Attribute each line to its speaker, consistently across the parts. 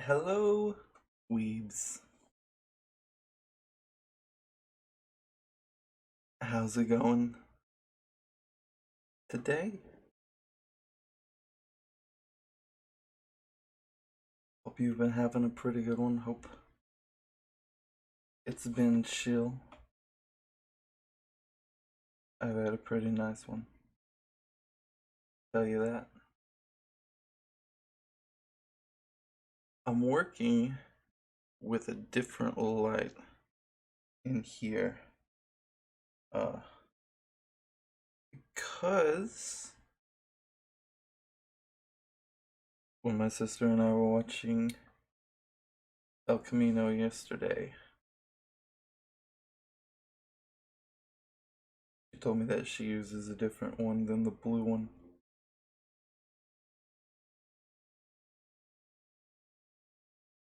Speaker 1: Hello, weebs. How's it going today? Hope you've been having a pretty good one. Hope it's been chill. I've had a pretty nice one. Tell you that. I'm working with a different light in here. Because when my sister and I were watching El Camino yesterday, she told me that she uses a different one than the blue one.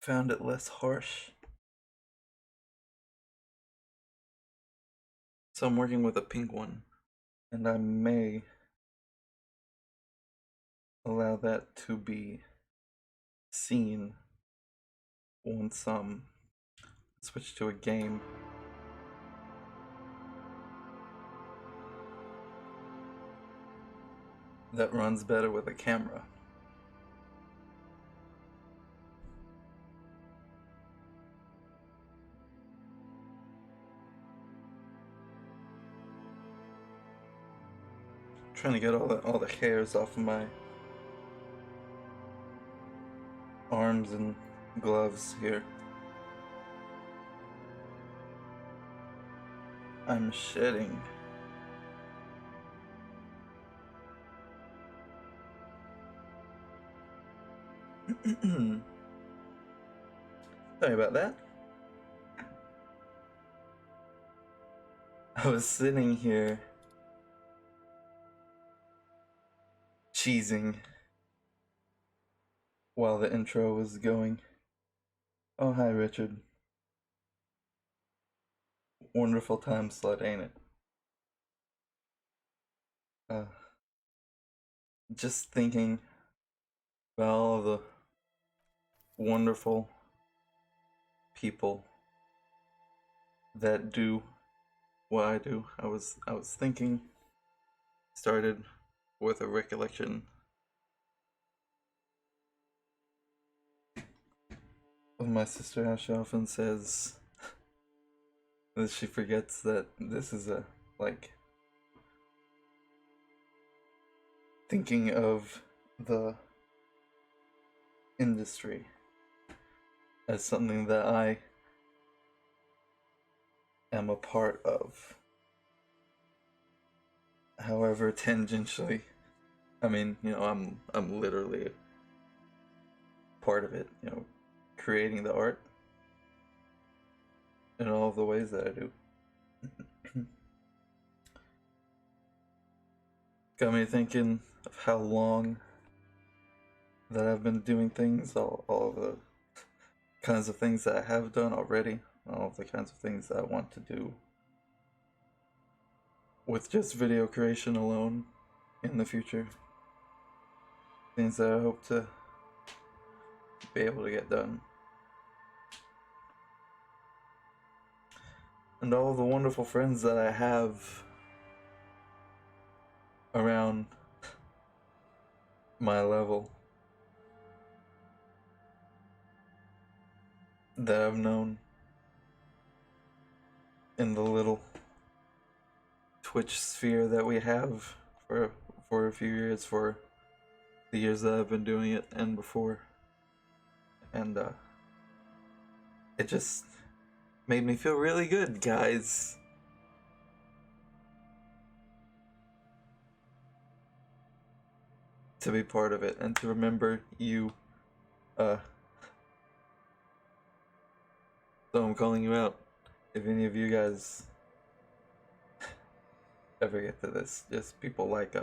Speaker 1: Found it less harsh. So I'm working with a pink one, and I may allow that to be seen once switch to a game that runs better with a camera. Trying to get all the hairs off of my arms and gloves here. I'm shedding. Sorry about that. I was sitting here cheesing while the intro was going. Oh, hi, Richard. Wonderful time slot, ain't it? Just thinking about all the wonderful people that do what I do. I was thinking, started with a recollection of my sister, how she often says that she forgets that this is a, like, thinking of the industry as something that I am a part of. However, tangentially, I mean, I'm literally part of it, creating the art in all of the ways that I do. Got me thinking of how long that I've been doing things, all of the kinds of things that I have done already, all of the kinds of things that I want to do with just video creation alone in the future. Things that I hope to be able to get done. And all the wonderful friends that I have around my level that I've known in the little Twitch sphere that we have for a few years, for the years that I've been doing it and before. And it just made me feel really good, guys. To be part of it and to remember you. So I'm calling you out. If any of you guys ever get to this, just people like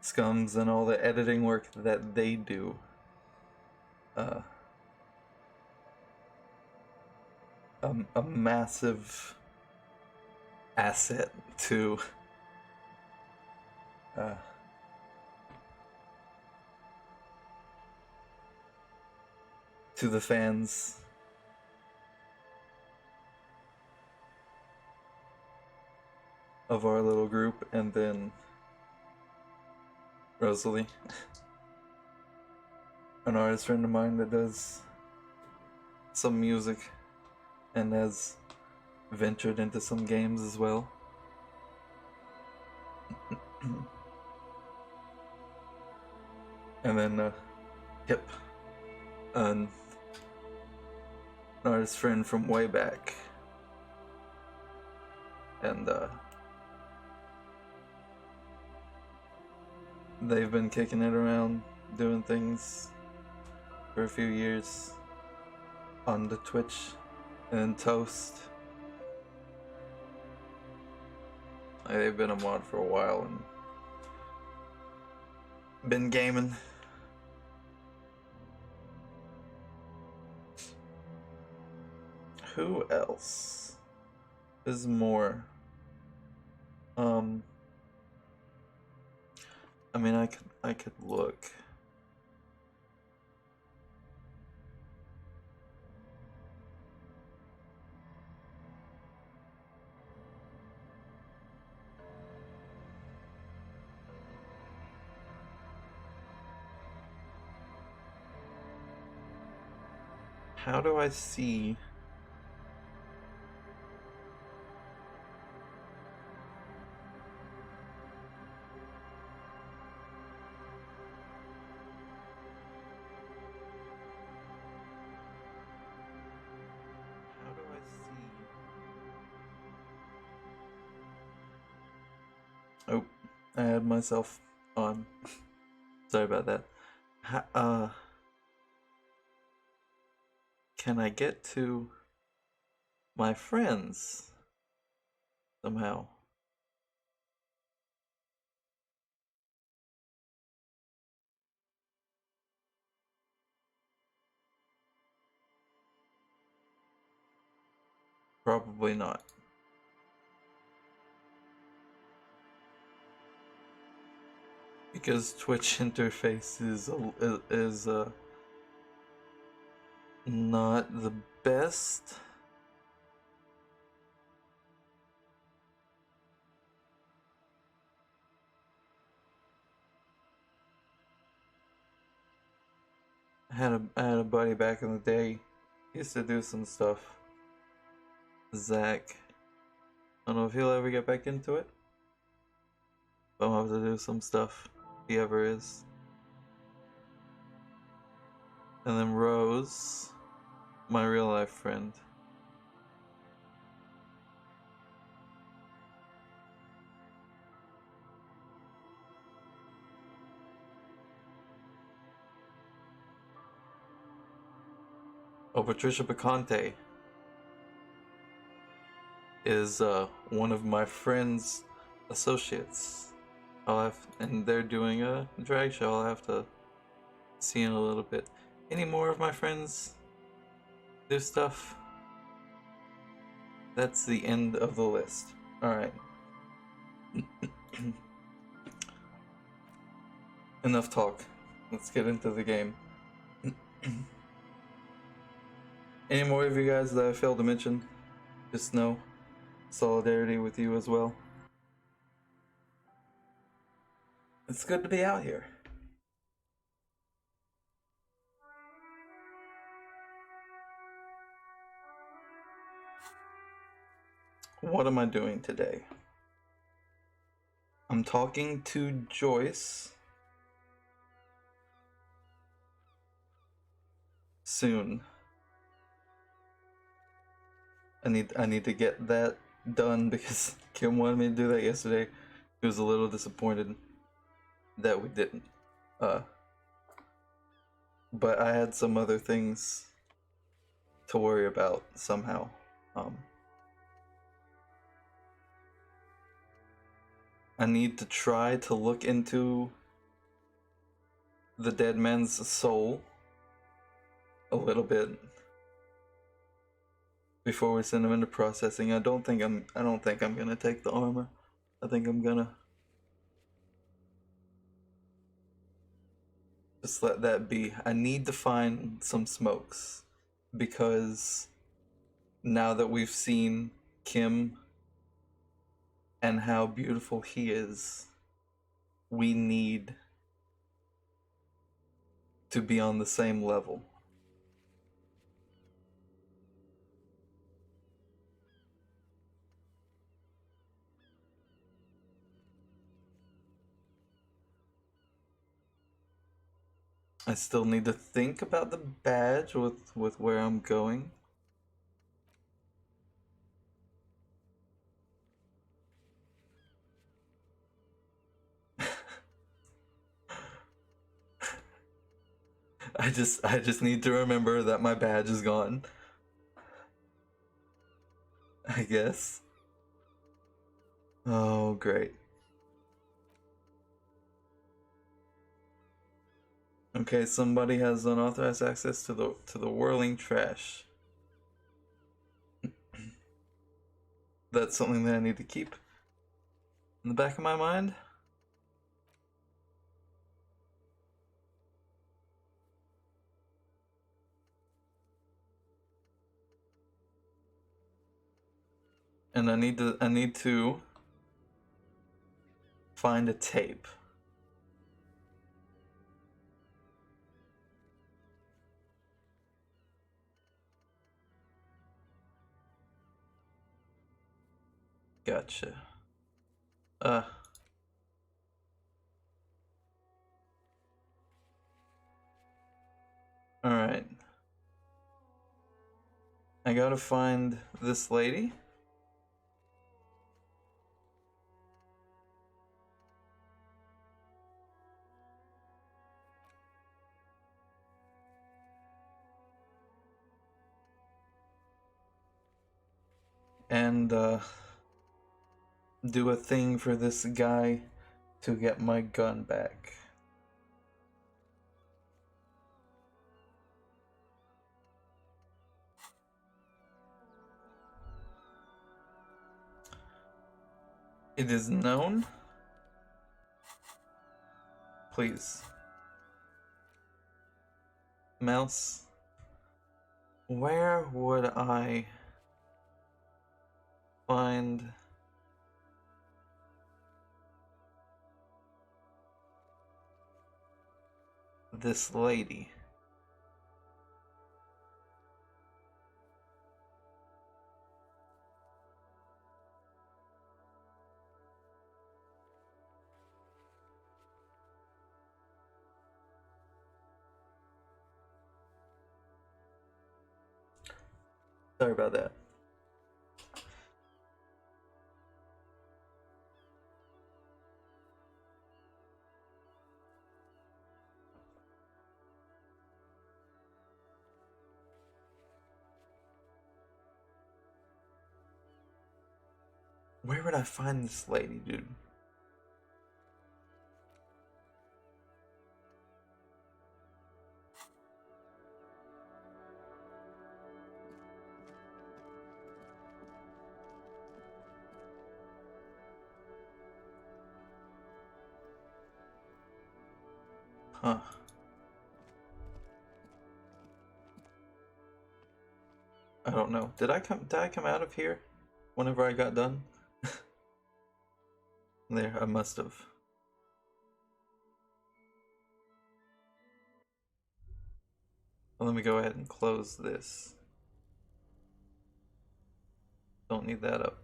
Speaker 1: Scums and all the editing work that they do. A massive asset to to the fans of our little group, and then Rosalie, an artist friend of mine that does some music and has ventured into some games as well. And then, yep, an artist friend from way back. And, they've been kicking it around, doing things for a few years on the Twitch and Toast. Like, they've been a mod for a while and been gaming. Who else is more? I mean, I could look. How do I see? How do I see? Oh, I had myself on. Sorry about that. Can I get to my friends somehow? Probably not. Because Twitch interface is not the best. I had a buddy back in the day. He used to do some stuff. Zach. I don't know if he'll ever get back into it. But I'll have to do some stuff. If he ever is. And then Rose, my real life friend. Oh, Patricia Picante is one of my friend's associates. And they're doing a drag show. I'll have to see in a little bit. Any more of my friends do stuff? That's the end of the list. Alright. Enough talk. Let's get into the game. Any more of you guys that I failed to mention? Just know solidarity with you as well. It's good to be out here. What am I doing today? I'm talking to Joyce soon. I need to get that done because Kim wanted me to do that yesterday. She was a little disappointed that we didn't. But I had some other things to worry about somehow. I need to try to look into the dead man's soul a little bit before we send him into processing. I don't think I'm gonna take the armor. I think I'm gonna Just let that be. I need to find some smokes because now that we've seen Kim and how beautiful he is, we need to be on the same level. I still need to think about the badge with where I'm going. I just need to remember that my badge is gone. I guess. Oh, great. Okay, somebody has unauthorized access to the whirling trash. That's something that I need to keep in the back of my mind. And I need to find a tape. Gotcha. Alright. I gotta find this lady. And, do a thing for this guy to get my gun back. It is known. Please. Mouse. Where would I find this lady? Sorry about that. Where would I find this lady, dude? Huh. I don't know. Did I come out of here whenever I got done? There, I must have. Well, let me go ahead and close this. Don't need that up.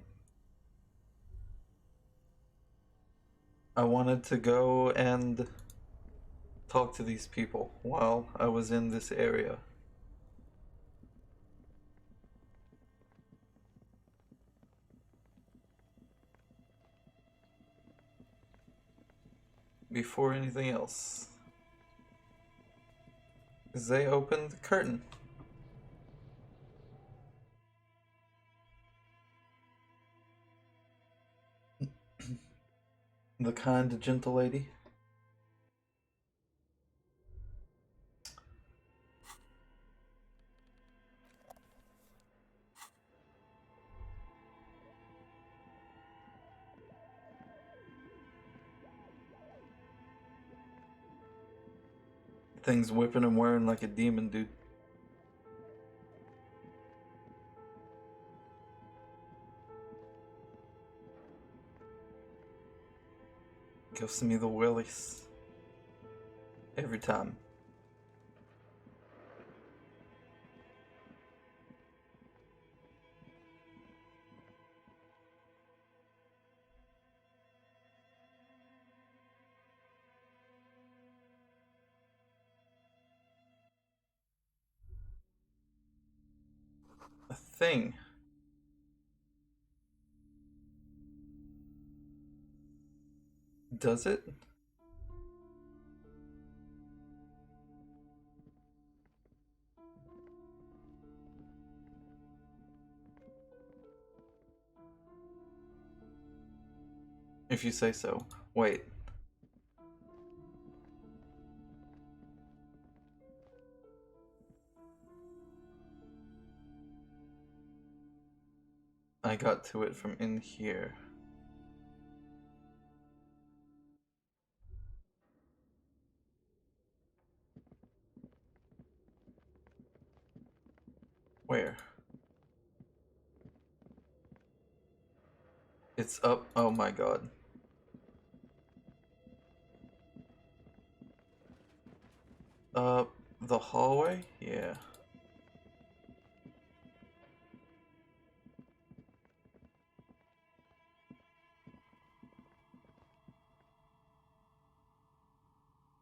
Speaker 1: I wanted to go and talk to these people while I was in this area. Before anything else. Because they opened the curtain. The kind, gentle lady. Thing's whipping and whirring like a demon, dude. Gives me the willies. Every time. A thing. Does it? If you say so. Wait. I got to it from in here. Where? It's up. Oh my god. Up the hallway? Yeah.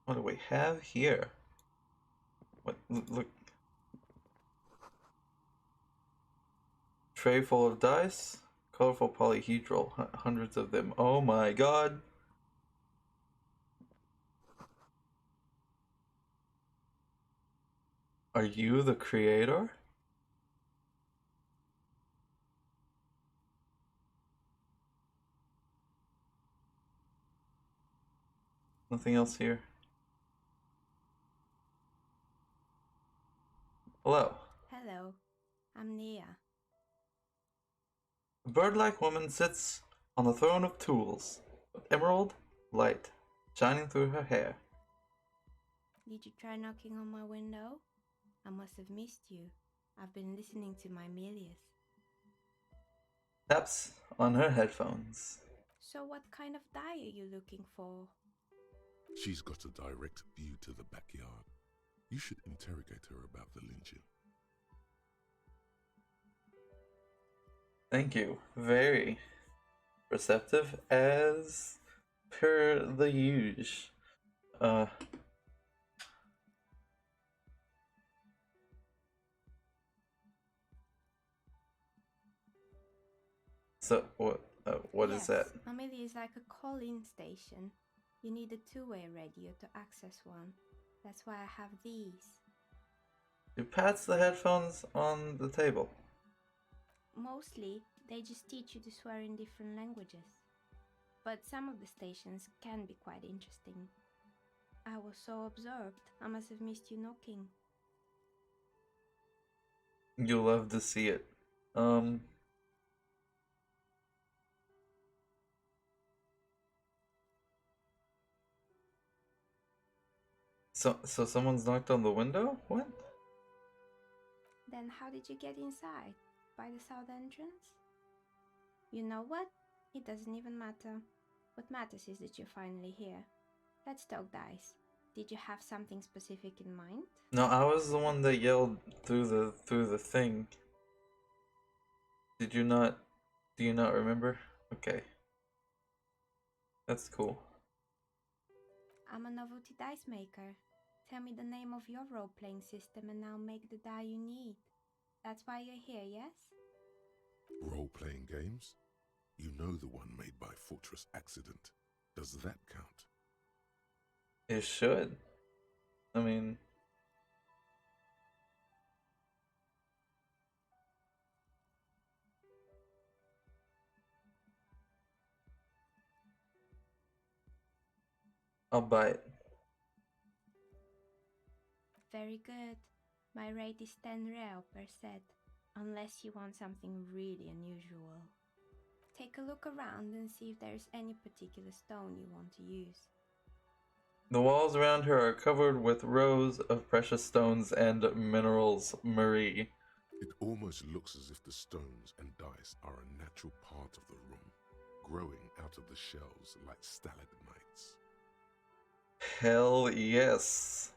Speaker 1: What do we have here? What? Look. Tray full of dice. Colorful polyhedral. Hundreds of them. Oh my god. Are you the creator? Nothing else here. Hello.
Speaker 2: Hello, I'm Nia.
Speaker 1: A bird-like woman sits on the throne of tools, with emerald light shining through her hair.
Speaker 2: Did you try knocking on my window? I must have missed you. I've been listening to my Melius.
Speaker 1: Taps on her headphones.
Speaker 2: So what kind of die are you looking for?
Speaker 3: She's got a direct view to the backyard. You should interrogate her about the lynching.
Speaker 1: Thank you. Very receptive as per the usual. So what is that?
Speaker 2: Amelia is like a call-in station. You need a two-way radio to access one. That's why I have these.
Speaker 1: You pats the headphones on the table.
Speaker 2: Mostly, they just teach you to swear in different languages. But some of the stations can be quite interesting. I was so absorbed, I must have missed you knocking.
Speaker 1: You'll love to see it. So someone's knocked on the window? What?
Speaker 2: Then how did you get inside? By the south entrance? You know what? It doesn't even matter. What matters is that you're finally here. Let's talk dice. Did you have something specific in mind?
Speaker 1: No, I was the one that yelled through the thing. Did you not? Do you not remember? Okay. That's cool.
Speaker 2: I'm a novelty dice maker. Tell me the name of your role-playing system and I'll make the die you need. That's why you're here, yes?
Speaker 3: Role-playing games? You know the one made by Fortress Accident. Does that count?
Speaker 1: It should. I mean, I'll buy it.
Speaker 2: Very good. My rate is 10 real per set, unless you want something really unusual. Take a look around and see if there's any particular stone you want to use.
Speaker 1: The walls around her are covered with rows of precious stones and minerals, Marie.
Speaker 3: It almost looks as if the stones and dice are a natural part of the room, growing out of the shells like stalagmites.
Speaker 1: Hell yes.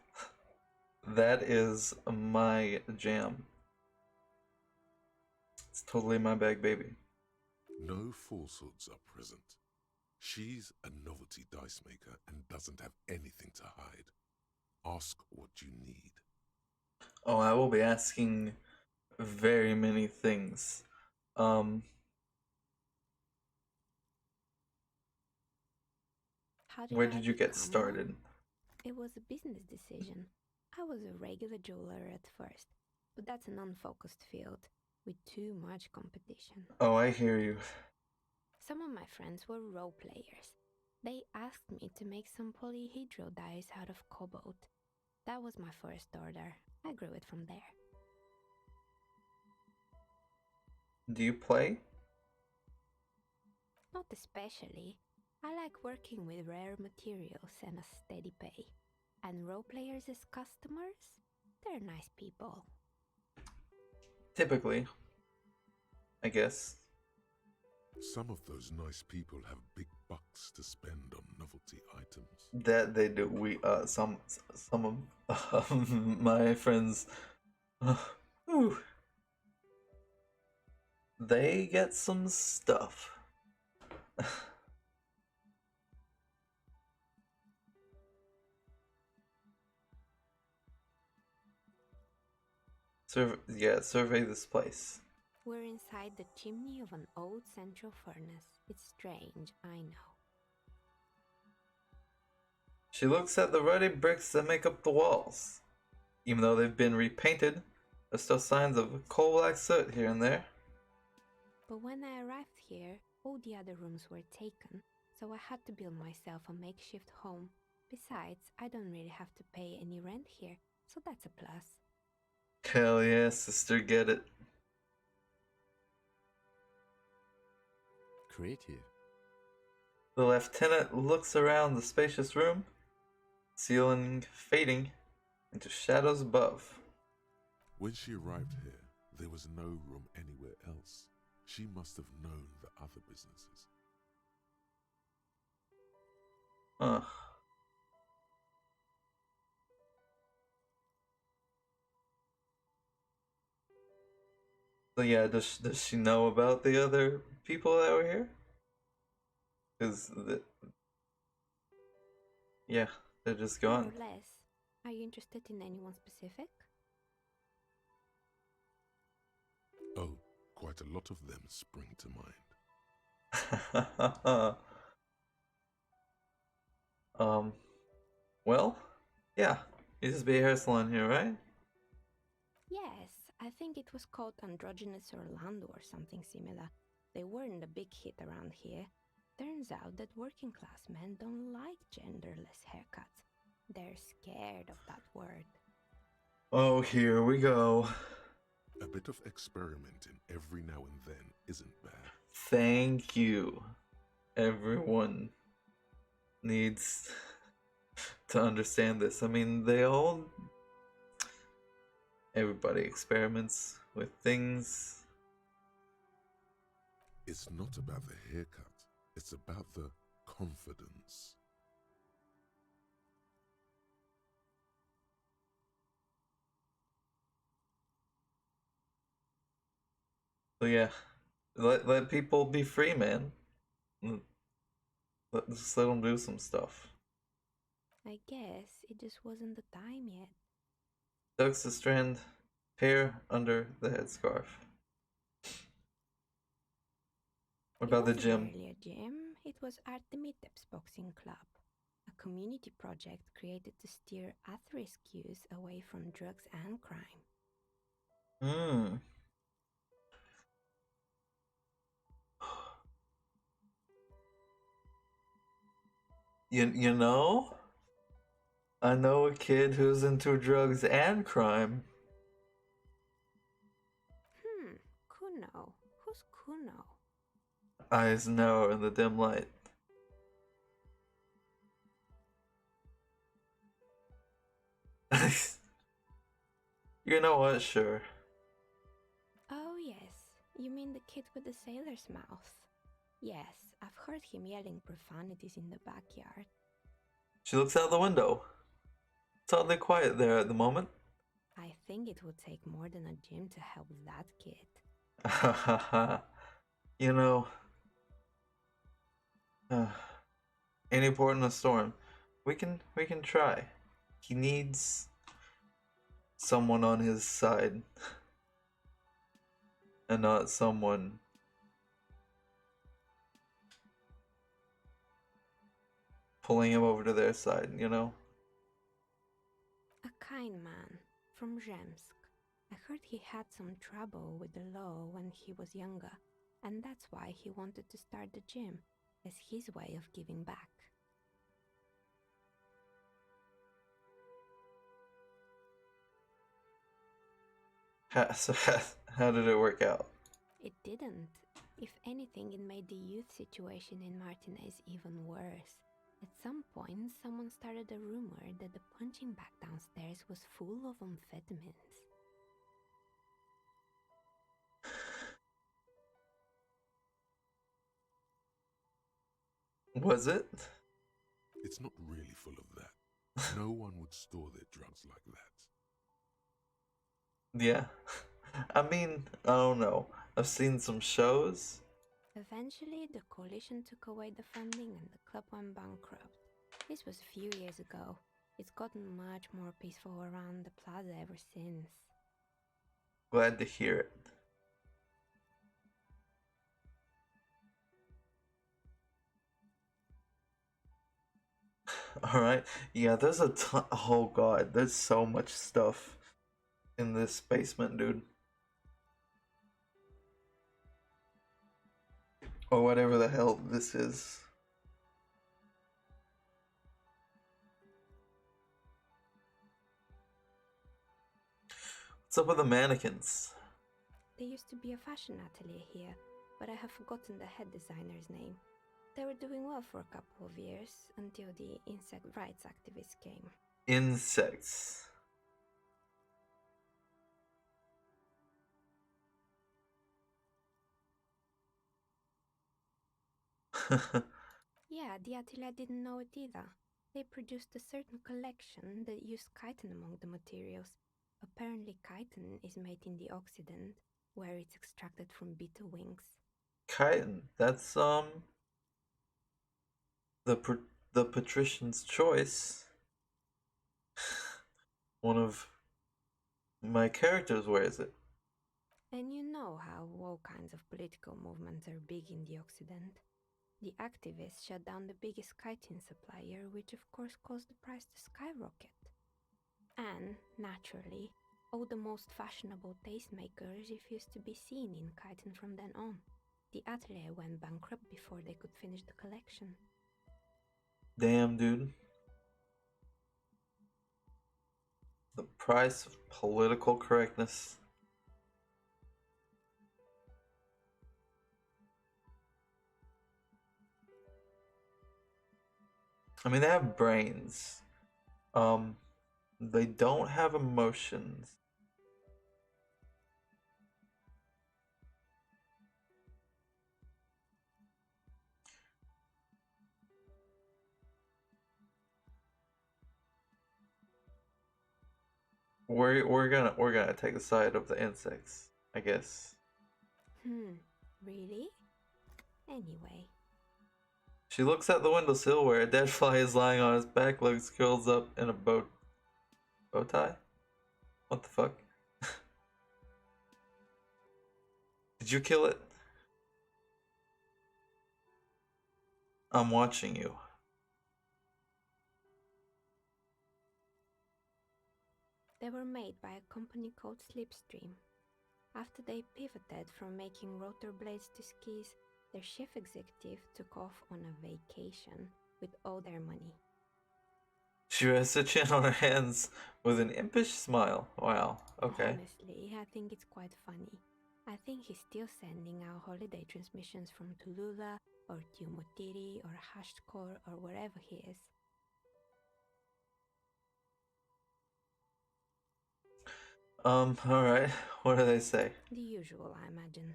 Speaker 1: That is my jam. It's totally my bag, baby.
Speaker 3: No falsehoods are present. She's a novelty dice maker and doesn't have anything to hide. Ask what you need.
Speaker 1: Oh, I will be asking very many things. Um,
Speaker 2: How did
Speaker 1: where
Speaker 2: I
Speaker 1: did you get
Speaker 2: become one?
Speaker 1: started?
Speaker 2: It was a business decision. I was a regular jeweler at first, but that's an unfocused field with too much competition.
Speaker 1: Oh, I hear you.
Speaker 2: Some of my friends were role players. They asked me to make some polyhedral dice out of cobalt. That was my first order. I grew it from there.
Speaker 1: Do you play?
Speaker 2: Not especially. I like working with rare materials and a steady pay. And role players as customers? They're nice people.
Speaker 1: Typically, I guess.
Speaker 3: Some of those nice people have big bucks to spend on novelty items.
Speaker 1: That they do. Some of my friends, whew, they get some stuff. Survey this place.
Speaker 2: We're inside the chimney of an old central furnace. It's strange, I know.
Speaker 1: She looks at the ruddy bricks that make up the walls. Even though they've been repainted, there's still signs of coal black soot here and there.
Speaker 2: But when I arrived here, all the other rooms were taken, so I had to build myself a makeshift home. Besides, I don't really have to pay any rent here, so that's a plus.
Speaker 1: Hell yeah, sister, get it.
Speaker 4: Creative.
Speaker 1: The lieutenant looks around the spacious room, ceiling fading into shadows above.
Speaker 3: When she arrived here, there was no room anywhere else. She must have known the other businesses.
Speaker 1: Huh. So yeah, does she know about the other people that were here? Yeah, they're just
Speaker 2: More
Speaker 1: gone.
Speaker 2: or less. Are you interested in anyone specific?
Speaker 3: Oh, quite a lot of them spring to mind.
Speaker 1: Well, yeah, it used to be a hair salon here, right?
Speaker 2: Yes, I think it was called Androgynous Orlando or something similar. They weren't a big hit around here. Turns out that working class men don't like genderless haircuts. They're scared of that word.
Speaker 1: Oh, here we go.
Speaker 3: A bit of experimenting every now and then isn't bad.
Speaker 1: Thank you. Everyone needs to understand this. I mean, everybody experiments with things.
Speaker 3: It's not about the haircut, it's about the confidence.
Speaker 1: So yeah, let people be free, man. Just let them do some stuff.
Speaker 2: I guess it just wasn't the time yet.
Speaker 1: Tucks a strand hair under the headscarf. What about the
Speaker 2: It
Speaker 1: gym?
Speaker 2: wasn't really a gym, it was Artemitep's boxing club. A community project created to steer at-risk youth away from drugs and crime.
Speaker 1: Hmm. You know? I know a kid who's into drugs and crime.
Speaker 2: Kuno. Who's Kuno?
Speaker 1: Eyes narrow in the dim light. You know what? Sure.
Speaker 2: Oh, yes. You mean the kid with the sailor's mouth? Yes, I've heard him yelling profanities in the backyard.
Speaker 1: She looks out the window. It's oddly quiet there at the moment.
Speaker 2: I think it would take more than a gym to help that kid.
Speaker 1: You know, any port in a storm. We can try. He needs someone on his side and not someone pulling him over to their side, you know?
Speaker 2: A kind man from Zemsk. I heard he had some trouble with the law when he was younger, and that's why he wanted to start the gym as his way of giving back.
Speaker 1: So how did it work out?
Speaker 2: It didn't. If anything, it made the youth situation in Martinez even worse. At some point, someone started a rumor that the punching bag downstairs was full of amphetamines.
Speaker 1: Was it?
Speaker 3: It's not really full of that. No one would store their drugs like that.
Speaker 1: Yeah. I mean, I don't know. I've seen some shows.
Speaker 2: Eventually, the coalition took away the funding and the club went bankrupt. This was a few years ago. It's gotten much more peaceful around the plaza ever since.
Speaker 1: Glad to hear it. Alright. Yeah, there's a ton. Oh god, there's so much stuff in this basement, dude. Or whatever the hell this is. What's up with the mannequins?
Speaker 2: There used to be a fashion atelier here, but I have forgotten the head designer's name. They were doing well for a couple of years until the insect rights activists came.
Speaker 1: Insects.
Speaker 2: Yeah, the atelier didn't know it either. They produced a certain collection that used chitin among the materials. Apparently, chitin is made in the Occident, where it's extracted from beetle wings.
Speaker 1: Chitin. That's the patrician's choice. One of my characters wears it.
Speaker 2: And you know how all kinds of political movements are big in the Occident. The activists shut down the biggest chitin supplier, which of course caused the price to skyrocket. And, naturally, all the most fashionable tastemakers refused to be seen in chitin from then on. The atelier went bankrupt before they could finish the collection.
Speaker 1: Damn, dude. The price of political correctness. I mean, they have brains. They don't have emotions. We're gonna take the side of the insects, I guess.
Speaker 2: Really? Anyway,
Speaker 1: She looks at the windowsill where a dead fly is lying on its back legs curls up in a bow tie? What the fuck? Did you kill it? I'm watching you.
Speaker 2: they were made by a company called Slipstream. After they pivoted from making rotor blades to skis, their chief executive took off on a vacation with all their money.
Speaker 1: She rests her chin on her hands with an impish smile. Wow, okay.
Speaker 2: Honestly, I think it's quite funny. I think he's still sending out holiday transmissions from Tulula or Tiumotiri or Hashtkor or wherever he is.
Speaker 1: Alright. What do they say?
Speaker 2: The usual, I imagine.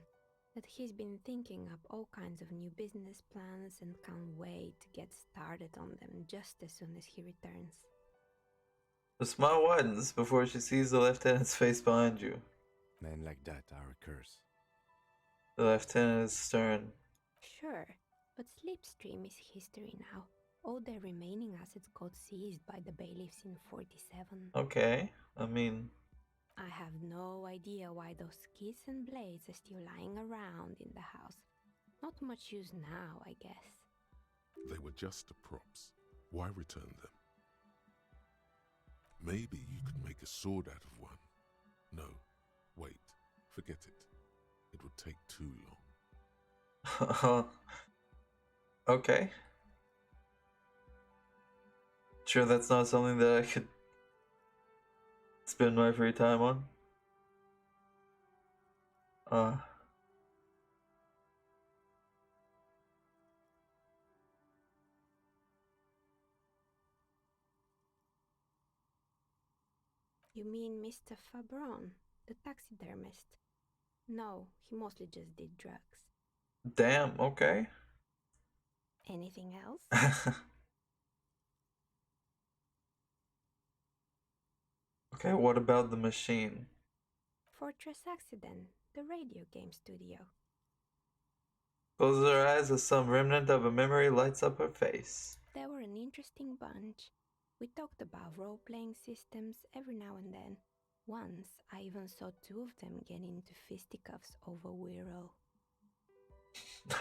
Speaker 2: That he's been thinking up all kinds of new business plans and can't wait to get started on them just as soon as he returns.
Speaker 1: The smile widens before she sees the lieutenant's face behind you.
Speaker 4: Men like that are a curse.
Speaker 1: The lieutenant is stern.
Speaker 2: Sure, but Slipstream is history now. All their remaining assets got seized by the bailiffs in 47.
Speaker 1: Okay. I mean,
Speaker 2: I have no idea why those keys and blades are still lying around in the house. Not much use now, I guess.
Speaker 3: They were just the props. Why return them? Maybe you could make a sword out of one. No, wait, forget it. It would take too long.
Speaker 1: okay. Sure, that's not something that I could spend my free time on.
Speaker 2: You mean Mr. Fabron, the taxidermist? No, he mostly just did drugs.
Speaker 1: Damn, okay.
Speaker 2: Anything else?
Speaker 1: Okay, what about the machine?
Speaker 2: Fortress Accident, the radio game studio.
Speaker 1: Closes her eyes as some remnant of a memory lights up her face.
Speaker 2: They were an interesting bunch. We talked about role-playing systems every now and then. Once, I even saw two of them get into fisticuffs over Wiro.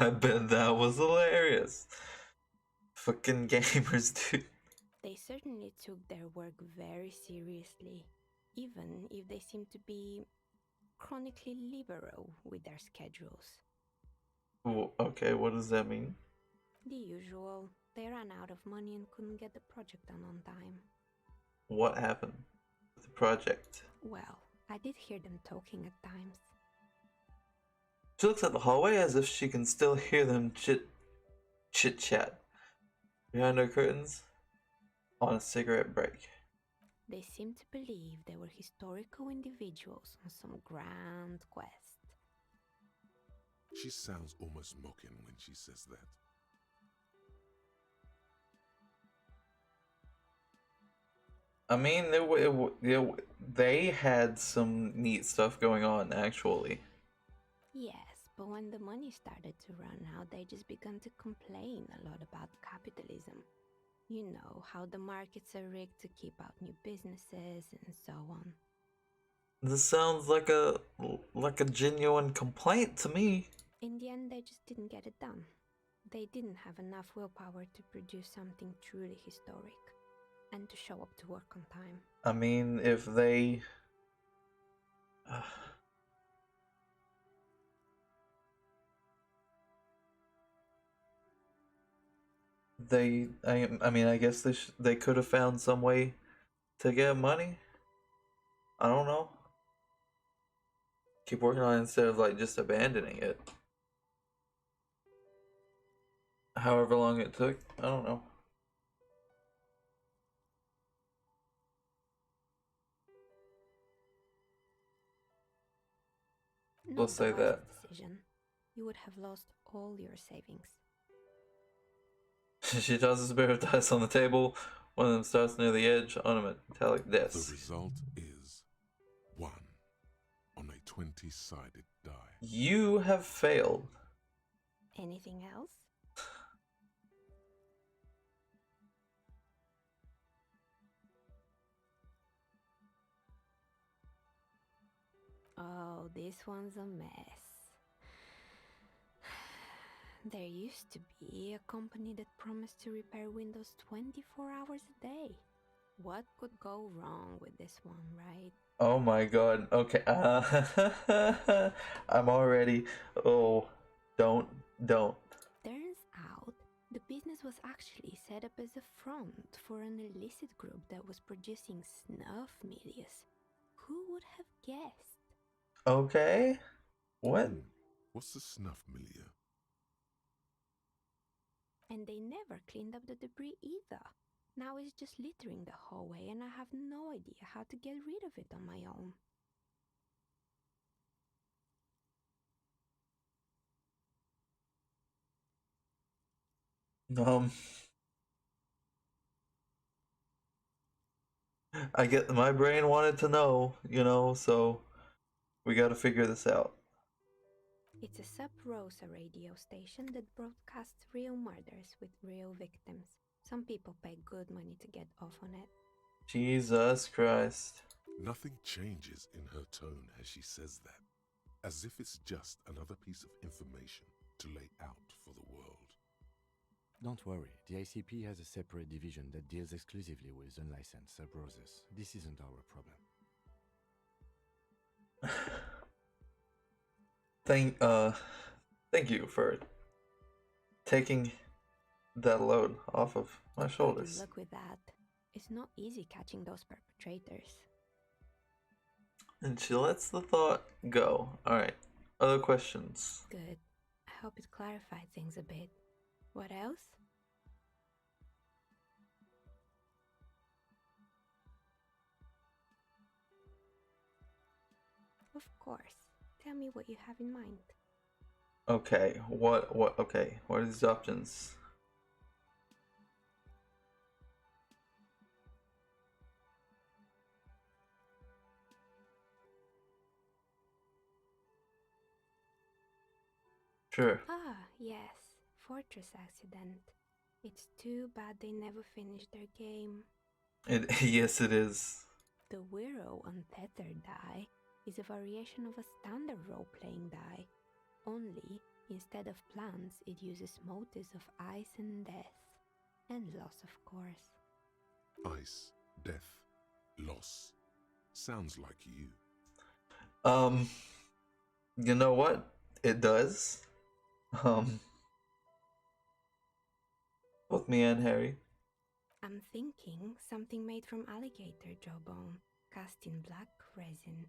Speaker 1: I bet that was hilarious. Fucking gamers, dude.
Speaker 2: They certainly took their work very seriously, even if they seemed to be chronically liberal with their schedules.
Speaker 1: Okay, what does that mean?
Speaker 2: The usual. They ran out of money and couldn't get the project done on time.
Speaker 1: What happened with the project?
Speaker 2: Well, I did hear them talking at times.
Speaker 1: She looks at the hallway as if she can still hear them chit-chat behind her curtains on a cigarette break.
Speaker 2: They seemed to believe they were historical individuals on some grand quest.
Speaker 3: She sounds almost mocking when she says that.
Speaker 1: I mean, they had some neat stuff going on, actually.
Speaker 2: Yes, but when the money started to run out, they just began to complain a lot about capitalism. You know, how the markets are rigged to keep out new businesses and so on.
Speaker 1: This sounds like a genuine complaint to me.
Speaker 2: In the end, they just didn't get it done. They didn't have enough willpower to produce something truly historic and to show up to work on time.
Speaker 1: I mean, if they... I mean, I guess they could have found some way to get money. I don't know. Keep working on it instead of like just abandoning it. However long it took, I don't know. We'll say
Speaker 2: Not the
Speaker 1: that.
Speaker 2: wisest decision. You would have lost all your savings.
Speaker 1: She tosses a pair of dice on the table. One of them starts near the edge on a metallic
Speaker 3: The
Speaker 1: desk.
Speaker 3: result is 1 on a 20-sided die.
Speaker 1: You have failed.
Speaker 2: Anything else? Oh, this one's a mess. There used to be a company that promised to repair Windows 24 hours a day. What could go wrong with this one, right?
Speaker 1: Oh my god. Okay. I'm already. Oh, don't.
Speaker 2: Turns out, the business was actually set up as a front for an illicit group that was producing snuff medias. Who would have guessed?
Speaker 1: Okay. What?
Speaker 3: What's the snuff milieu?
Speaker 2: And they never cleaned up the debris either. Now it's just littering the hallway and I have no idea how to get rid of it on my own.
Speaker 1: Um, I get my brain wanted to know, so we got to figure this out.
Speaker 2: It's a Sub Rosa radio station that broadcasts real murders with real victims. Some people pay good money to get off on it.
Speaker 1: Jesus Christ.
Speaker 3: Nothing changes in her tone as she says that, as if it's just another piece of information to lay out for the world.
Speaker 4: Don't worry, the ICP has a separate division that deals exclusively with unlicensed sub-roses. This isn't our problem.
Speaker 1: Thank you for taking that load off of my shoulders.
Speaker 2: Good luck with that. It's not easy catching those perpetrators.
Speaker 1: And she lets the thought go. Alright. Other questions?
Speaker 2: Good. I hope it clarified things a bit. What else? Of course. Tell me what you have in mind.
Speaker 1: Okay, what are these options? Sure.
Speaker 2: Ah, yes. Fortress accident. It's too bad they never finished their game.
Speaker 1: Yes, it is.
Speaker 2: The Wiro Untethered die is a variation of a standard role-playing die. Only, instead of plants, it uses motives of ice and death. And loss, of course.
Speaker 3: Ice, death, loss. Sounds like you.
Speaker 1: You know what? It does. Both me and Harry.
Speaker 2: I'm thinking something made from alligator jawbone, cast in black resin.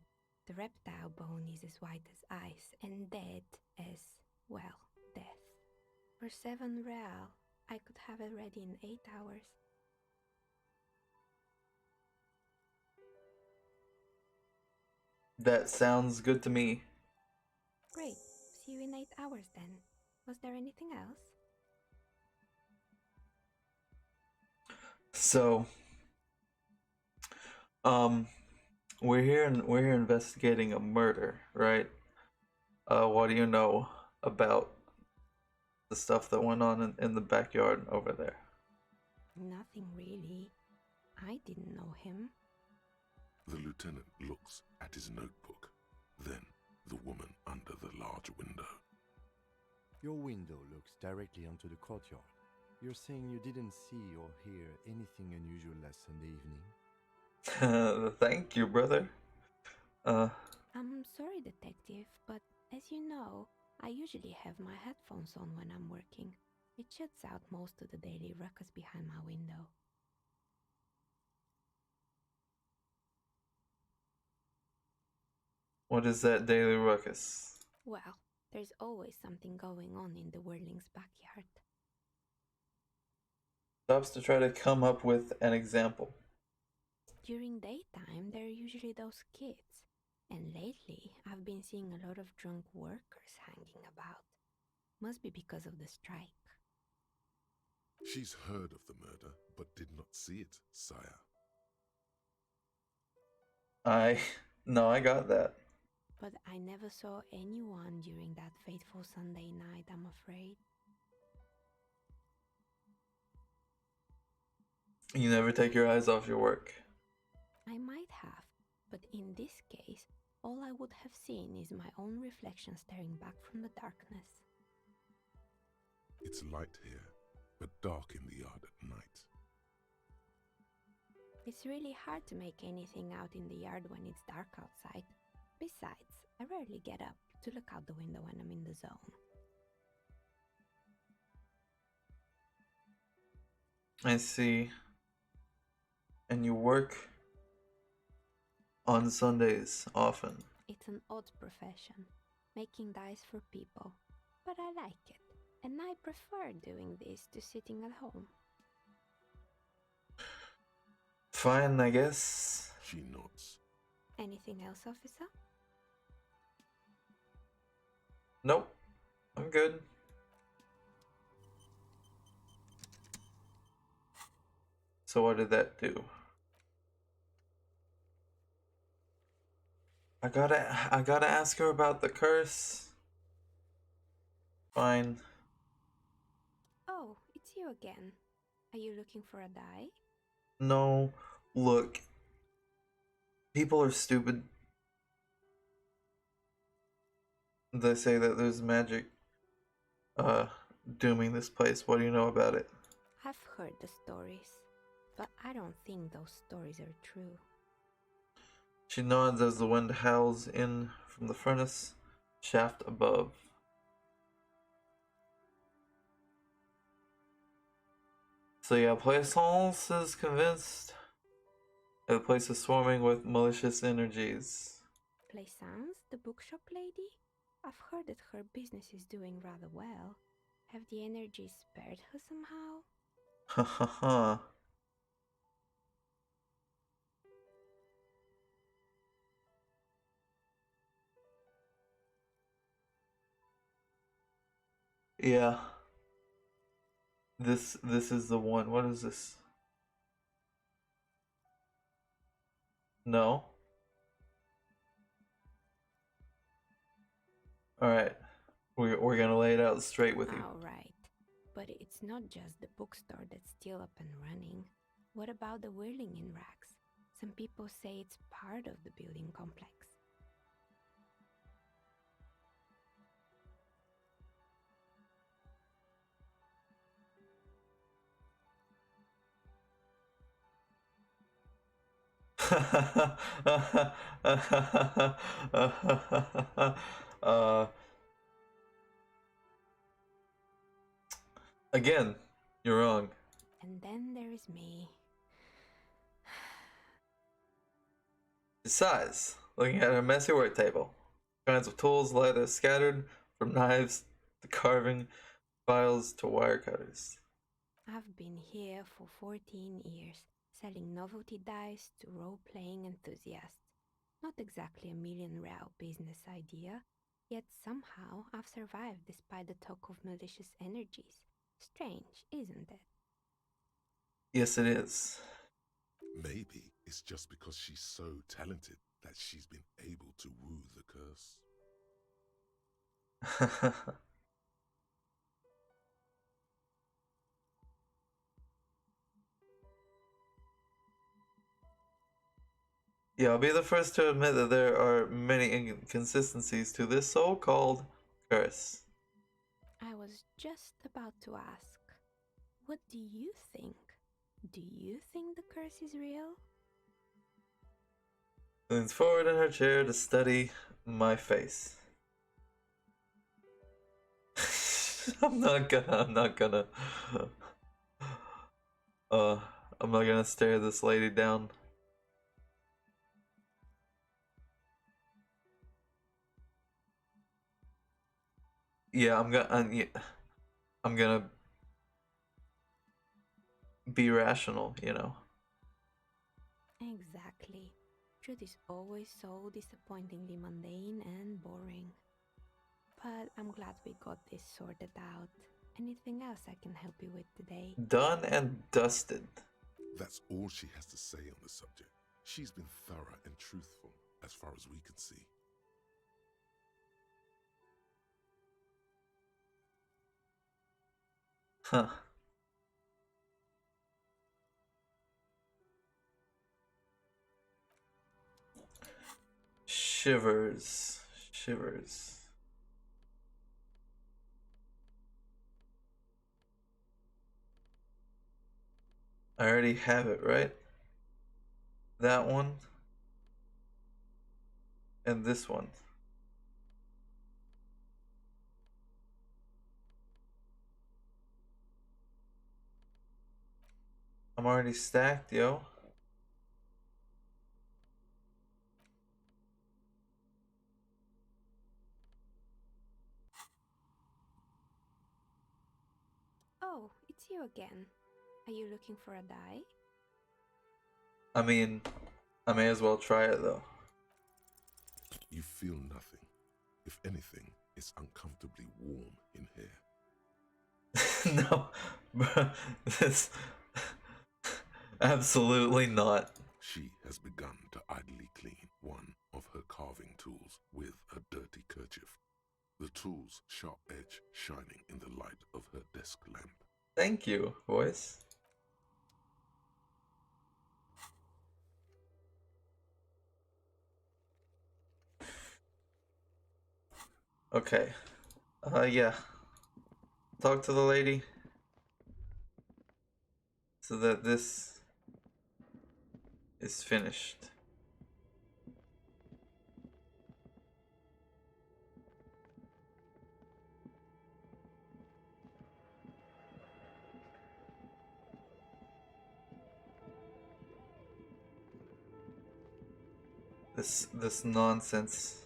Speaker 2: The reptile bone is as white as ice and dead as, well, death. For 7 real, I could have it ready in 8 hours.
Speaker 1: That sounds good to me.
Speaker 2: Great. See you in 8 hours then. Was there anything else?
Speaker 1: So, we're here investigating a murder, right? What do you know about the stuff that went on in the backyard over there?
Speaker 2: Nothing really. I didn't know him.
Speaker 3: The lieutenant looks at his notebook, then the woman under the large window.
Speaker 4: Your window looks directly onto the courtyard. You're saying you didn't see or hear anything unusual last Sunday evening?
Speaker 1: Thank you, brother.
Speaker 2: I'm sorry, detective, but as you know, I usually have my headphones on when I'm working. It shuts out most of the daily ruckus behind my window.
Speaker 1: What is that daily ruckus?
Speaker 2: Well, there's always something going on in the Whirling's backyard.
Speaker 1: Stops to try to come up with an example.
Speaker 2: During daytime, there are usually those kids. And lately, I've been seeing a lot of drunk workers hanging about. Must be because of the strike.
Speaker 3: She's heard of the murder, but did not see it, sire.
Speaker 1: No, I got that.
Speaker 2: But I never saw anyone during that fateful Sunday night, I'm afraid.
Speaker 1: You never take your eyes off your work.
Speaker 2: I might have, but in this case, all I would have seen is my own reflection staring back from the darkness.
Speaker 3: It's light here, but dark in the yard at night.
Speaker 2: It's really hard to make anything out in the yard when it's dark outside. Besides, I rarely get up to look out the window when I'm in the zone.
Speaker 1: I see. And you work on Sundays often.
Speaker 2: It's an odd profession, making dice for people, but I like it, and I prefer doing this to sitting at home.
Speaker 1: Fine, I guess.
Speaker 3: She nods.
Speaker 2: Anything else, officer?
Speaker 1: Nope. I'm good. So what did that do? I gotta ask her about the curse. Fine.
Speaker 2: Oh, it's you again. Are you looking for a die?
Speaker 1: No, look. People are stupid. They say that there's magic dooming this place. What do you know about it?
Speaker 2: I've heard the stories, but I don't think those stories are true.
Speaker 1: She nods as the wind howls in from the furnace shaft above. So yeah, Plaisance is convinced that the place is swarming with malicious energies.
Speaker 2: Plaisance, the bookshop lady? I've heard that her business is doing rather well. Have the energies spared her somehow?
Speaker 1: Ha ha ha. Yeah. This is the one. What is this? No. Alright. We're gonna lay it out straight with you.
Speaker 2: Alright, but it's not just the bookstore that's still up and running. What about the whirling in racks? Some people say it's part of the building complex.
Speaker 1: uh, Again, you're wrong.
Speaker 2: And then there is me.
Speaker 1: Besides, looking at her messy work table, kinds of tools lie there scattered, from knives to carving, files to wire cutters.
Speaker 2: I've been here for 14 years, selling novelty dice to role-playing enthusiasts. Not exactly a million-real business idea, yet somehow I've survived despite the talk of malicious energies. Strange, isn't it?
Speaker 1: Yes, it is.
Speaker 3: Maybe it's just because she's so talented that she's been able to woo the curse.
Speaker 1: Yeah, I'll be the first to admit that there are many inconsistencies to this so-called curse.
Speaker 2: I was just about to ask, what do you think? Do you think the curse is real?
Speaker 1: Leans forward in her chair to study my face. I'm not gonna I'm not gonna stare this lady down. Yeah, I'm gonna be rational, you know.
Speaker 2: Exactly. Truth is always so disappointingly mundane and boring. But I'm glad we got this sorted out. Anything else I can help you with today?
Speaker 1: Done and dusted.
Speaker 3: That's all she has to say on the subject. She's been thorough and truthful, as far as we can see.
Speaker 1: Huh. Shivers. Shivers. I already have it, right? That one. And this one. I'm already stacked, yo.
Speaker 2: Oh, it's you again. Are you looking for a die?
Speaker 1: I mean, I may as well try it though.
Speaker 3: You feel nothing. If anything, it's uncomfortably warm in here.
Speaker 1: No, bruh, this Absolutely not.
Speaker 3: She has begun to idly clean one of her carving tools with a dirty kerchief, the tool's sharp edge shining in the light of her desk lamp.
Speaker 1: Thank you, voice. Okay. Yeah. Talk to the lady so that this is finished. This nonsense.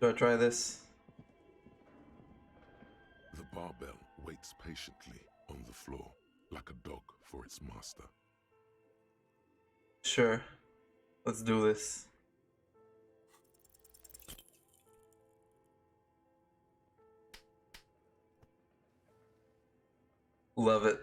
Speaker 1: Do I try this?
Speaker 3: The barbell waits patiently on the floor, like a dog for its master.
Speaker 1: Sure. Let's do this. Love it.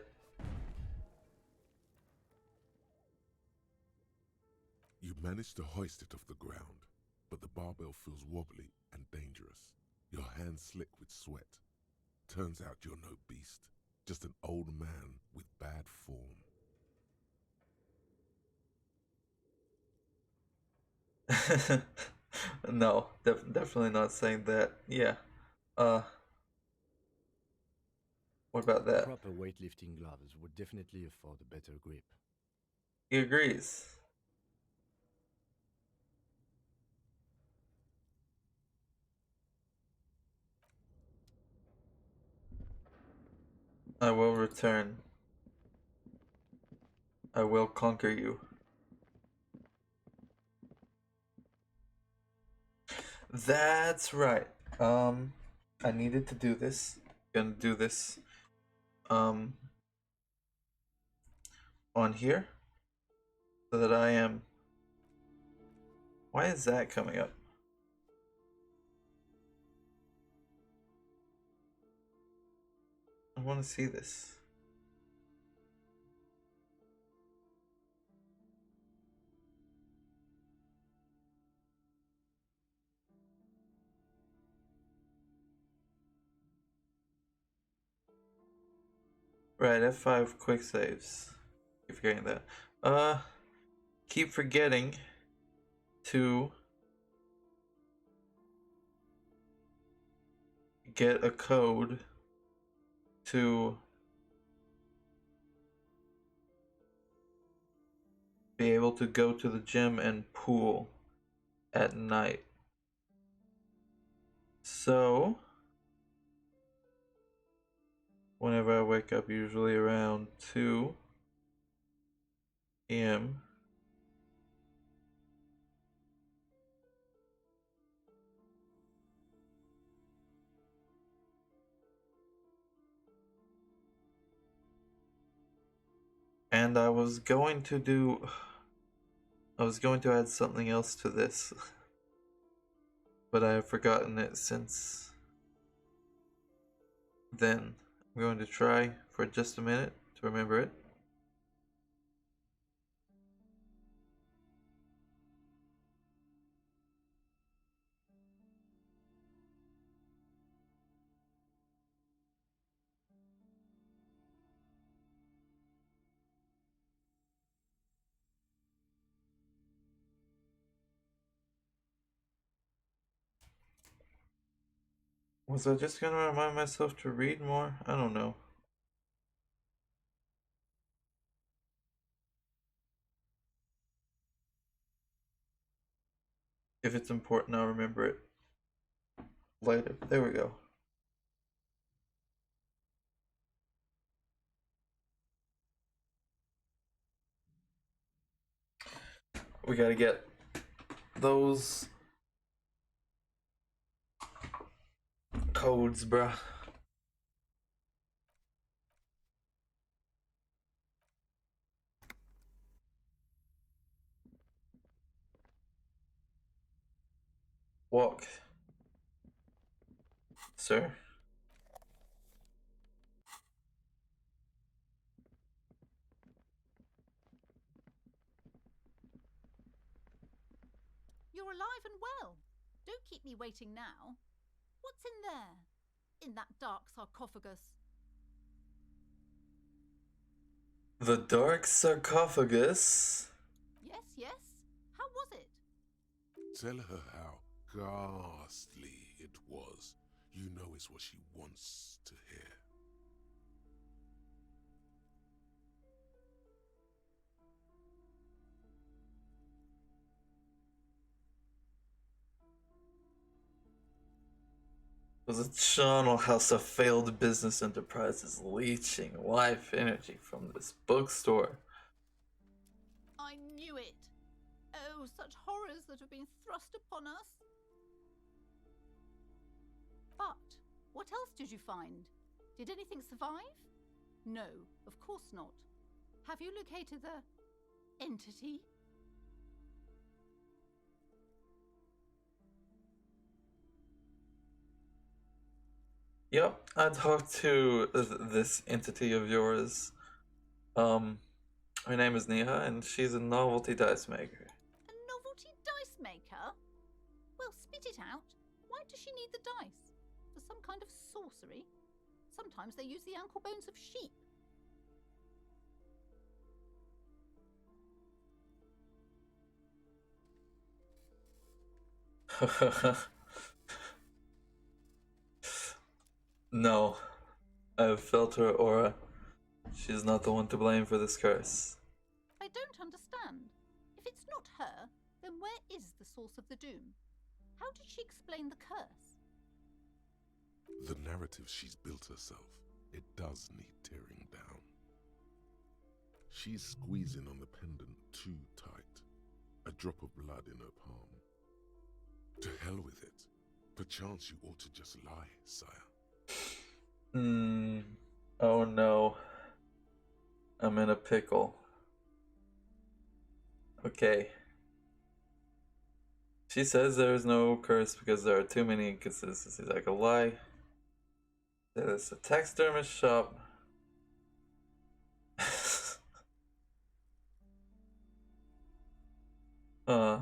Speaker 3: You manage to hoist it off the ground, but the barbell feels wobbly and dangerous. Your hands slick with sweat. Turns out you're no beast, just an old man with bad form.
Speaker 1: No, definitely not saying that. Yeah. What about that?
Speaker 4: Proper weightlifting gloves would definitely afford a better grip.
Speaker 1: He agrees. I will return. I will conquer you. That's right. I needed to do this. Gonna do this. On here, so that I am. Why is that coming up? I want to see this. Right, F5 quick saves. Keep forgetting that. Keep forgetting to get a code to be able to go to the gym and pool at night. So, whenever I wake up, usually around 2 p.m., and I was going to add something else to this, but I have forgotten it since then. I'm going to try for just a minute to remember it. Was I just gonna remind myself to read more? I don't know. If it's important, I'll remember it later. There we go. We gotta get those codes, bruh. Walk, sir.
Speaker 5: You're alive and well. Don't keep me waiting now. What's in there? In that dark sarcophagus?
Speaker 1: The dark sarcophagus.
Speaker 5: Yes, yes. How was it?
Speaker 3: Tell her how ghastly it was. You know it's what she wants to hear.
Speaker 1: It was a charnel house of failed business enterprises leeching life energy from this bookstore.
Speaker 5: I knew it. Oh, such horrors that have been thrust upon us. But what else did you find? Did anything survive? No, of course not. Have you located the entity?
Speaker 1: Yep, I talked to this entity of yours. Her name is Neha, and she's a novelty dice maker.
Speaker 5: A novelty dice maker? Well, spit it out. Why does she need the dice? For some kind of sorcery? Sometimes they use the ankle bones of sheep.
Speaker 1: No, I've felt her aura. She's not the one to blame for this curse.
Speaker 5: I don't understand. If it's not her, then where is the source of the doom? How did she explain the curse?
Speaker 3: The narrative she's built herself, it does need tearing down. She's squeezing on the pendant too tight. A drop of blood in her palm. To hell with it. Perchance you ought to just lie, sire.
Speaker 1: Oh no. I'm in a pickle. Okay. She says there is no curse because there are too many inconsistencies. I could lie. There's a taxidermist shop. uh.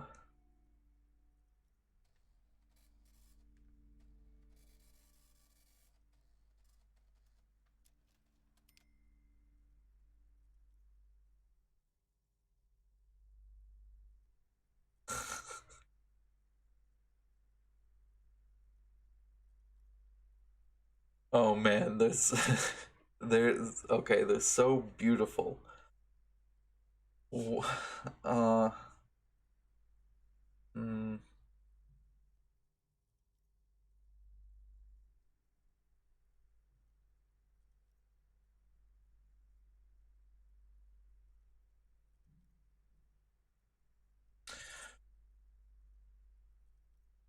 Speaker 1: Oh man, there's okay, they're so beautiful. Uh mm,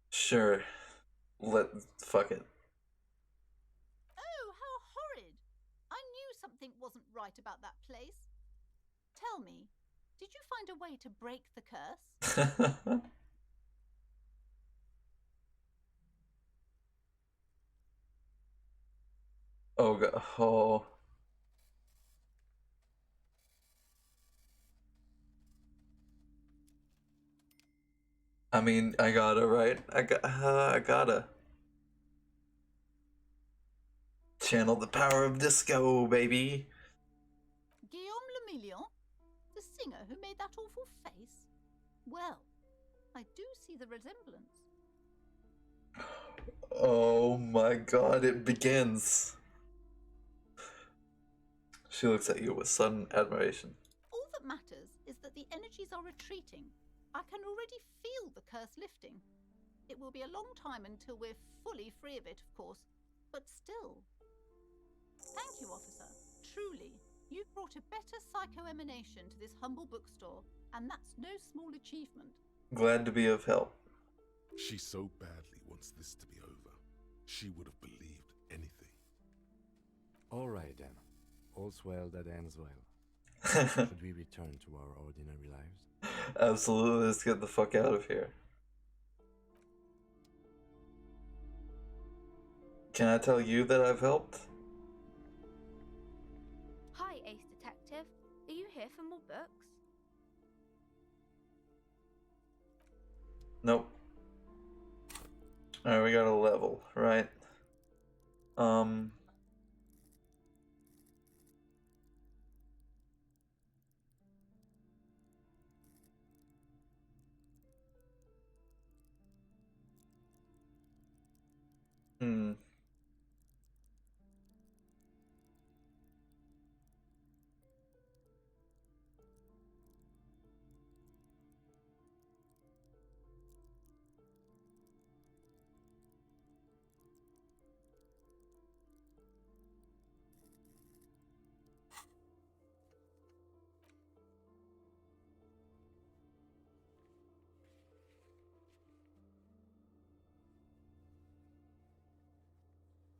Speaker 1: sure. Fuck it.
Speaker 5: Oh, how horrid! I knew something wasn't right about that place. Tell me, did you find a way to break the curse?
Speaker 1: Oh god. Oh. I mean, I gotta, right? I gotta channel the power of disco, baby.
Speaker 5: Guillaume Lemillion? The singer who made that awful face? Well, I do see the resemblance.
Speaker 1: Oh my god, it begins. She looks at you with sudden admiration.
Speaker 5: All that matters is that the energies are retreating. I can already feel the curse lifting. It will be a long time until we're fully free of it, of course, but still. Thank you, officer. Truly, you've brought a better psycho-emanation to this humble bookstore and that's no small achievement.
Speaker 1: Glad to be of help.
Speaker 3: She so badly wants this to be over. She would have believed anything.
Speaker 4: All right then. All's well that ends well. Should we return to our ordinary lives?
Speaker 1: Absolutely, let's get the fuck out of here. Can I tell you that I've helped?
Speaker 2: Hi, Ace Detective. Are you here for more books?
Speaker 1: Nope. Alright, we got a level, right? Hmm.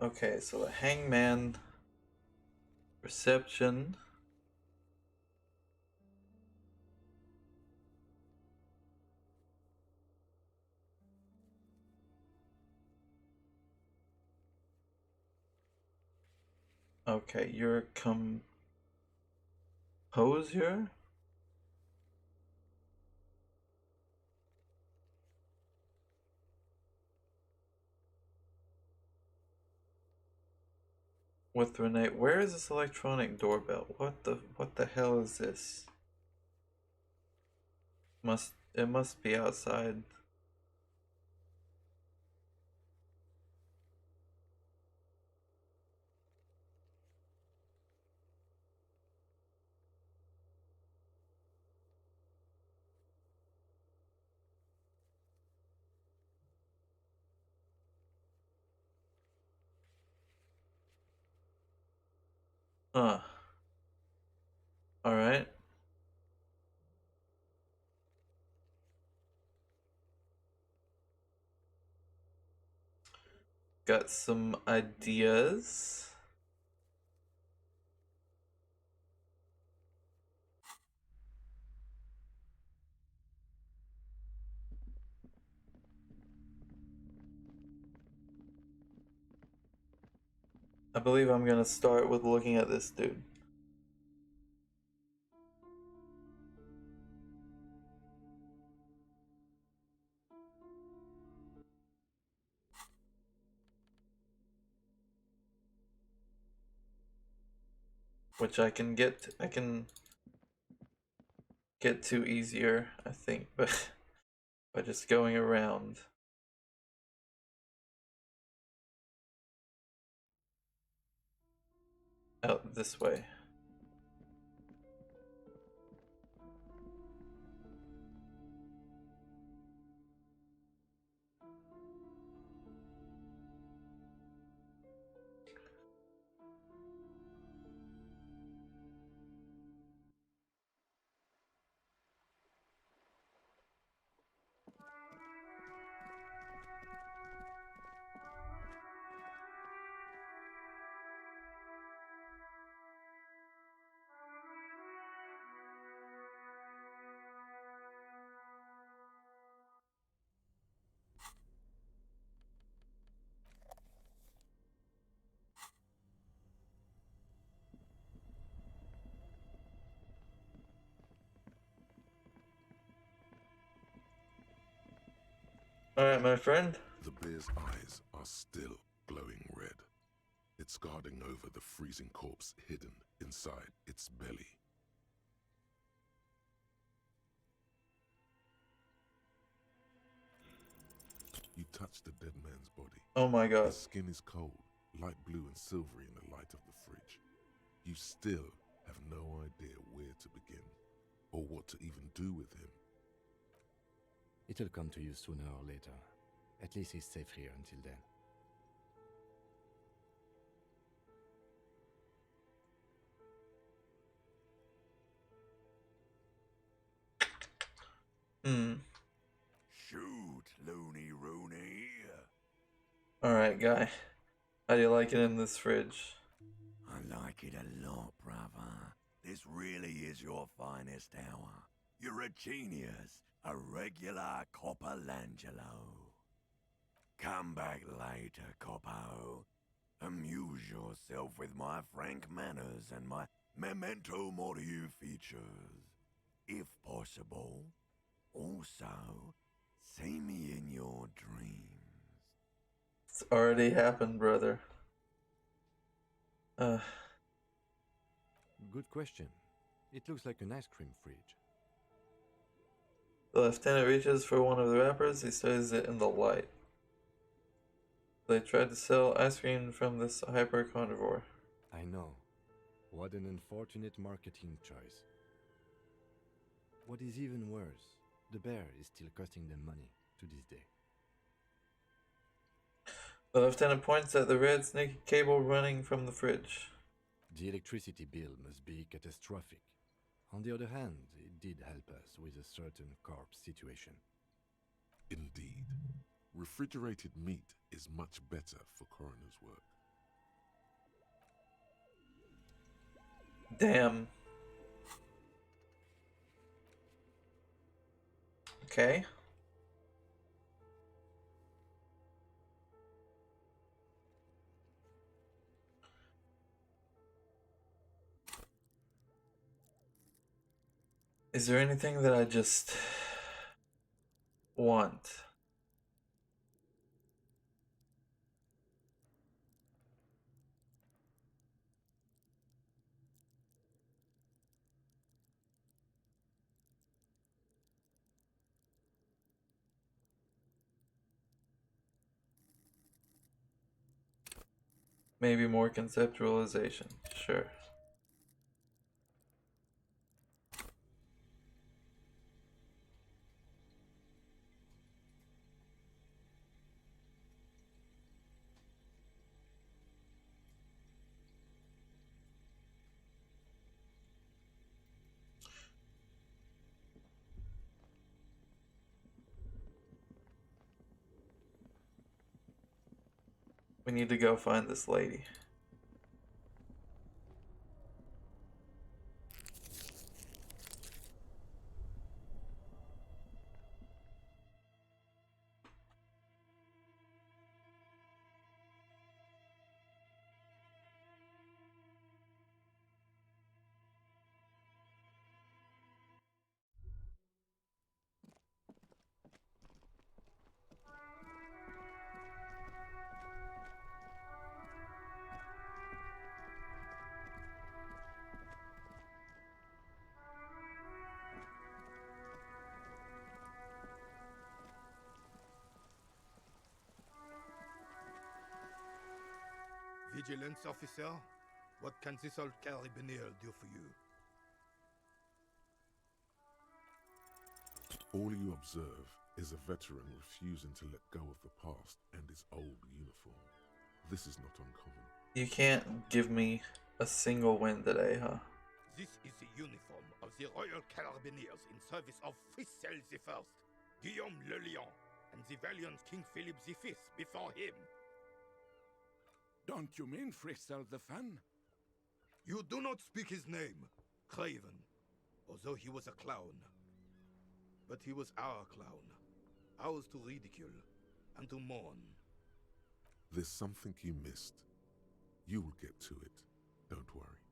Speaker 1: Okay, so the hangman, reception. Okay, you're a composer? With Renee. Where is this electronic doorbell? What the hell is this? It must be outside. Huh. Alright. Got some ideas. I believe I'm gonna start with looking at this dude. Which I can get to easier, I think, but by just going around. Out this way. Alright, my friend.
Speaker 3: The bear's eyes are still glowing red. It's guarding over the freezing corpse hidden inside its belly. You touch the dead man's body.
Speaker 1: Oh my god.
Speaker 3: His skin is cold, light blue and silvery in the light of the fridge. You still have no idea where to begin, or what to even do with him.
Speaker 4: It'll come to you sooner or later. At least he's safe here until then.
Speaker 1: Hmm.
Speaker 3: Shoot, Looney Rooney.
Speaker 1: Alright, guy. How do you like it in this fridge?
Speaker 3: I like it a lot, brother. This really is your finest hour. You're a genius, a regular Copperlangelo. Come back later, Coppo. Amuse yourself with my frank manners and my memento mori features. If possible. Also, see me in your dreams.
Speaker 1: It's already happened, brother.
Speaker 4: Good question. It looks like an ice cream fridge.
Speaker 1: The lieutenant reaches for one of the wrappers. He studies it in the light. They tried to sell ice cream from this hyper carnivore.
Speaker 4: I know. What an unfortunate marketing choice. What is even worse, the bear is still costing them money to this day.
Speaker 1: The lieutenant points at the red snaky cable running from the fridge.
Speaker 4: The electricity bill must be catastrophic. On the other hand, it did help us with a certain corpse situation.
Speaker 3: Indeed. Refrigerated meat is much better for coroner's work.
Speaker 1: Damn. Okay. Is there anything that I just want? Maybe more conceptualization. Sure. We need to go find this lady.
Speaker 6: Vigilance officer, what can this old carabiner do for you?
Speaker 3: All you observe is a veteran refusing to let go of the past and his old uniform. This is not uncommon.
Speaker 1: You can't give me a single win today, huh?
Speaker 6: This is the uniform of the Royal Carabineers in service of Frissel I, Guillaume le Lion, and the valiant King Philip V before him.
Speaker 3: Don't you mean Frissel the Fan?
Speaker 6: You do not speak his name, Craven, although he was a clown. But he was our clown, ours to ridicule and to mourn.
Speaker 3: There's something you missed. You will get to it. Don't worry.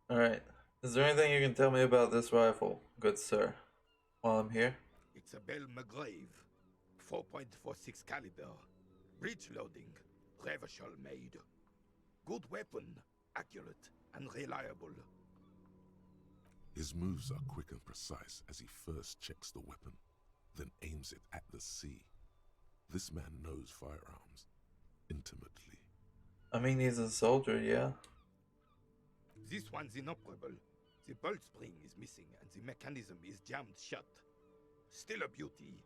Speaker 1: Alright. Is there anything you can tell me about this rifle, good sir, while I'm here?
Speaker 6: It's a Bell McGrave, 4.46 caliber, breech loading, Revachol made. Good weapon, accurate and reliable.
Speaker 3: His moves are quick and precise as he first checks the weapon, then aims it at the sea. This man knows firearms intimately.
Speaker 1: I mean, he's a soldier, yeah.
Speaker 6: This one's inoperable. The bolt spring is missing and the mechanism is jammed shut. Still a beauty.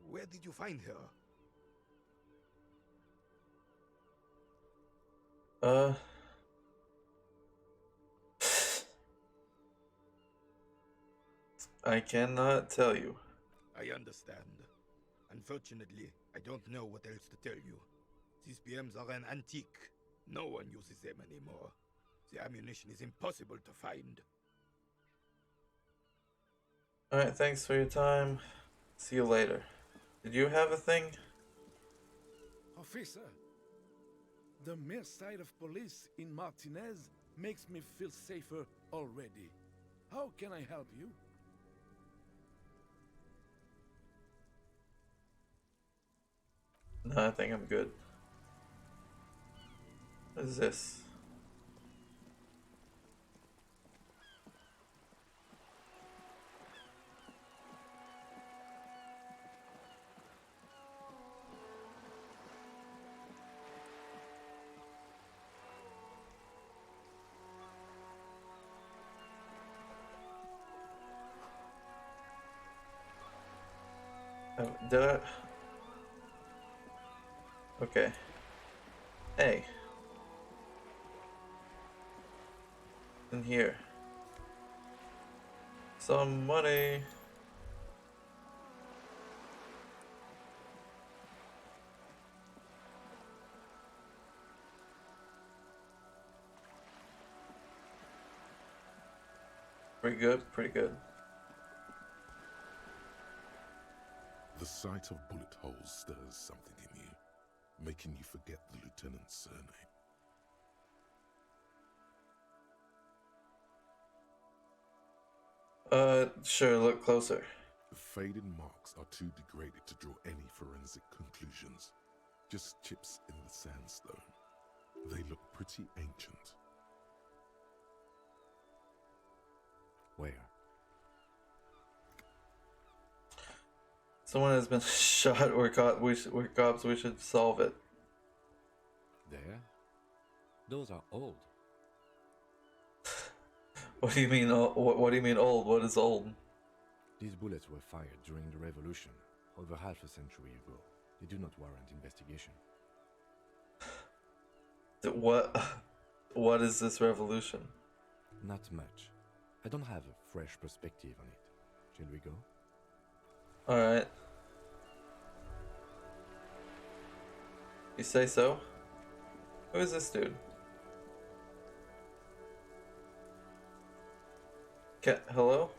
Speaker 6: Where did you find her?
Speaker 1: I cannot tell you.
Speaker 6: I understand. Unfortunately, I don't know what else to tell you. These BMs are an antique. No one uses them anymore. The ammunition is impossible to find.
Speaker 1: Alright, thanks for your time. See you later. Did you have a thing?
Speaker 7: Officer, the mere sight of police in Martinez makes me feel safer already. How can I help you?
Speaker 1: No, I think I'm good. What is this? Did I? Okay. Hey. In here. Some money. Pretty good, pretty good.
Speaker 3: The sight of bullet holes stirs something in you, making you forget the lieutenant's surname.
Speaker 1: Sure, look closer.
Speaker 3: The faded marks are too degraded to draw any forensic conclusions. Just chips in the sandstone. They look pretty ancient.
Speaker 4: Where?
Speaker 1: Someone has been shot. We're cops. We should solve it.
Speaker 4: There? Those are old.
Speaker 1: What do you mean? What do you mean old? What is old?
Speaker 4: These bullets were fired during the revolution, over half a century ago. They do not warrant investigation.
Speaker 1: What is this revolution?
Speaker 4: Not much. I don't have a fresh perspective on it. Shall we go?
Speaker 1: Alright. You say so? Who is this dude? Hello?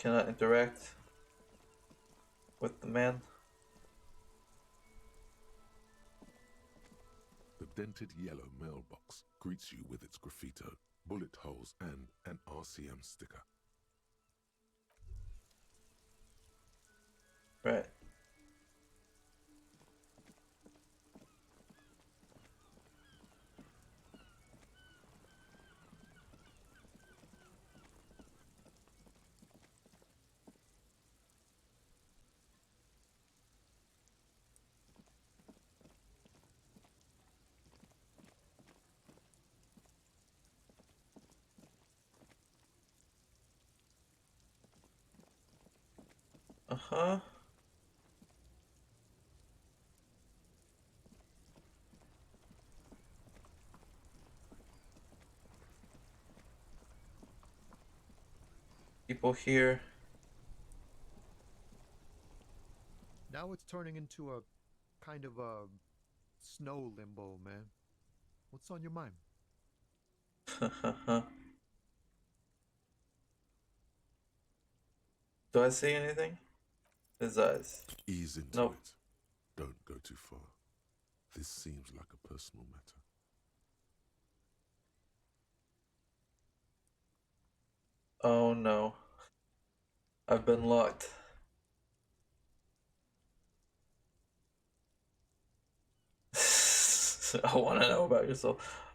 Speaker 1: Cannot interact with the man.
Speaker 3: The dented yellow mailbox greets you with its graffito, bullet holes, and an RCM sticker.
Speaker 1: Right. Uh-huh. People here.
Speaker 8: Now it's turning into a kind of a snow limbo, man. What's on your mind?
Speaker 1: Do I see anything? His eyes.
Speaker 3: Ease into
Speaker 1: Nope.
Speaker 3: it. Don't go too far. This seems like a personal matter.
Speaker 1: Oh no. I've been locked. I want to know about yourself.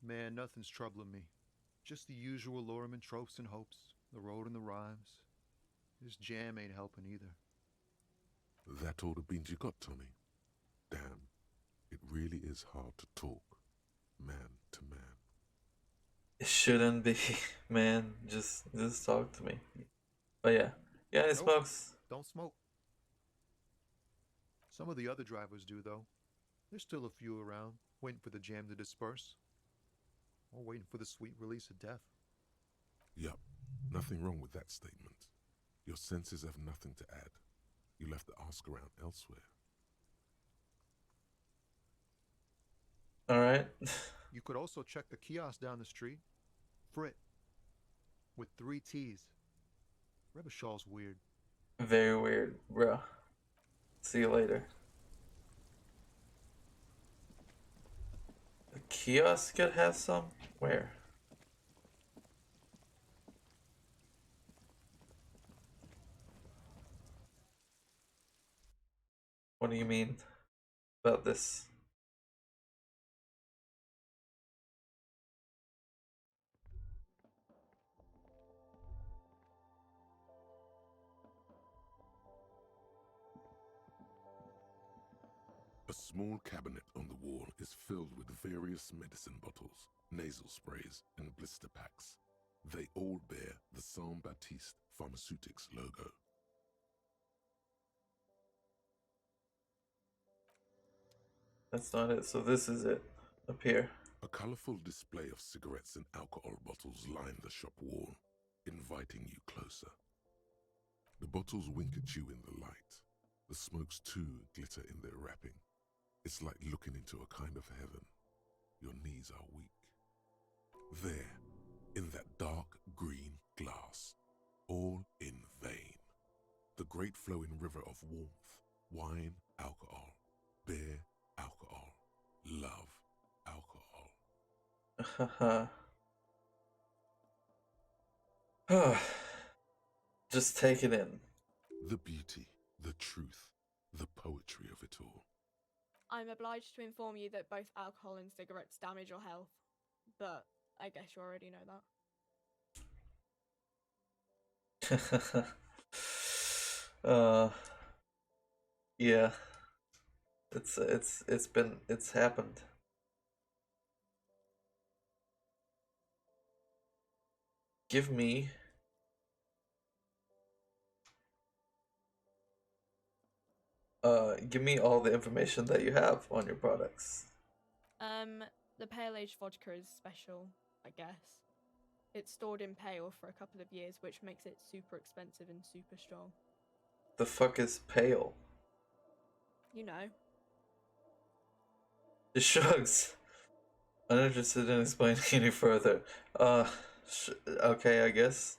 Speaker 8: Man, nothing's troubling me. Just the usual Lorman tropes and hopes, the road and the rhymes. This jam ain't helping either.
Speaker 3: That all the beans you got, Tommy? Damn, it really is hard to talk, man to man.
Speaker 1: It shouldn't be, man. Just talk to me. But yeah. Yeah, any
Speaker 8: Nope.
Speaker 1: smokes?
Speaker 8: Don't smoke. Some of the other drivers do, though. There's still a few around, waiting for the jam to disperse, or waiting for the sweet release of death.
Speaker 3: Yup, nothing wrong with that statement. Your senses have nothing to add. You left the ask around elsewhere.
Speaker 1: Alright.
Speaker 8: You could also check the kiosk down the street. Frit. With 3 T's. Rebishaw's weird.
Speaker 1: Very weird, bro. See you later. A kiosk could have some? Where? What do you mean about this?
Speaker 3: A small cabinet on the wall is filled with various medicine bottles, nasal sprays, and blister packs. They all bear the Saint Baptiste Pharmaceutics logo.
Speaker 1: That's not it, so this is it. Up here.
Speaker 3: A colorful display of cigarettes and alcohol bottles line the shop wall, inviting you closer. The bottles wink at you in the light. The smokes too glitter in their wrapping. It's like looking into a kind of heaven. Your knees are weak. There, in that dark green glass, all in vain. The great flowing river of warmth, wine, alcohol, beer, alcohol, love, alcohol.
Speaker 1: Just take it in.
Speaker 3: The beauty, the truth, the poetry of it all.
Speaker 9: I'm obliged to inform you that both alcohol and cigarettes damage your health, but I guess you already know that.
Speaker 1: Yeah. It's happened. Give me all the information that you have on your products.
Speaker 9: The pale aged vodka is special, I guess. It's stored in pale for a couple of years, which makes it super expensive and super strong.
Speaker 1: The fuck is pale?
Speaker 9: You know.
Speaker 1: It shrugs. Uninterested in explaining any further. Okay, I guess.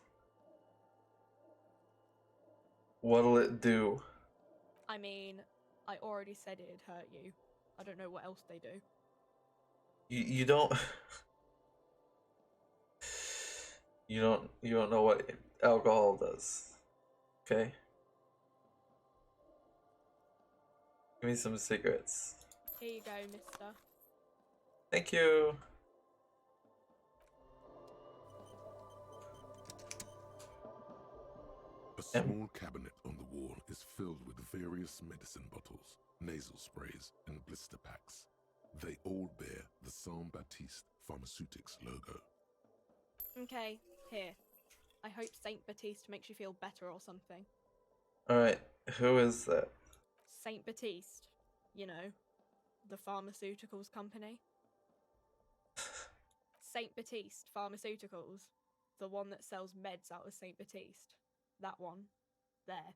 Speaker 1: What'll it do?
Speaker 9: I mean, I already said it'd hurt you. I don't know what else they do.
Speaker 1: You don't you don't know what alcohol does. Okay? Give me some cigarettes.
Speaker 9: Here you go, mister.
Speaker 1: Thank you.
Speaker 3: A small cabinet on the wall is filled with various medicine bottles, nasal sprays, and blister packs. They all bear the Saint Baptiste Pharmaceutics logo.
Speaker 9: Okay, here. I hope Saint Baptiste makes you feel better or something.
Speaker 1: Alright, who is that?
Speaker 9: Saint Baptiste, you know, the pharmaceuticals company. Saint Baptiste Pharmaceuticals, the one that sells meds out of Saint Baptiste. That one. There.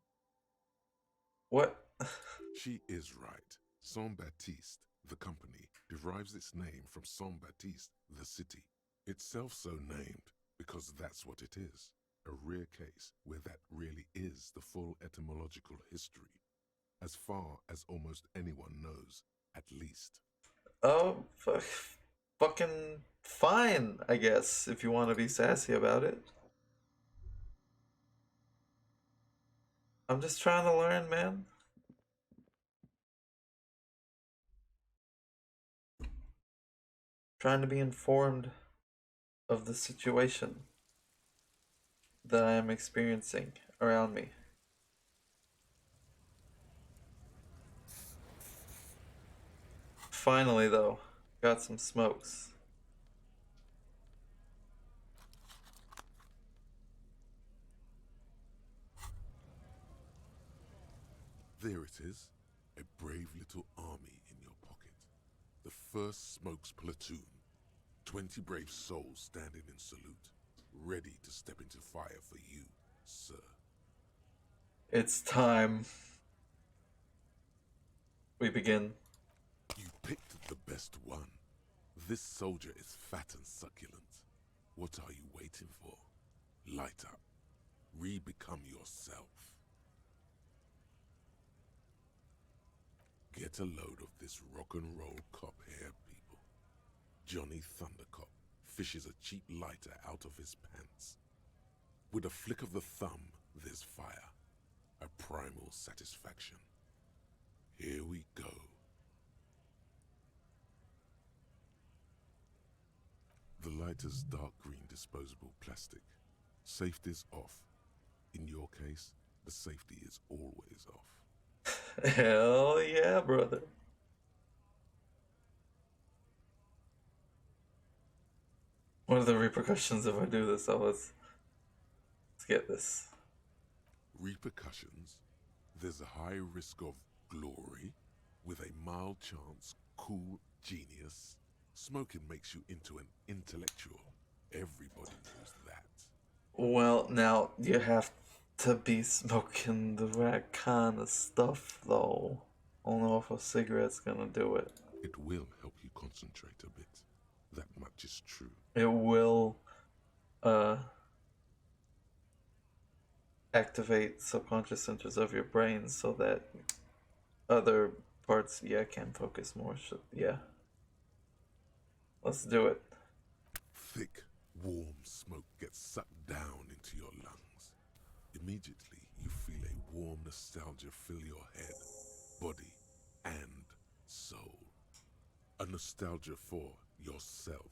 Speaker 1: What?
Speaker 3: She is right. Saint Baptiste, the company, derives its name from Saint Baptiste, the city. Itself so named because that's what it is. A rare case where that really is the full etymological history. As far as almost anyone knows, at least.
Speaker 1: Oh, fucking fine, I guess, if you want to be sassy about it. I'm just trying to learn, man. Trying to be informed of the situation that I am experiencing around me. Finally, though, got some smokes.
Speaker 3: There it is, a brave little army in your pocket. The 1st Smokes Platoon. 20 brave souls standing in salute, ready to step into fire for you, sir.
Speaker 1: It's time. We begin.
Speaker 3: You picked the best one. This soldier is fat and succulent. What are you waiting for? Light up. Re-become yourself. Get a load of this rock and roll cop here, people. Johnny Thundercop fishes a cheap lighter out of his pants. With a flick of the thumb, there's fire. A primal satisfaction. Here we go. The lighter's dark green disposable plastic. Safety's off. In your case, the safety is always off.
Speaker 1: Hell yeah, brother. What are the repercussions if I do this? So let's get this.
Speaker 3: Repercussions? There's a high risk of glory, with a mild chance, cool genius. Smoking makes you into an intellectual. Everybody knows that.
Speaker 1: Well, now you have to be smoking the right kind of stuff, though. I don't know if a cigarette's gonna do it.
Speaker 3: It will help you concentrate a bit. That much is true.
Speaker 1: It will, activate subconscious centers of your brain so that other parts, can focus more. Yeah. Let's do it.
Speaker 3: Thick, warm smoke gets sucked down into your lungs. Immediately, you feel a warm nostalgia fill your head, body, and soul. A nostalgia for yourself.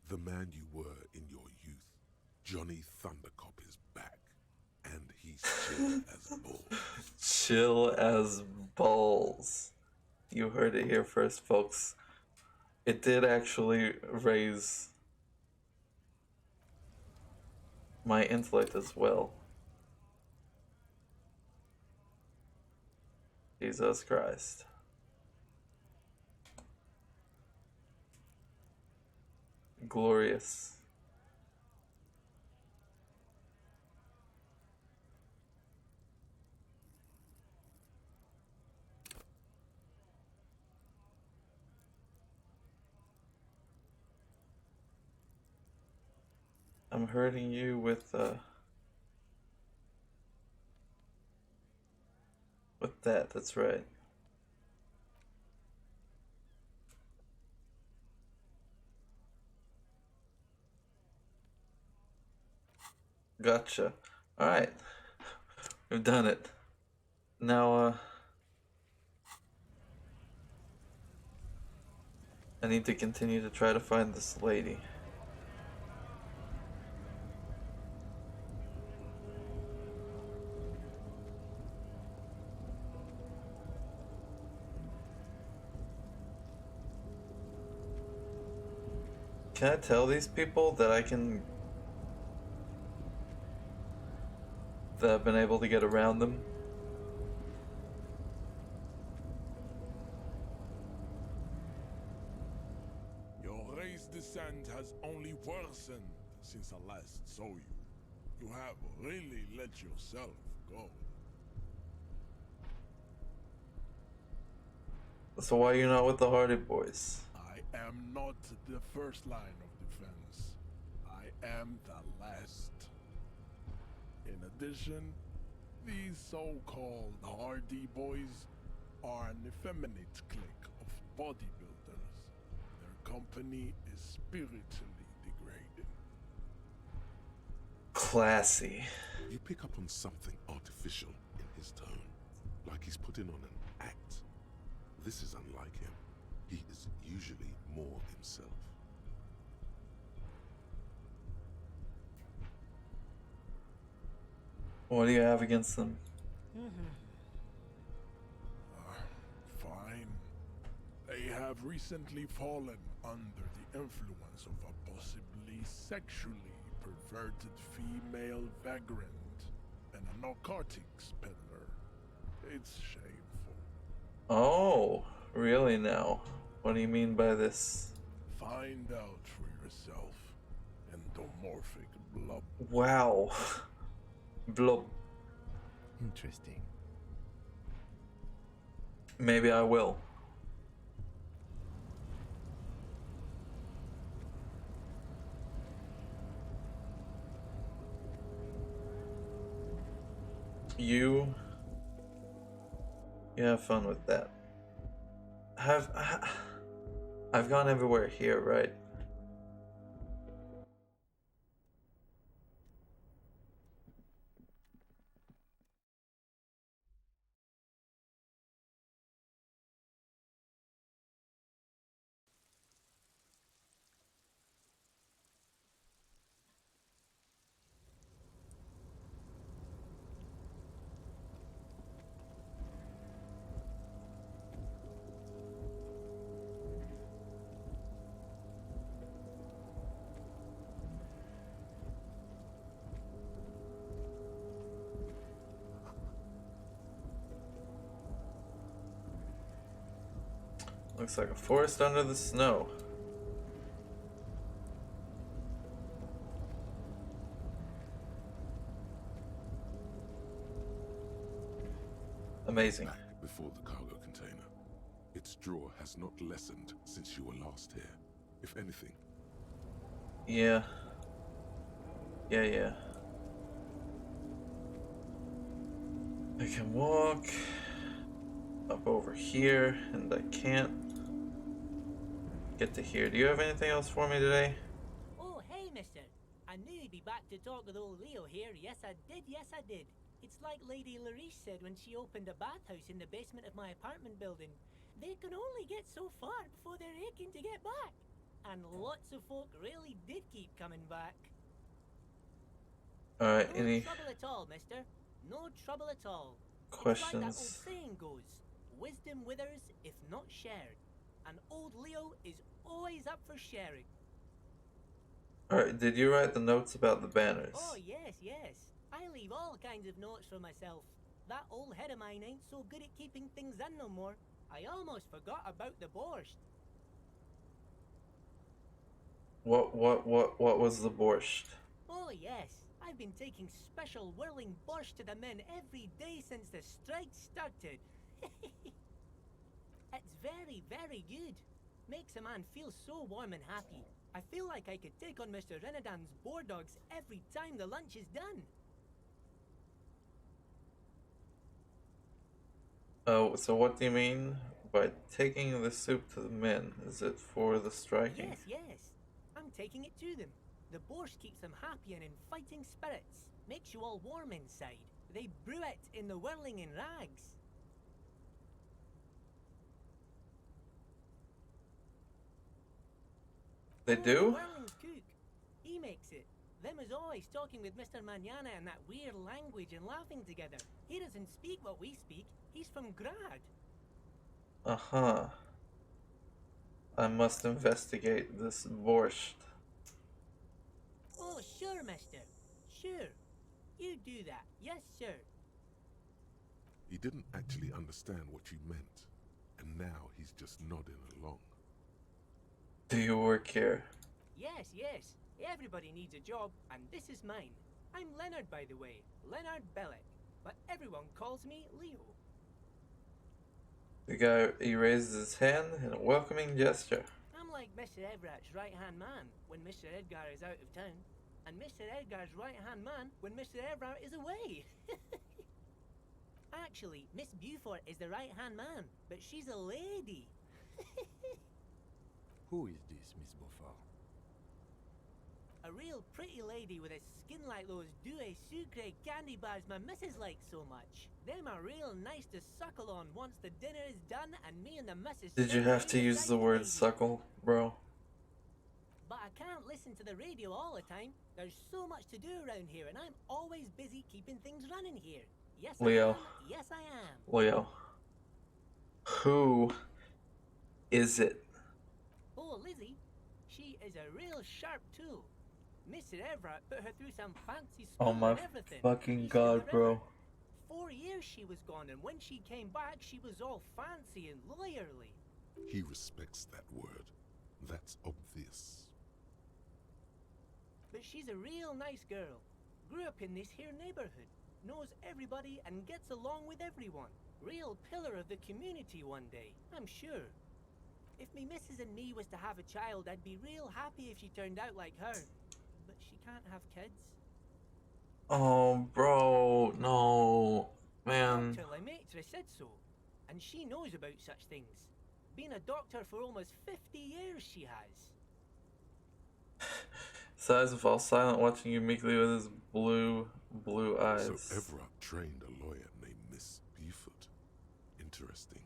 Speaker 3: The man you were in your youth. Johnny Thundercop is back, and he's chill as balls.
Speaker 1: Chill as balls. You heard it here first, folks. It did actually raise my intellect as well. Jesus Christ. Glorious. I'm hurting you with that, that's right. Gotcha. Alright. We've done it. Now, I need to continue to try to find this lady. Can I tell these people that I've been able to get around them?
Speaker 7: Your race descent has only worsened since I last saw you. You have really let yourself go.
Speaker 1: So why are you not with the Hardy Boys?
Speaker 7: I am not the first line of defense. I am the last. In addition, these so-called Hardy Boys are an effeminate clique of bodybuilders. Their company is spiritually degrading.
Speaker 1: Classy.
Speaker 3: You pick up on something artificial in his tone, like he's putting on an act. This is unlike him. He is usually more himself.
Speaker 1: What do you have against them?
Speaker 7: Fine. They have recently fallen under the influence of a possibly sexually perverted female vagrant and a narcotics peddler. It's shameful.
Speaker 1: Oh, really now? What do you mean by this?
Speaker 7: Find out for yourself. Endomorphic blob.
Speaker 1: Wow. Blob.
Speaker 4: Interesting.
Speaker 1: Maybe I will. You have fun with that. I've gone everywhere here, right? Looks like a forest under the snow. Amazing.
Speaker 3: Back before the cargo container. Its draw has not lessened since you were last here. If anything.
Speaker 1: Yeah. Yeah. I can walk up over here, and I can't get to here. Do you have anything else for me today?
Speaker 10: Oh, hey, mister. I knew you'd be back to talk with old Leo here. Yes, I did. It's like Lady Larice said when she opened a bathhouse in the basement of my apartment building. They can only get so far before they're aching to get back. And lots of folk really did keep coming back.
Speaker 1: Alright,
Speaker 10: No
Speaker 1: any
Speaker 10: trouble at all, mister. No trouble at all.
Speaker 1: questions?
Speaker 10: It's like that old saying goes, wisdom withers if not shared. And old Leo is always up for sharing.
Speaker 1: Alright, did you write the notes about the banners?
Speaker 10: Oh, yes. I leave all kinds of notes for myself. That old head of mine ain't so good at keeping things in no more. I almost forgot about the borscht.
Speaker 1: What was the borscht?
Speaker 10: Oh, yes. I've been taking special whirling borscht to the men every day since the strike started. It's very, very good. Makes a man feel so warm and happy. I feel like I could take on Mr. Renadan's boar dogs every time the lunch is done.
Speaker 1: Oh, so what do you mean by taking the soup to the men? Is it for the striking?
Speaker 10: Yes. I'm taking it to them. The borscht keeps them happy and in fighting spirits. Makes you all warm inside. They brew it in the whirling in rags.
Speaker 1: They do?
Speaker 10: Whirling's cook. He makes it. Them is always talking with Mr. Manana in that weird language and laughing together. He doesn't speak what we speak. He's from Grad.
Speaker 1: Uh-huh. I must investigate this borscht.
Speaker 10: Oh, sure, mister. Sure. You do that. Yes, sir.
Speaker 3: He didn't actually understand what you meant. And now he's just nodding along.
Speaker 1: Do you work here?
Speaker 10: Yes. Everybody needs a job, and this is mine. I'm Leonard, by the way. Leonard Bellick. But everyone calls me Leo.
Speaker 1: The guy, he raises his hand in a welcoming gesture.
Speaker 10: I'm like Mr. Everett's right-hand man when Mr. Edgar is out of town, and Mr. Edgar's right-hand man when Mr. Everett is away. Actually, Miss Beaufort is the right-hand man, but she's a lady.
Speaker 4: Who is this, Miss Beaufort?
Speaker 10: A real pretty lady with a skin like those Douai Sucre candy bars my missus likes so much. Them are real nice to suckle on once the dinner is done and me and the missus...
Speaker 1: Did you have to use the word suckle, bro?
Speaker 10: But I can't listen to the radio all the time. There's so much to do around here and I'm always busy keeping things running here. Yes,
Speaker 1: Leo.
Speaker 10: I am. Yes, I am.
Speaker 1: Leo. Who is it?
Speaker 10: Oh, Lizzie. She is a real sharp tool. Mr. Everett put her through some fancy school
Speaker 1: Oh my
Speaker 10: and everything.
Speaker 1: fucking
Speaker 10: East of
Speaker 1: god,
Speaker 10: the
Speaker 1: bro.
Speaker 10: river. 4 years she was gone, and when she came back, she was all fancy and lawyerly.
Speaker 3: He respects that word. That's obvious.
Speaker 10: But she's a real nice girl. Grew up in this here neighborhood. Knows everybody and gets along with everyone. Real pillar of the community one day, I'm sure. If me missus and me was to have a child, I'd be real happy if she turned out like her. But she can't have kids.
Speaker 1: Oh, bro, no, man.
Speaker 10: Doctor Lemaitre said so, and she knows about such things. Been a doctor for almost 50 years, she has.
Speaker 1: Sighs and falls silent, watching you meekly with his blue eyes.
Speaker 3: So Everett trained a lawyer named Miss Beaufort. Interesting.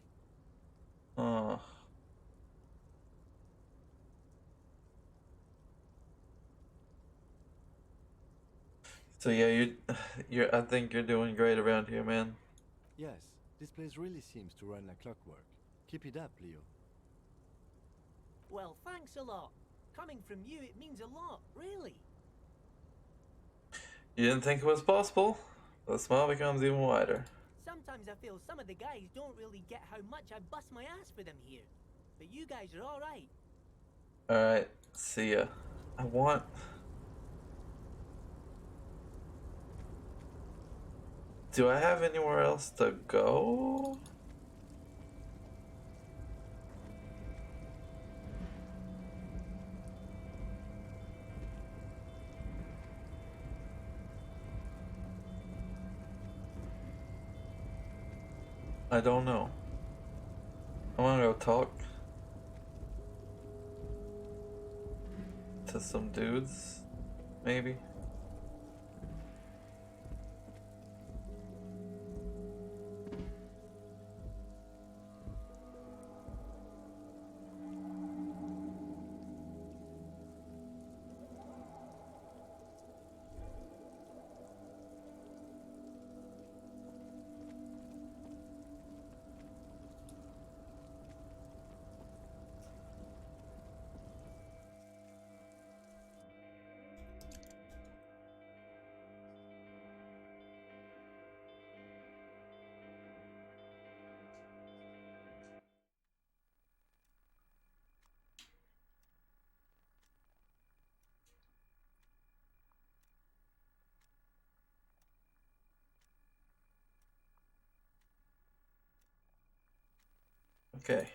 Speaker 1: Oh. So yeah, I think you're doing great around here, man.
Speaker 4: Yes, this place really seems to run like clockwork. Keep it up, Leo.
Speaker 10: Well, thanks a lot. Coming from you, it means a lot, really.
Speaker 1: You didn't think it was possible? The smile becomes even wider.
Speaker 10: Sometimes I feel some of the guys don't really get how much I bust my ass for them here. But you guys are alright.
Speaker 1: Alright, see ya. Do I have anywhere else to go? I don't know. I wanna go talk to some dudes, maybe. Okay.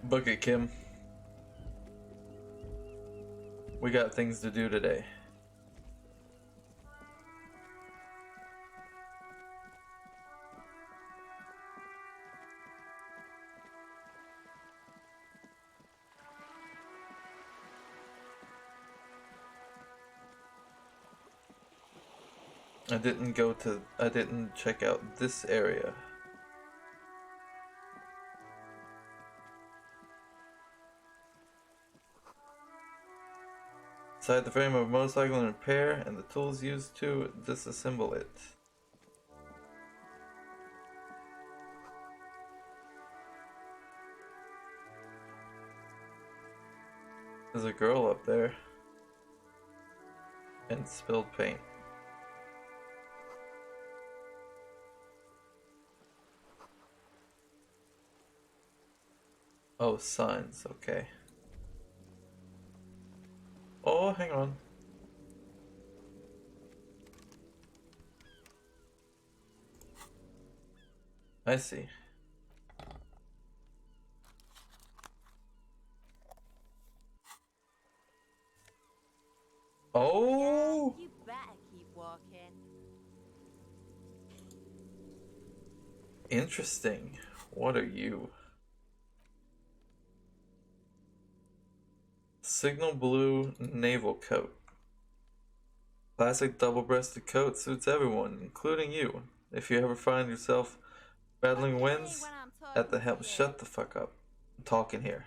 Speaker 1: Book it, Kim. We got things to do today. I didn't check out this area. Inside the frame of a motorcycle in repair and the tools used to disassemble it. There's a girl up there. And spilled paint. Oh, signs, okay. Oh, hang on. I see. Oh!
Speaker 11: You better keep walking.
Speaker 1: Interesting. What are you? Signal blue naval coat. Classic double-breasted coat suits everyone, including you. If you ever find yourself Battling
Speaker 11: Look at me
Speaker 1: winds
Speaker 11: when I'm
Speaker 1: at the
Speaker 11: talking
Speaker 1: helm.
Speaker 11: to you.
Speaker 1: Shut the fuck up. I'm talking here.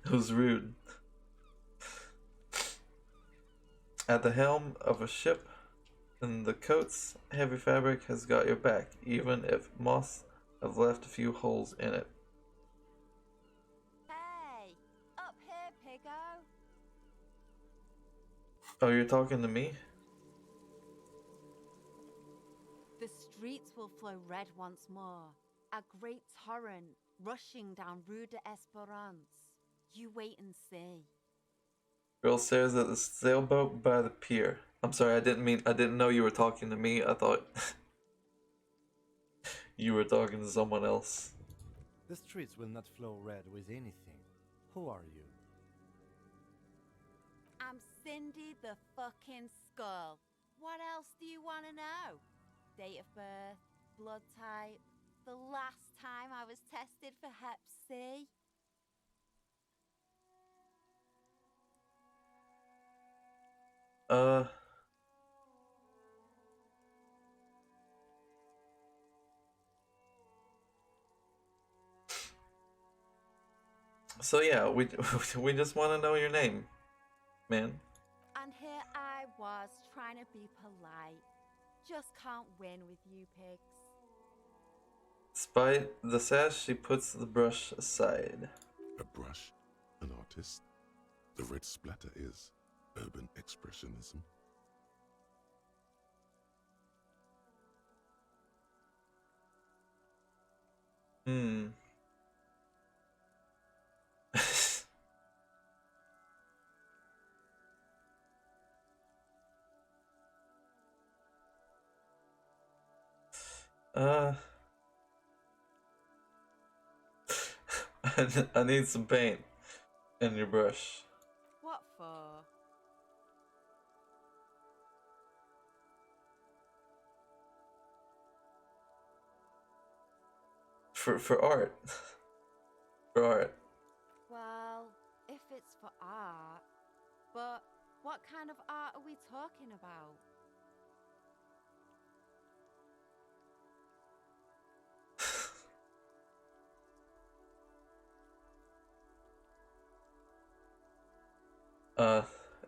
Speaker 1: Who's rude? At the helm of a ship in the coat's heavy fabric has got your back, even if moths have left a few holes in it.
Speaker 11: Hey, up here, piggo.
Speaker 1: Oh, you're talking to me?
Speaker 11: The streets will flow red once more. A great torrent rushing down Rue de Esperance. You wait and see.
Speaker 1: Girl stares at the sailboat by the pier. I'm sorry, I didn't know you were talking to me. I thought you were talking to someone else.
Speaker 4: The streets will not flow red with anything. Who are you?
Speaker 11: I'm Cindy the fucking Skull. What else do you want to know? Date of birth, blood type, the last time I was tested for Hep C.
Speaker 1: So yeah, we we just want to know your name, man.
Speaker 11: And here I was trying to be polite. Just can't win with you pigs.
Speaker 1: Despite the sass, she puts the brush aside.
Speaker 3: A brush, an artist. The red splatter is urban expressionism.
Speaker 1: Hmm. uh. I need some paint and your brush.
Speaker 11: What for?
Speaker 1: For art. For art.
Speaker 11: Well, if it's for art. But what kind of art are we talking about?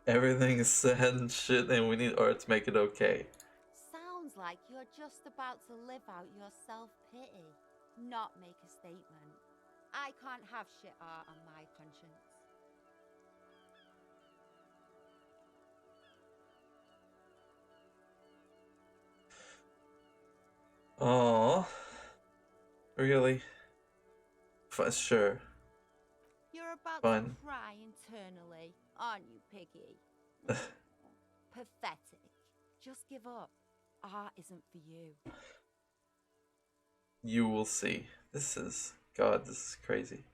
Speaker 1: Everything is sad and shit, and we need art to make it okay.
Speaker 11: Sounds like you're just about to live out your self-pity, not make a statement. I can't have shit art on my conscience.
Speaker 1: Oh, really? Sure.
Speaker 11: You're about
Speaker 1: Fine.
Speaker 11: to cry internally, aren't you, Piggy? Pathetic. Just give up. Art isn't for you.
Speaker 1: You will see. This is crazy.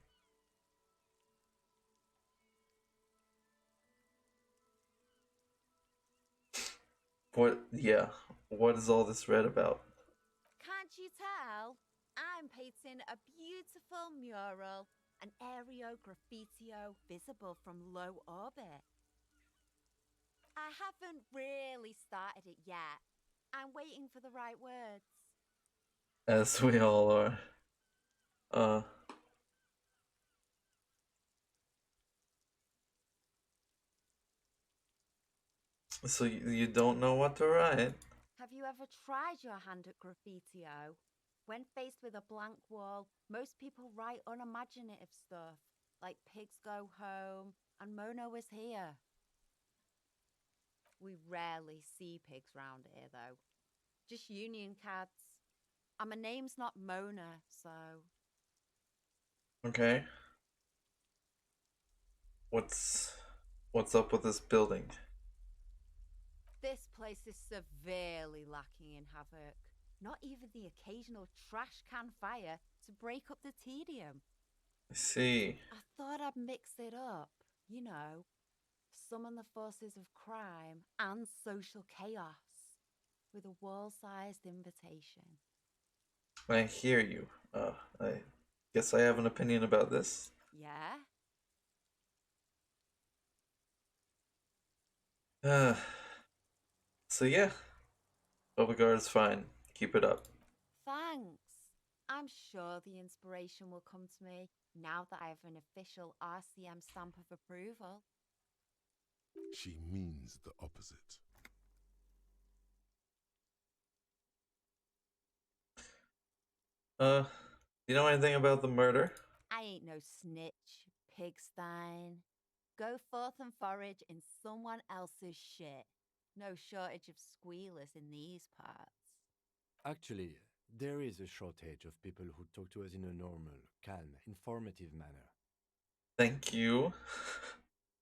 Speaker 1: What? Yeah. What is all this red about?
Speaker 11: Can't you tell? I'm painting a beautiful mural, an aereo graffitio visible from low orbit. I haven't really started it yet. I'm waiting for the right words.
Speaker 1: As we all are. So you don't know what to write?
Speaker 11: Have you ever tried your hand at graffitio? When faced with a blank wall, most people write unimaginative stuff, like pigs go home and Mona was here. We rarely see pigs round here, though. Just union cads. And my name's not Mona, so...
Speaker 1: Okay. What's up with this building?
Speaker 11: This place is severely lacking in havoc. Not even the occasional trash can fire to break up the tedium.
Speaker 1: I see.
Speaker 11: I thought I'd mix it up, you know, summon the forces of crime and social chaos with a wall-sized invitation.
Speaker 1: I hear you. I guess I have an opinion about this.
Speaker 11: Yeah?
Speaker 1: So yeah. Beauregard is fine. Keep it up.
Speaker 11: Thanks. I'm sure the inspiration will come to me now that I have an official RCM stamp of approval.
Speaker 3: She means the opposite.
Speaker 1: You know anything about the murder?
Speaker 11: I ain't no snitch, pigstein. Go forth and forage in someone else's shit. No shortage of squealers in these parts.
Speaker 4: Actually, there is a shortage of people who talk to us in a normal, calm, informative manner.
Speaker 1: Thank you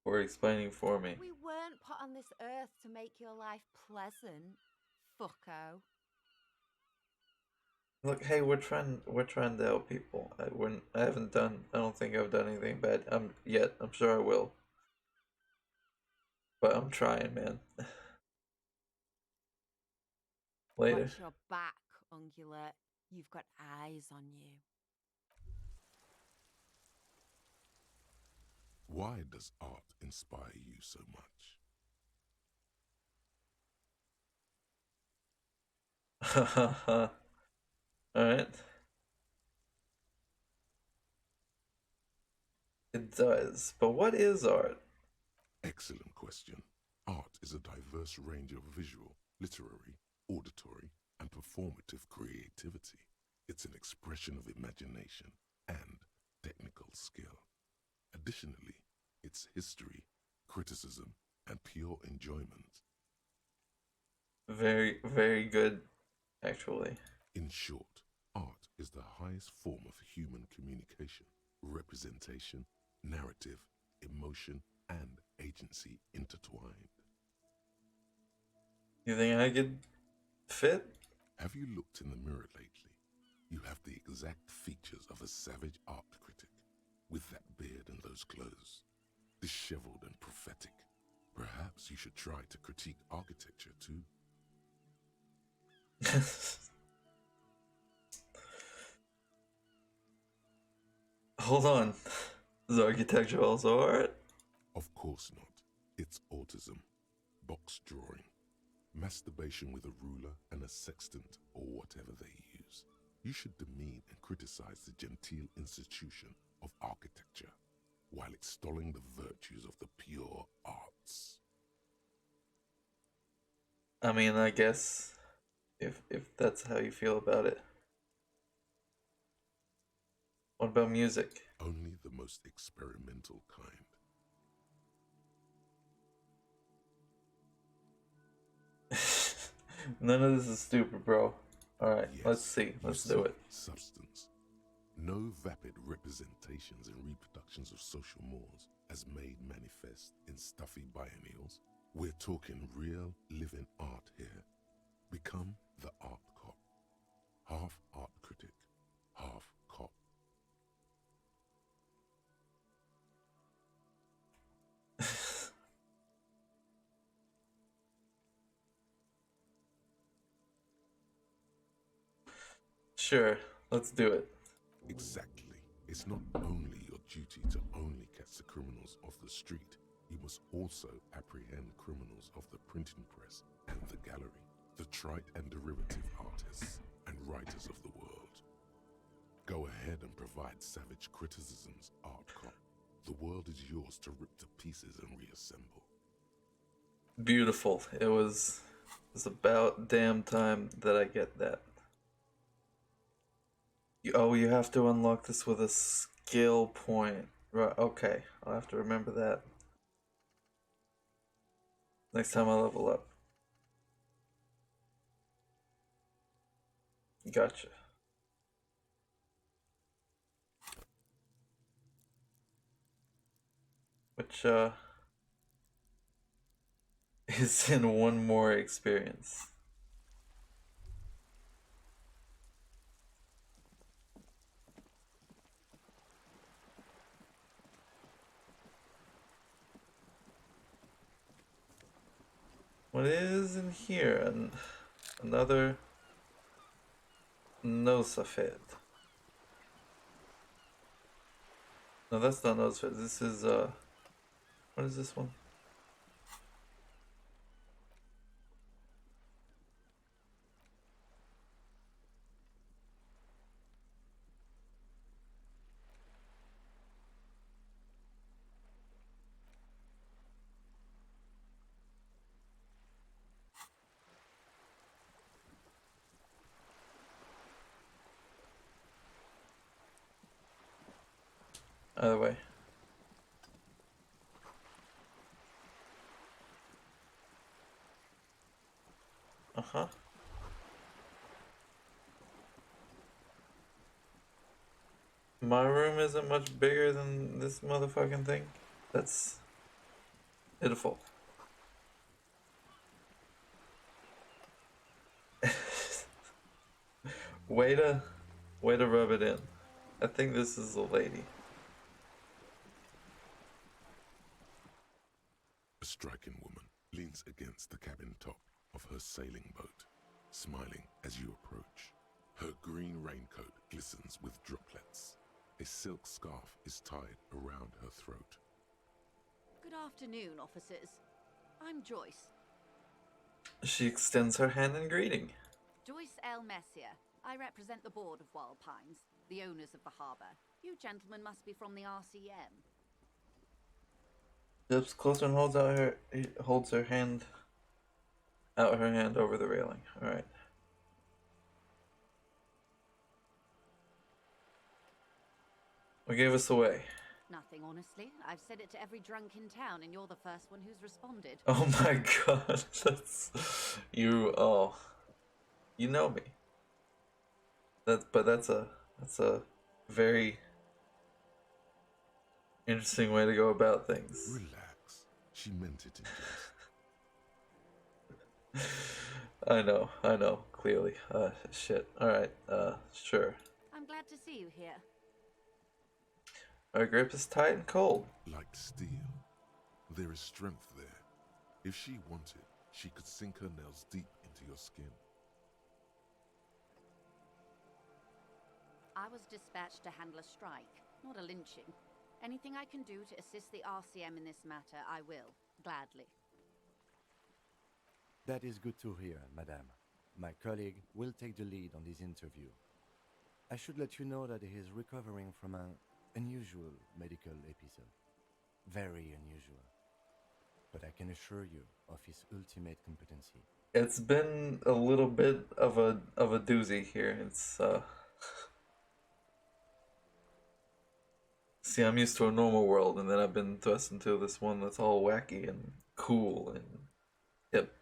Speaker 1: for explaining for me.
Speaker 11: We weren't put on this earth to make your life pleasant, fucko.
Speaker 1: Look, hey, we're trying to help people. I don't think I've done anything bad. Yet. I'm sure I will. But I'm trying, man. Later.
Speaker 11: Watch your back, ungulate. You've got eyes on you.
Speaker 3: Why does art inspire you so much?
Speaker 1: Alright. It does. But what is art?
Speaker 3: Excellent question. Art is a diverse range of visual, literary, auditory, and performative creativity. It's an expression of imagination and technical skill. Additionally, it's history, criticism, and pure enjoyment.
Speaker 1: Very, very good, actually.
Speaker 3: In short, art is the highest form of human communication, representation, narrative, emotion, and agency intertwined.
Speaker 1: You think I could fit?
Speaker 3: Have you looked in the mirror lately? You have the exact features of a savage art critic, with that beard and those clothes, disheveled and prophetic. Perhaps you should try to critique architecture too.
Speaker 1: Hold on. Is architecture also art?
Speaker 3: Of course not. It's autism, box drawing, masturbation with a ruler and a sextant or whatever they use. You should demean and criticize the genteel institution of architecture while extolling the virtues of the pure arts.
Speaker 1: I mean, I guess if that's how you feel about it. What about music?
Speaker 3: Only the most experimental kind.
Speaker 1: None of this is stupid, bro. Alright,
Speaker 3: Yes,
Speaker 1: let's see. Let's do it.
Speaker 3: Substance. No vapid representations and reproductions of social mores as made manifest in stuffy biennials. We're talking real, living art here. Become the art cop. Half art critic, half cop.
Speaker 1: Sure, let's do it.
Speaker 3: Exactly. It's not only your duty to only catch the criminals off the street, you must also apprehend criminals of the printing press and the gallery, the trite and derivative artists and writers of the world. Go ahead and provide savage criticisms, art cop. The world is yours to rip to pieces and reassemble.
Speaker 1: Beautiful. It's about damn time that I get that. You have to unlock this with a skill point. Right, okay. I'll have to remember that. Next time I level up. Gotcha. Which, is in one more experience. What is in here? Another Nosafed. No, that's not Nosafed. This is what is this one? Either way. Uh-huh. My room isn't much bigger than this motherfucking thing. That's pitiful. way to rub it in. I think this is a lady.
Speaker 3: A striking woman leans against the cabin top of her sailing boat, smiling as you approach. Her green raincoat glistens with droplets. A silk scarf is tied around her throat.
Speaker 11: Good afternoon, officers. I'm Joyce.
Speaker 1: She extends her hand in greeting.
Speaker 11: Joyce L. Messier. I represent the board of Wild Pines, the owners of the harbour. You gentlemen must be from the RCM.
Speaker 1: Steps closer and holds her hand over the railing. All right. What gave us away?
Speaker 11: Nothing, honestly. I've said it to every drunk in town, and you're the first one who's responded.
Speaker 1: Oh my god, that's you. Oh, you know me. That's a very interesting way to go about things.
Speaker 3: Relax. She meant it in jest.
Speaker 1: I know, clearly. Shit. Alright, sure.
Speaker 11: I'm glad to see you here.
Speaker 1: Our grip is tight and cold.
Speaker 3: Like steel. There is strength there. If she wanted, she could sink her nails deep into your skin.
Speaker 11: I was dispatched to handle a strike, not a lynching. Anything I can do to assist the RCM in this matter, I will, gladly.
Speaker 4: That is good to hear, madame. My colleague will take the lead on this interview. I should let you know that he is recovering from an unusual medical episode. Very unusual. But I can assure you of his ultimate competency.
Speaker 1: It's been a little bit of a doozy here. It's See, I'm used to a normal world, and then I've been thrust into this one that's all wacky and cool and hip.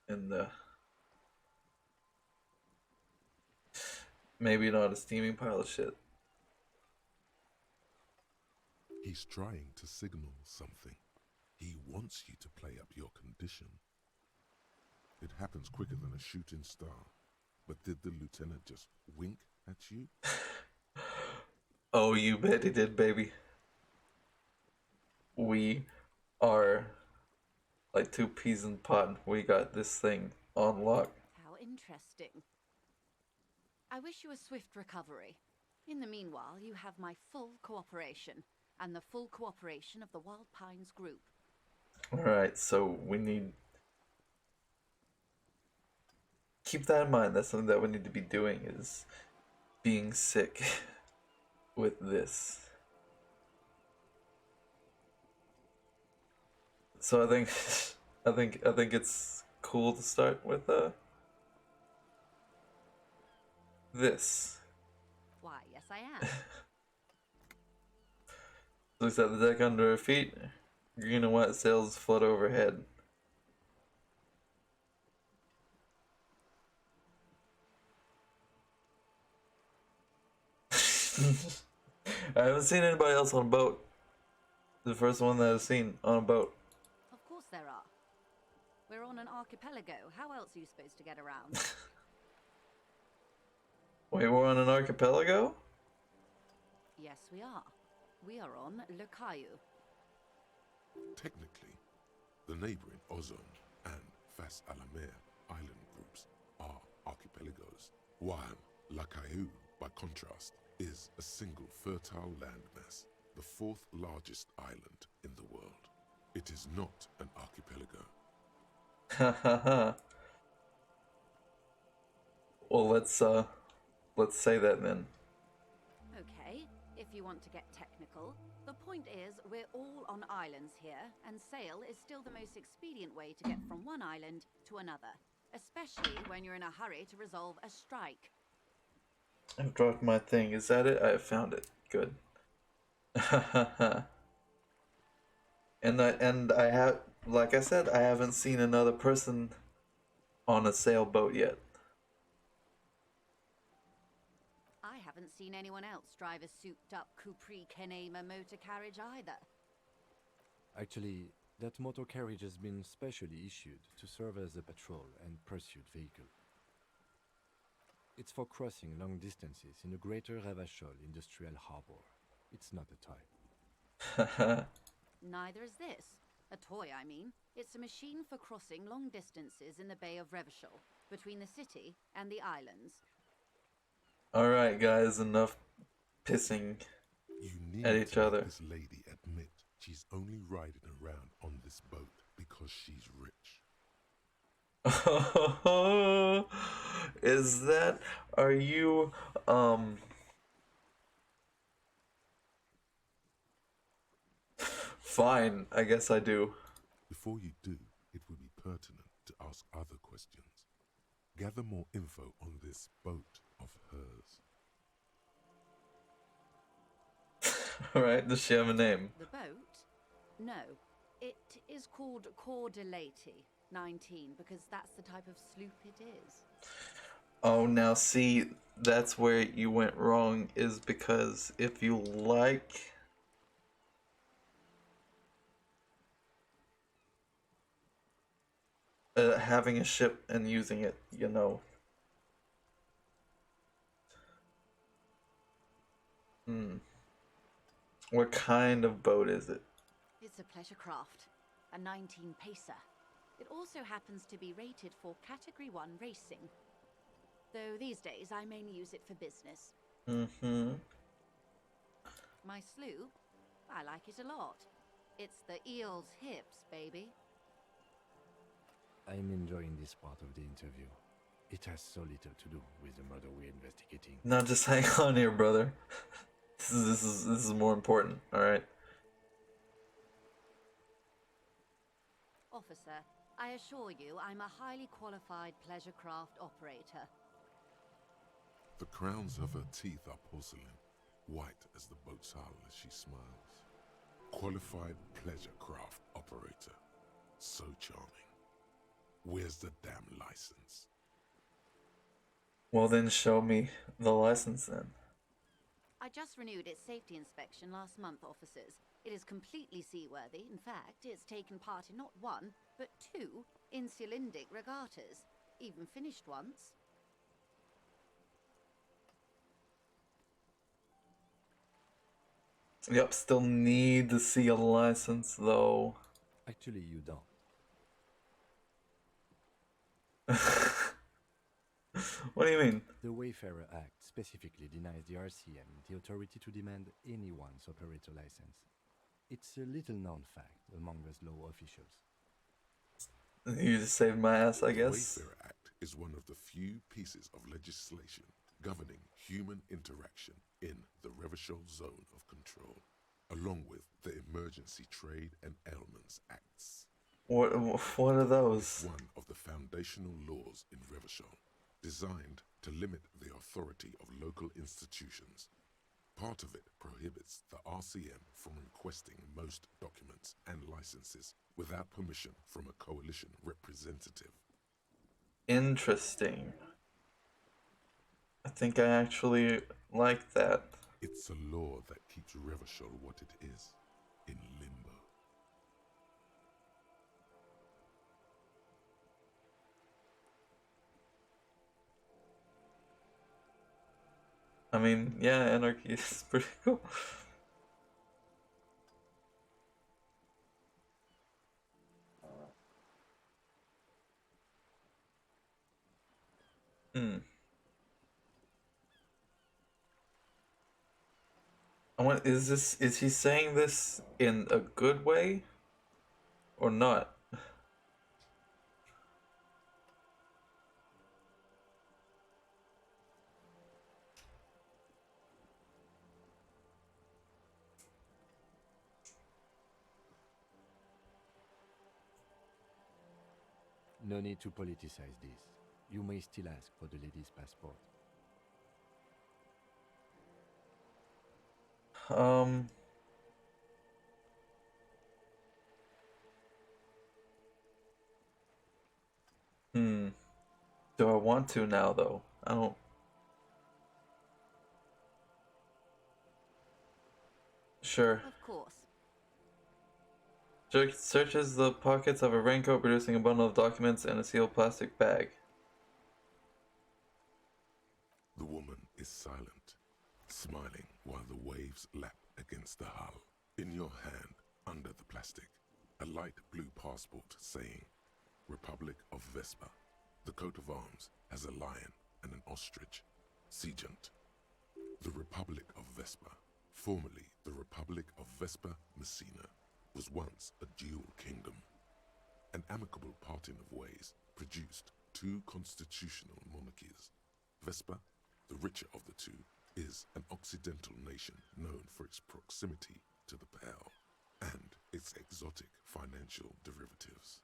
Speaker 1: And maybe not a steaming pile of shit.
Speaker 3: He's trying to signal something. He wants you to play up your condition. It happens quicker than a shooting star. But did the lieutenant just wink at you?
Speaker 1: Oh, you bet he did, baby. We are like two peas in a pod. We got this thing on lock.
Speaker 11: How interesting. I wish you a swift recovery. In the meanwhile, you have my full cooperation, and the full cooperation of the Wild Pines group.
Speaker 1: Alright, so we need... Keep that in mind. That's something that we need to be doing, is being sick with this. So I think it's cool to start with this.
Speaker 11: Why, yes I am.
Speaker 1: Looks at the deck under her feet. Green and white sails float overhead. I haven't seen anybody else on a boat. The first one that I've seen on a boat.
Speaker 11: Of course there are. We're on an archipelago. How else are you supposed to get around?
Speaker 1: Wait, we're on an archipelago?
Speaker 11: Yes, we are. We are on Raikou.
Speaker 3: Technically, the neighboring Ozon and Fas Alamer island groups are archipelagos, while Raikou, by contrast, is a single fertile landmass, the fourth largest island in the world. It is not an archipelago.
Speaker 1: Hahaha. Well, let's say that then.
Speaker 11: Okay, if you want to get technical, the point is we're all on islands here, and sail is still the most expedient way to get from one island to another, especially when you're in a hurry to resolve a strike.
Speaker 1: I've dropped my thing. Is that it? I found it. Good. I have, like I said, I haven't seen another person on a sailboat yet.
Speaker 11: I haven't seen anyone else drive a souped-up Capri Kenema motor carriage either.
Speaker 4: Actually, that motor carriage has been specially issued to serve as a patrol and pursuit vehicle. It's for crossing long distances in the greater Ravachol industrial harbor. It's not a toy.
Speaker 11: Neither is this. A toy, I mean. It's a machine for crossing long distances in the Bay of Revachol, between the city and the islands.
Speaker 1: Alright, guys, enough pissing
Speaker 3: You need
Speaker 1: at each
Speaker 3: to let
Speaker 1: other.
Speaker 3: this lady admit she's only riding around on this boat because she's rich.
Speaker 1: Is that, are you, fine, I guess I do.
Speaker 3: Before you do, it would be pertinent to ask other questions. Gather more info on this boat of hers.
Speaker 1: Alright, does she have a name?
Speaker 11: The boat? No. It is called Cordelati 19 because that's the type of sloop it is.
Speaker 1: Oh, now see, that's where you went wrong, is because if you like having a ship and using it, you know. What kind of boat is it?
Speaker 11: It's a pleasure craft, a 19 pacer. It also happens to be rated for Category 1 racing. Though these days I mainly use it for business.
Speaker 1: Mm-hmm.
Speaker 11: My sloop? I like it a lot. It's the eel's hips, baby.
Speaker 4: I'm enjoying this part of the interview. It has so little to do with the murder we're investigating.
Speaker 1: Now just hang on here, brother. This is more important, alright?
Speaker 11: Officer, I assure you I'm a highly qualified pleasure craft operator.
Speaker 3: The crowns of her teeth are porcelain, white as the boat's hull as she smiles. Qualified pleasure craft operator. So charming. Where's the damn license?
Speaker 1: Well then show me the license then.
Speaker 11: I just renewed its safety inspection last month, officers. It is completely seaworthy. In fact, it's taken part in not one, but two insulindic regattas. Even finished once.
Speaker 1: Yep, still need to see a license though.
Speaker 4: Actually, you don't.
Speaker 1: What do you mean?
Speaker 4: The Wayfarer Act specifically denies the RCM the authority to demand anyone's operator license. It's a little-known fact among us law officials.
Speaker 1: You just saved my ass, I
Speaker 3: The
Speaker 1: guess.
Speaker 3: Wayfarer Act is one of the few pieces of legislation governing human interaction in the Revachol Zone of Control, along with the Emergency Trade and Ailments Acts.
Speaker 1: What are those?
Speaker 3: One of the foundational laws in Revachol, designed to limit the authority of local institutions. Part of it prohibits the RCM from requesting most documents and licenses without permission from a coalition representative.
Speaker 1: Interesting. I think I actually like that.
Speaker 3: It's a law that keeps Revachol what it is, in limbo.
Speaker 1: I mean, yeah, anarchy is pretty cool. Hmm. Is he saying this in a good way? Or not?
Speaker 4: No need to politicize this. You may still ask for the lady's passport.
Speaker 1: Do I want to now, though? I don't... Sure.
Speaker 11: Of course.
Speaker 1: Searches the pockets of a raincoat, producing a bundle of documents in a sealed plastic bag.
Speaker 3: The woman is silent, smiling while the waves lap against the hull. In your hand, under the plastic, a light blue passport saying, Republic of Vespa. The coat of arms has a lion and an ostrich. Seagent. The Republic of Vespa, formerly the Republic of Vespa Messina, was once a dual kingdom. An amicable parting of ways produced two constitutional monarchies. Vespa, the richer of the two, is an occidental nation known for its proximity to the Pale and its exotic financial derivatives.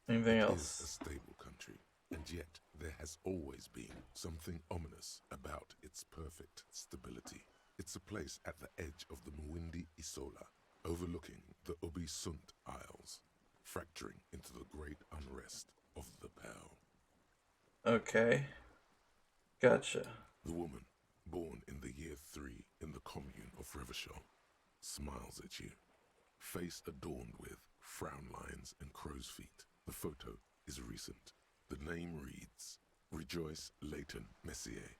Speaker 1: Anything
Speaker 3: It
Speaker 1: else?
Speaker 3: is a stable country, and yet there has always been something ominous about its perfect stability. It's a place at the edge of the Mwindi Isola, overlooking the Obisunt Isles, fracturing into the great unrest of the Pale.
Speaker 1: Okay. Gotcha.
Speaker 3: The woman, born in the year 3 in the commune of Revachol, smiles at you, face adorned with frown lines and crow's feet. The photo is recent. The name reads, Rejoice Leighton Messier.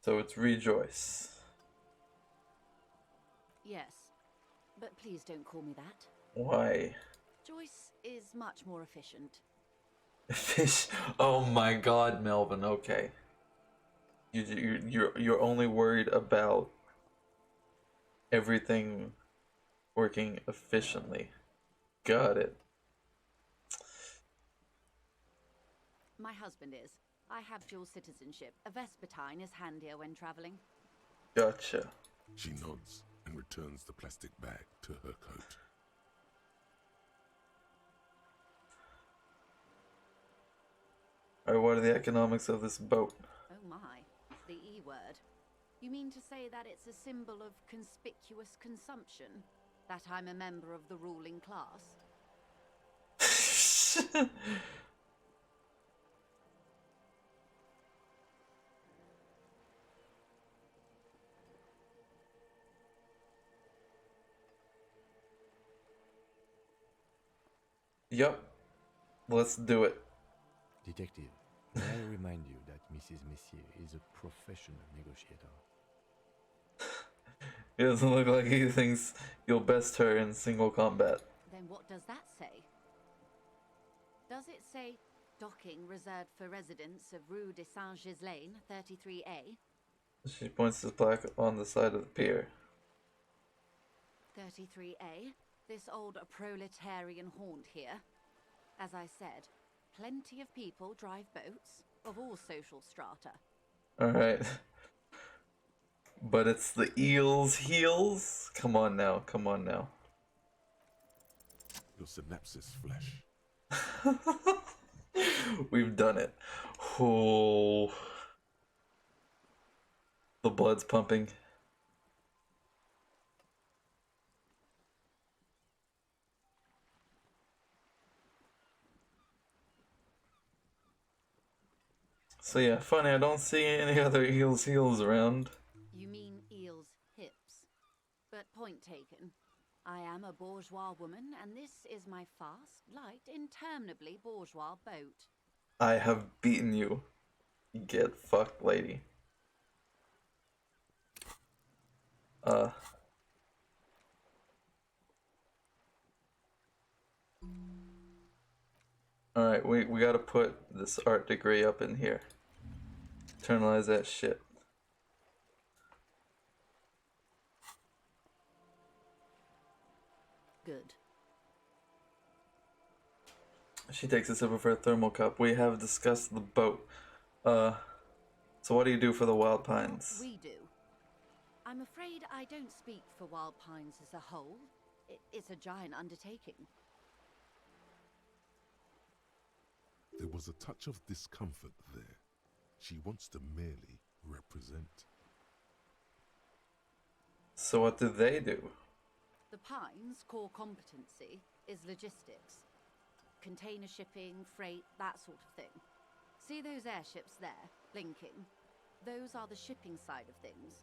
Speaker 1: So it's Rejoice.
Speaker 11: Yes, but please don't call me that.
Speaker 1: Why?
Speaker 11: Joyce is much more efficient.
Speaker 1: Fish. Oh my God, Melvin. Okay. You're only worried about everything working efficiently. Got it.
Speaker 11: My husband is. I have dual citizenship. A Vespertine is handier when traveling.
Speaker 1: Gotcha.
Speaker 3: She nods and returns the plastic bag to her coat.
Speaker 1: Alright, what are the economics of this boat?
Speaker 11: Oh my, the E word. You mean to say that it's a symbol of conspicuous consumption? That I'm a member of the ruling class?
Speaker 1: Yup. Let's do it.
Speaker 4: Detective, may I remind you that Mrs. Messier is a professional negotiator.
Speaker 1: It doesn't look like he thinks you'll best her in single combat.
Speaker 11: Then what does that say? Does it say docking reserved for residents of Rue de Saint-Ghislain, 33A?
Speaker 1: She points to the plaque on the side of the pier.
Speaker 11: 33A? This old proletarian haunt here. As I said, plenty of people drive boats, of all social strata.
Speaker 1: Alright. But it's the eel's heels? Come on now, come on now.
Speaker 3: Your synapses flesh.
Speaker 1: We've done it. Oh. The blood's pumping. So yeah, funny, I don't see any other eel's heels around.
Speaker 11: You mean eel's hips. But point taken. I am a bourgeois woman, and this is my fast, light, interminably bourgeois boat.
Speaker 1: I have beaten you. Get fucked, lady. Alright, we gotta put this art degree up in here. Internalize that shit.
Speaker 11: Good.
Speaker 1: She takes a sip of her thermal cup. We have discussed the boat. So what do you do for the Wild Pines?
Speaker 11: We do. I'm afraid I don't speak for Wild Pines as a whole. It's a giant undertaking.
Speaker 3: There was a touch of discomfort there. She wants to merely represent.
Speaker 1: So what do they do?
Speaker 11: The
Speaker 12: Pines' core competency is logistics. Container shipping, freight, that sort of thing. See those airships there, blinking? Those are the shipping side of things.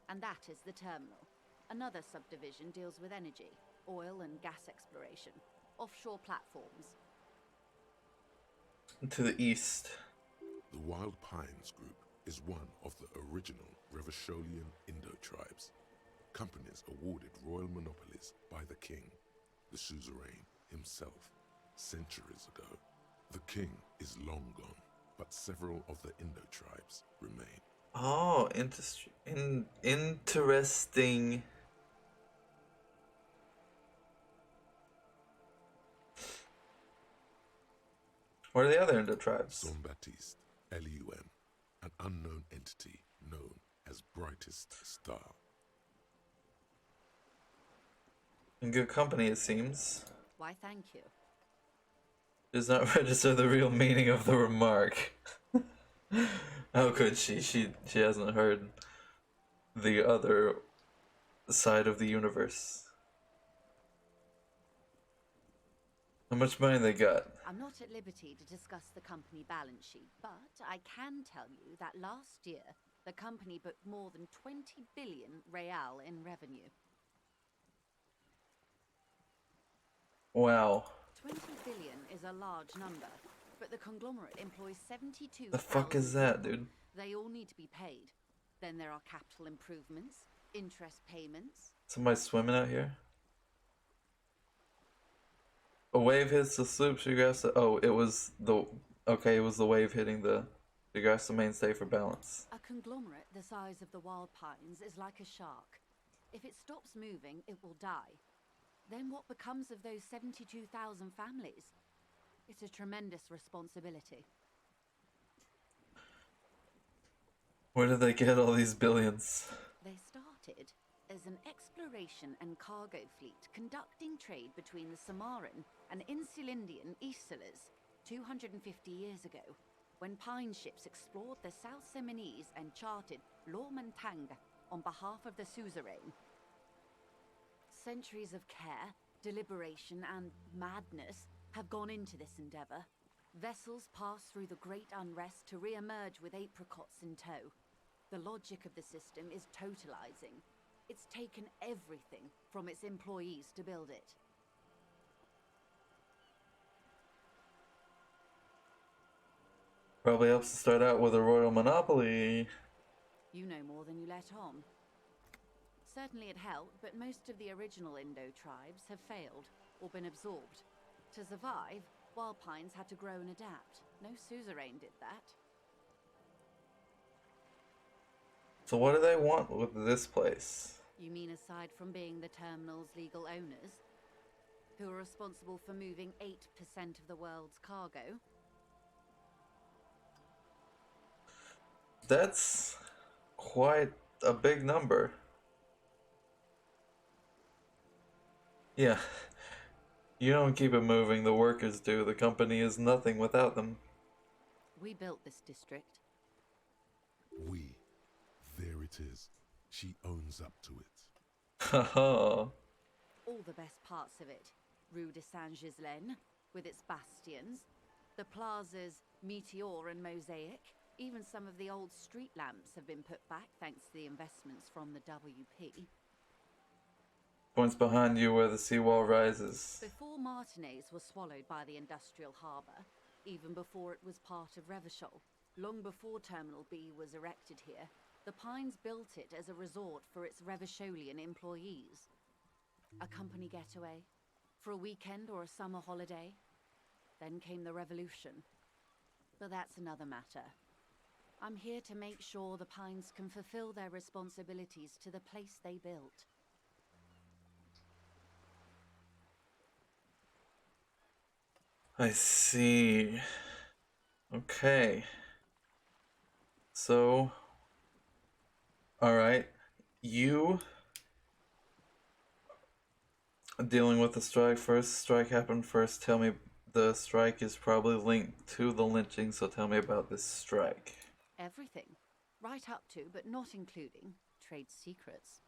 Speaker 12: And that is the terminal. Another subdivision deals with energy, oil and gas exploration, offshore platforms.
Speaker 1: To the east.
Speaker 3: The Wild Pines Group is one of the original Revacholian Indo-tribes. Companies awarded royal monopolies by the king, the suzerain himself, centuries ago. The king is long gone, but several of the Indo-tribes remain.
Speaker 1: Oh, interesting. What are the other Indo-tribes?
Speaker 3: Jean-Baptiste, Elysium, an unknown entity known as Brightest Star.
Speaker 1: In good company, it seems.
Speaker 12: Why, thank you.
Speaker 1: Does not register the real meaning of the remark. How could she? She hasn't heard the other side of the universe. How much money they got?
Speaker 12: I'm not at liberty to discuss the company balance sheet, but I can tell you that last year, the company booked more than 20 billion real in revenue.
Speaker 1: Wow.
Speaker 12: 20 billion is a large number, but the conglomerate employs 72,000
Speaker 1: The fuck is that,
Speaker 12: people.
Speaker 1: dude?
Speaker 12: They all need to be paid. Then there are capital improvements, interest payments.
Speaker 1: Somebody swimming out here? A wave hits the sloop, she grabs the... Oh, it was the... Okay, it was the wave hitting the... She grabs the mainstay for balance.
Speaker 12: A conglomerate the size of the Wild Pines is like a shark. If it stops moving, it will die. Then what becomes of those 72,000 families? It's a tremendous responsibility.
Speaker 1: Where did they get all these billions?
Speaker 12: They started as an exploration and cargo fleet conducting trade between the Samaran and Insulindian Isolas 250 years ago, when Pine ships explored the South Seminese and charted Lomantanga on behalf of the suzerain. Centuries of care, deliberation, and madness have gone into this endeavor. Vessels pass through the great unrest to re-emerge with apricots in tow. The logic of the system is totalizing. It's taken everything from its employees to build it.
Speaker 1: Probably helps to start out with a royal monopoly.
Speaker 12: You know more than you let on. Certainly it helped, but most of the original Indo tribes have failed or been absorbed. To survive, Wild Pines had to grow and adapt. No suzerain did that.
Speaker 1: So what do they want with this place?
Speaker 12: You mean aside from being the terminal's legal owners, who are responsible for moving 8% of the world's cargo?
Speaker 1: That's quite a big number. Yeah. You don't keep it moving, the workers do. The company is nothing without them.
Speaker 12: We built this district.
Speaker 3: We. There it is. She owns up to it.
Speaker 1: Haha.
Speaker 12: All the best parts of it. Rue de Saint-Ghislain, with its bastions. The plazas Meteor and Mosaic. Even some of the old street lamps have been put back thanks to the investments from the WP.
Speaker 1: Points behind you where the seawall rises.
Speaker 12: Before Martinez was swallowed by the industrial harbour, even before it was part of Revachol, long before Terminal B was erected here, the Pines built it as a resort for its Revacholian employees. A company getaway, for a weekend or a summer holiday. Then came the revolution. But that's another matter. I'm here to make sure the Pines can fulfill their responsibilities to the place they built.
Speaker 1: I see. Okay. So, alright. You dealing with the strike first. Strike happened first. Tell me, the strike is probably linked to the lynching, so tell me about this strike.
Speaker 12: Everything. right up to, but not including, trade secrets.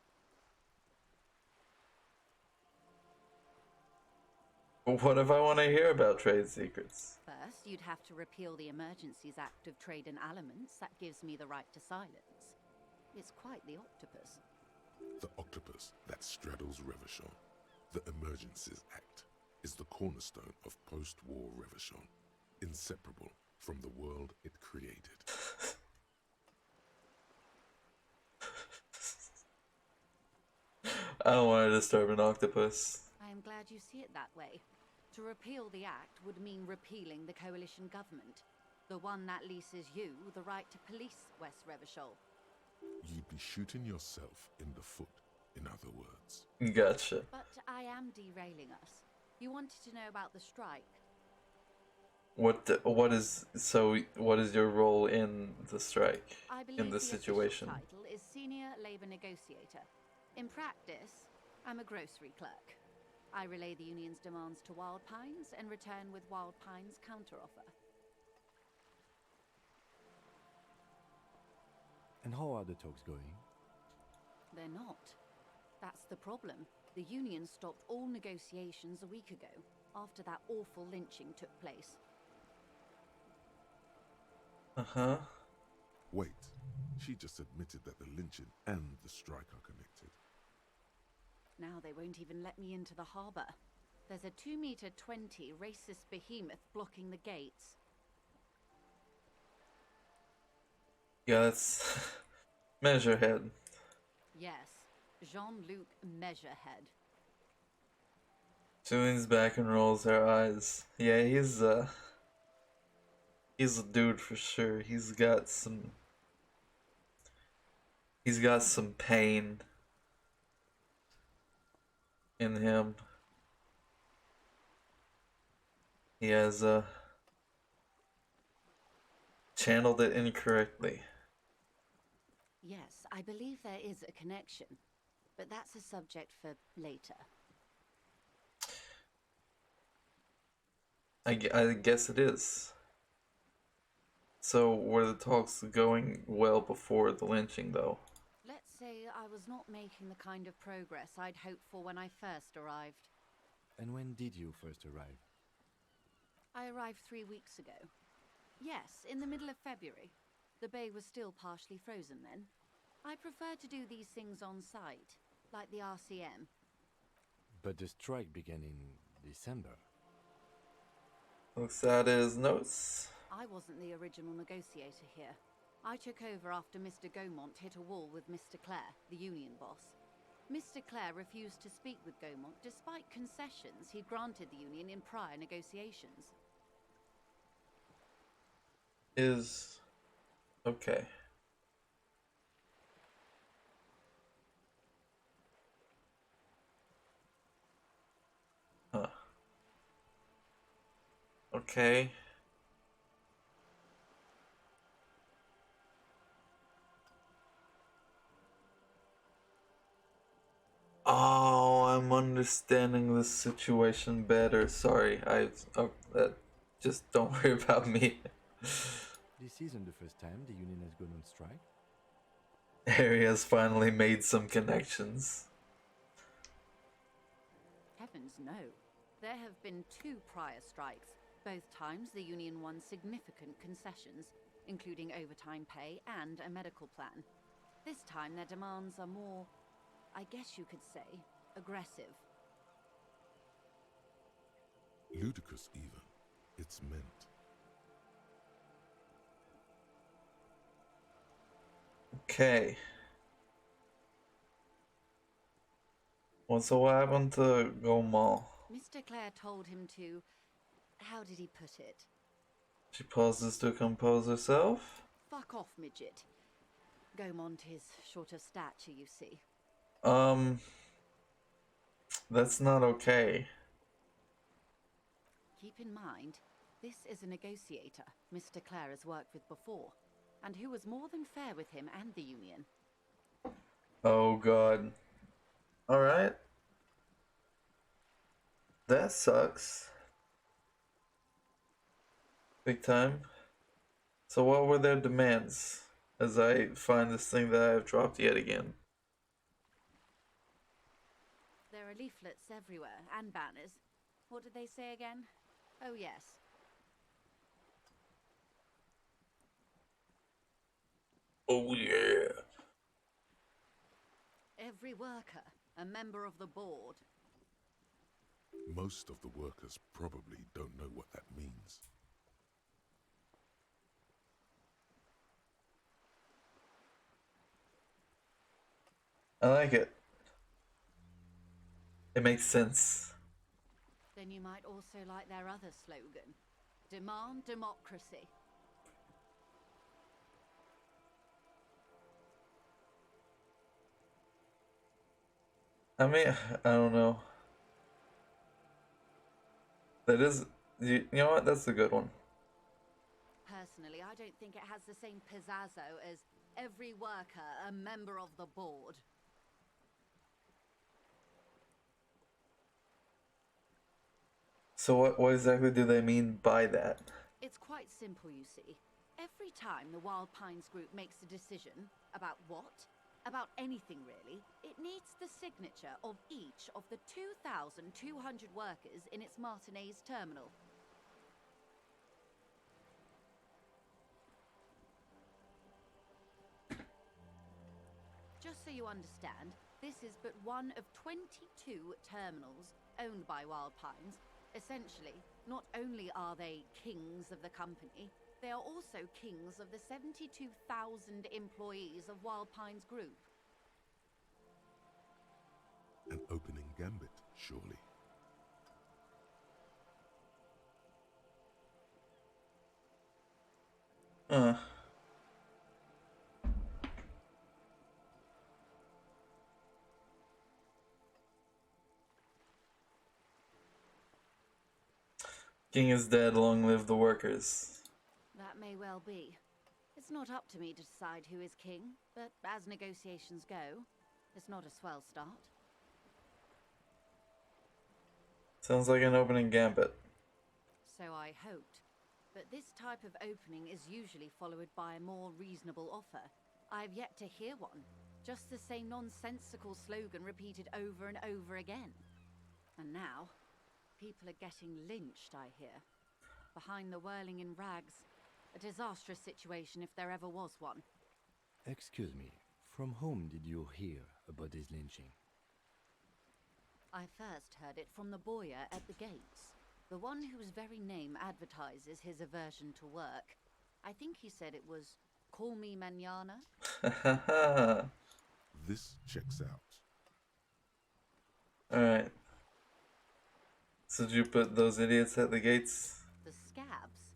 Speaker 1: What if I want to hear about trade secrets?
Speaker 12: First, you'd have to repeal the Emergencies Act of Trade in Elements that gives me the right to silence. It's quite the octopus.
Speaker 3: The octopus that straddles Revachol, the Emergencies Act, is the cornerstone of post-war Revachol, inseparable from the world it created.
Speaker 1: I don't want to disturb an octopus.
Speaker 12: I am glad you see it that way. To repeal the Act would mean repealing the coalition government, the one that leases you the right to police West Revachol.
Speaker 3: You'd be shooting yourself in the foot, in other words.
Speaker 1: Gotcha.
Speaker 12: But I am derailing us. You wanted to know about the strike.
Speaker 1: What is your role in the strike?
Speaker 12: I believe
Speaker 1: In this
Speaker 12: the
Speaker 1: situation?
Speaker 12: official title is Senior Labor Negotiator. In practice, I'm a grocery clerk. I relay the union's demands to Wild Pines and return with Wild Pines' counteroffer.
Speaker 4: And how are the talks going?
Speaker 12: They're not. That's the problem. The union stopped all negotiations a week ago, after that awful lynching took place.
Speaker 1: Uh-huh.
Speaker 3: Wait, she just admitted that the lynching and the strike are connected.
Speaker 12: Now they won't even let me into the harbour. There's a 2-meter 20 racist behemoth blocking the gates.
Speaker 1: Yeah, that's Measurehead.
Speaker 12: Yes, Jean-Luc Measurehead.
Speaker 1: She leans back and rolls her eyes. Yeah, he's a dude for sure. He's got some pain in him. He has channeled it incorrectly.
Speaker 12: Yes, I believe there is a connection, but that's a subject for later.
Speaker 1: I guess it is. So, were the talks going well before the lynching, though?
Speaker 12: Let's say I was not making the kind of progress I'd hoped for when I first arrived.
Speaker 4: And when did you first arrive?
Speaker 12: I arrived 3 weeks ago. Yes, in the middle of February. The bay was still partially frozen then. I prefer to do these things on site, like the RCM.
Speaker 4: But the strike began in December.
Speaker 1: Looks at his notes.
Speaker 12: I wasn't the original negotiator here. I took over after Mr. Gaumont hit a wall with Mr. Clare, the union boss. Mr. Clare refused to speak with Gaumont despite concessions he'd granted the union in prior negotiations.
Speaker 1: Is okay. Huh. Okay. Oh, I'm understanding this situation better. Sorry, just don't worry about me.
Speaker 4: This isn't the first time the union has gone on strike.
Speaker 1: Harry has finally made some connections.
Speaker 12: Heavens no. There have been 2 prior strikes. Both times the union won significant concessions, including overtime pay and a medical plan. This time their demands are more, I guess you could say, aggressive.
Speaker 3: Ludicrous, even. It's meant.
Speaker 1: Okay. Well, so what happened to Gaumont?
Speaker 12: Mr. Clare told him to... how did he put it?
Speaker 1: She pauses to compose herself.
Speaker 12: Fuck off, midget. Gaumont is short of stature, you see.
Speaker 1: That's not okay.
Speaker 12: Keep in mind, this is a negotiator Mr. Clare has worked with before, and who was more than fair with him and the union.
Speaker 1: Oh god. Alright. That sucks. Big time. So what were their demands? as I find this thing that I have dropped yet again.
Speaker 12: There are leaflets everywhere and banners. What did they say again? Oh, yes.
Speaker 1: Oh yeah.
Speaker 12: Every worker, a member of the board.
Speaker 3: Most of the workers probably don't know what that means.
Speaker 1: I like it. It makes sense.
Speaker 12: Then you might also like their other slogan. Demand democracy.
Speaker 1: I mean, I don't know. That is, you know what? That's a good one.
Speaker 12: Personally, I don't think it has the same pizzazzo as every worker a member of the board.
Speaker 1: So what exactly do they mean by that?
Speaker 12: It's quite simple, you see. Every time the Wild Pines group makes a decision about what? About anything really, it needs the signature of each of the 2,200 workers in its Martinez terminal. Just so you understand, this is but one of 22 terminals owned by Wild Pines. Essentially, not only are they kings of the company, they are also kings of the 72,000 employees of Wild Pines Group.
Speaker 3: An opening gambit, surely.
Speaker 1: King is dead, long live the workers.
Speaker 12: That may well be. It's not up to me to decide who is king, but as negotiations go, it's not a swell start.
Speaker 1: Sounds like an opening gambit.
Speaker 12: So I hoped. But this type of opening is usually followed by a more reasonable offer. I've yet to hear one. Just the same nonsensical slogan repeated over and over again. And now, people are getting lynched, I hear. Behind the whirling in rags. A disastrous situation if there ever was one.
Speaker 4: Excuse me, from whom did you hear about this lynching?
Speaker 12: I first heard it from the bowyer at the gates. The one whose very name advertises his aversion to work. I think he said it was, "Call me mañana."
Speaker 3: This checks out.
Speaker 1: Alright. So did you put those idiots at the gates?
Speaker 12: The scabs?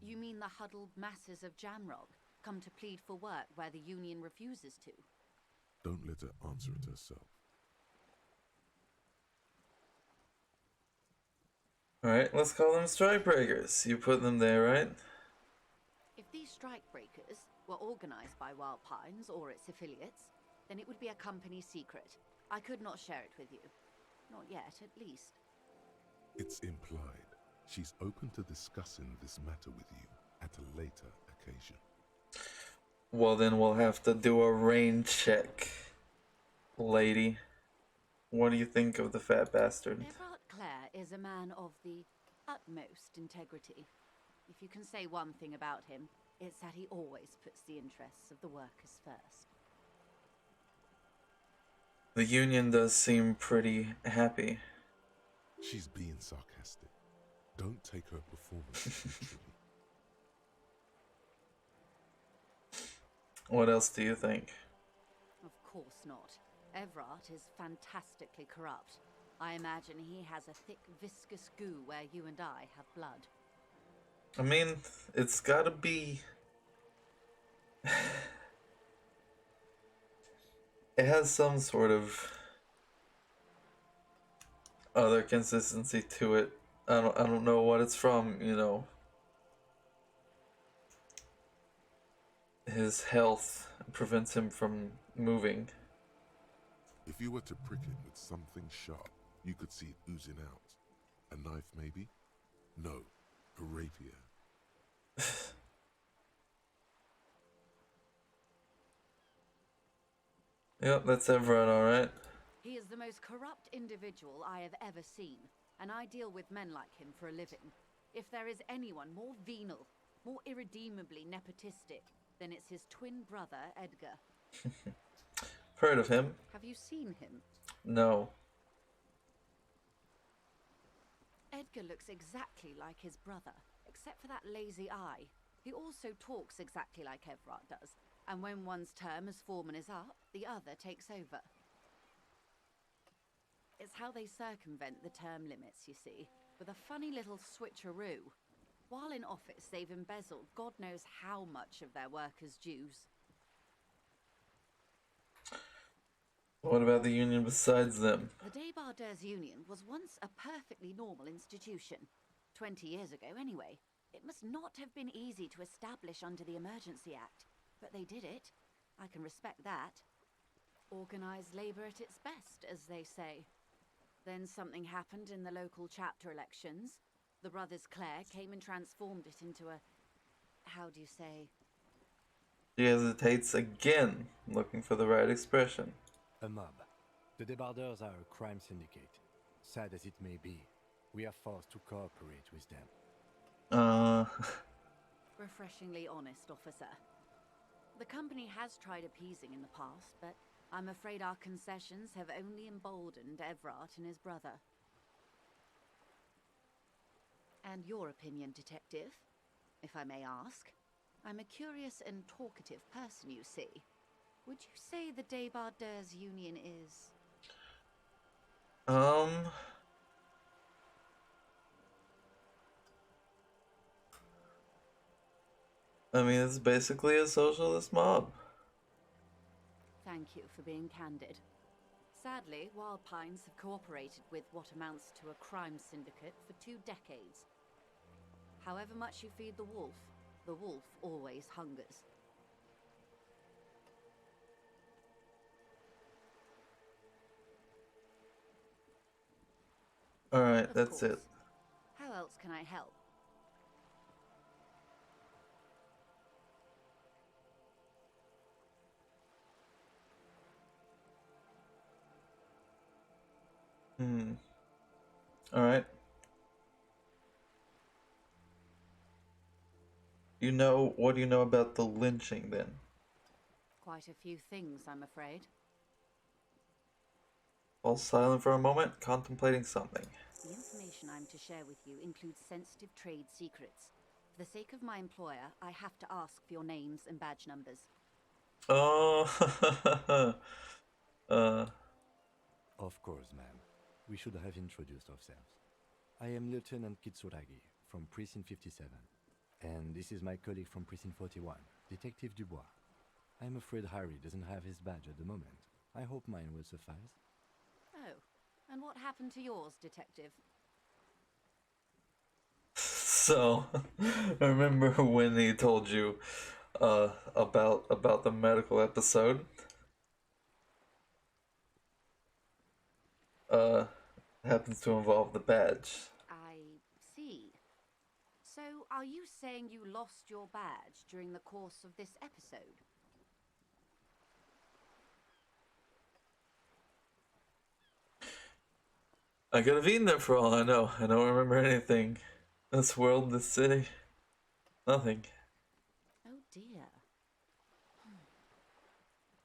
Speaker 12: You mean the huddled masses of Jamrog, come to plead for work where the union refuses to?
Speaker 3: Don't let her answer it herself.
Speaker 1: Alright, let's call them strikebreakers. You put them there, right?
Speaker 12: If these strikebreakers were organized by Wild Pines or its affiliates, then it would be a company secret. I could not share it with you. Not yet, at least.
Speaker 3: It's implied. She's open to discussing this matter with you at a later occasion.
Speaker 1: Well, then we'll have to do a rain check, lady. What do you think of the fat bastard?
Speaker 12: Everard Clare is a man of the utmost integrity. If you can say one thing about him, it's that he always puts the interests of the workers first.
Speaker 1: The union does seem pretty happy.
Speaker 3: She's being sarcastic. Don't take her performance literally.
Speaker 1: What else do you think?
Speaker 12: Of course not. Everard is fantastically corrupt. I imagine he has a thick, viscous goo where you and I have blood.
Speaker 1: I mean, it's gotta be... It has some sort of other consistency to it. I don't know what it's from, you know. His health prevents him from moving.
Speaker 3: If you were to prick it with something sharp, you could see it oozing out. A knife, maybe? No, a rapier.
Speaker 1: Yep, that's Everett, alright.
Speaker 12: He is the most corrupt individual I have ever seen, and I deal with men like him for a living. If there is anyone more venal, more irredeemably nepotistic, then it's his twin brother, Edgar.
Speaker 1: Heard of him?
Speaker 12: Have you seen him?
Speaker 1: No.
Speaker 12: Edgar looks exactly like his brother, except for that lazy eye. He also talks exactly like Everett does, and when one's term as foreman is up, the other takes over. It's how they circumvent the term limits, you see, with a funny little switcheroo. While in office, they've embezzled God knows how much of their workers' dues.
Speaker 1: What about the union besides them?
Speaker 12: The Débardeurs Union was once a perfectly normal institution. 20 years ago, anyway. It must not have been easy to establish under the Emergency Act, but they did it. I can respect that. Organised labour at its best, as they say. Then something happened in the local chapter elections. The brothers Clare came and transformed it into a... how do you say?
Speaker 1: She hesitates again, looking for the right expression.
Speaker 4: A mob. The Débardeurs are a crime syndicate. Sad as it may be, we are forced to cooperate with them.
Speaker 12: Refreshingly honest, officer. The company has tried appeasing in the past, but I'm afraid our concessions have only emboldened Everett and his brother. And your opinion, detective, if I may ask? I'm a curious and talkative person, you see. Would you say the Débardeurs Union is...
Speaker 1: I mean, it's basically a socialist mob.
Speaker 12: Thank you for being candid. Sadly, Wild Pines have cooperated with what amounts to a crime syndicate for 2 decades. However much you feed the wolf always hungers.
Speaker 1: Alright, that's it.
Speaker 12: How else can I help?
Speaker 1: Alright. What do you know about the lynching then?
Speaker 12: Quite a few things, I'm afraid.
Speaker 1: Fall silent for a moment, contemplating something.
Speaker 12: The information I'm to share with you includes sensitive trade secrets. For the sake of my employer, I have to ask for your names and badge numbers.
Speaker 1: Oh,
Speaker 4: Of course, ma'am. We should have introduced ourselves. I am Lieutenant Kitsuragi from Precinct 57. And this is my colleague from Precinct 41, Detective Dubois. I'm afraid Harry doesn't have his badge at the moment. I hope mine will suffice.
Speaker 12: Oh, and what happened to yours, Detective?
Speaker 1: so, I remember when he told you about the medical episode. Happens to involve the badge.
Speaker 12: I see. So, are you saying you lost your badge during the course of this episode?
Speaker 1: I could have eaten there for all I know. I don't remember anything. This world, this city. Nothing.
Speaker 12: Oh dear.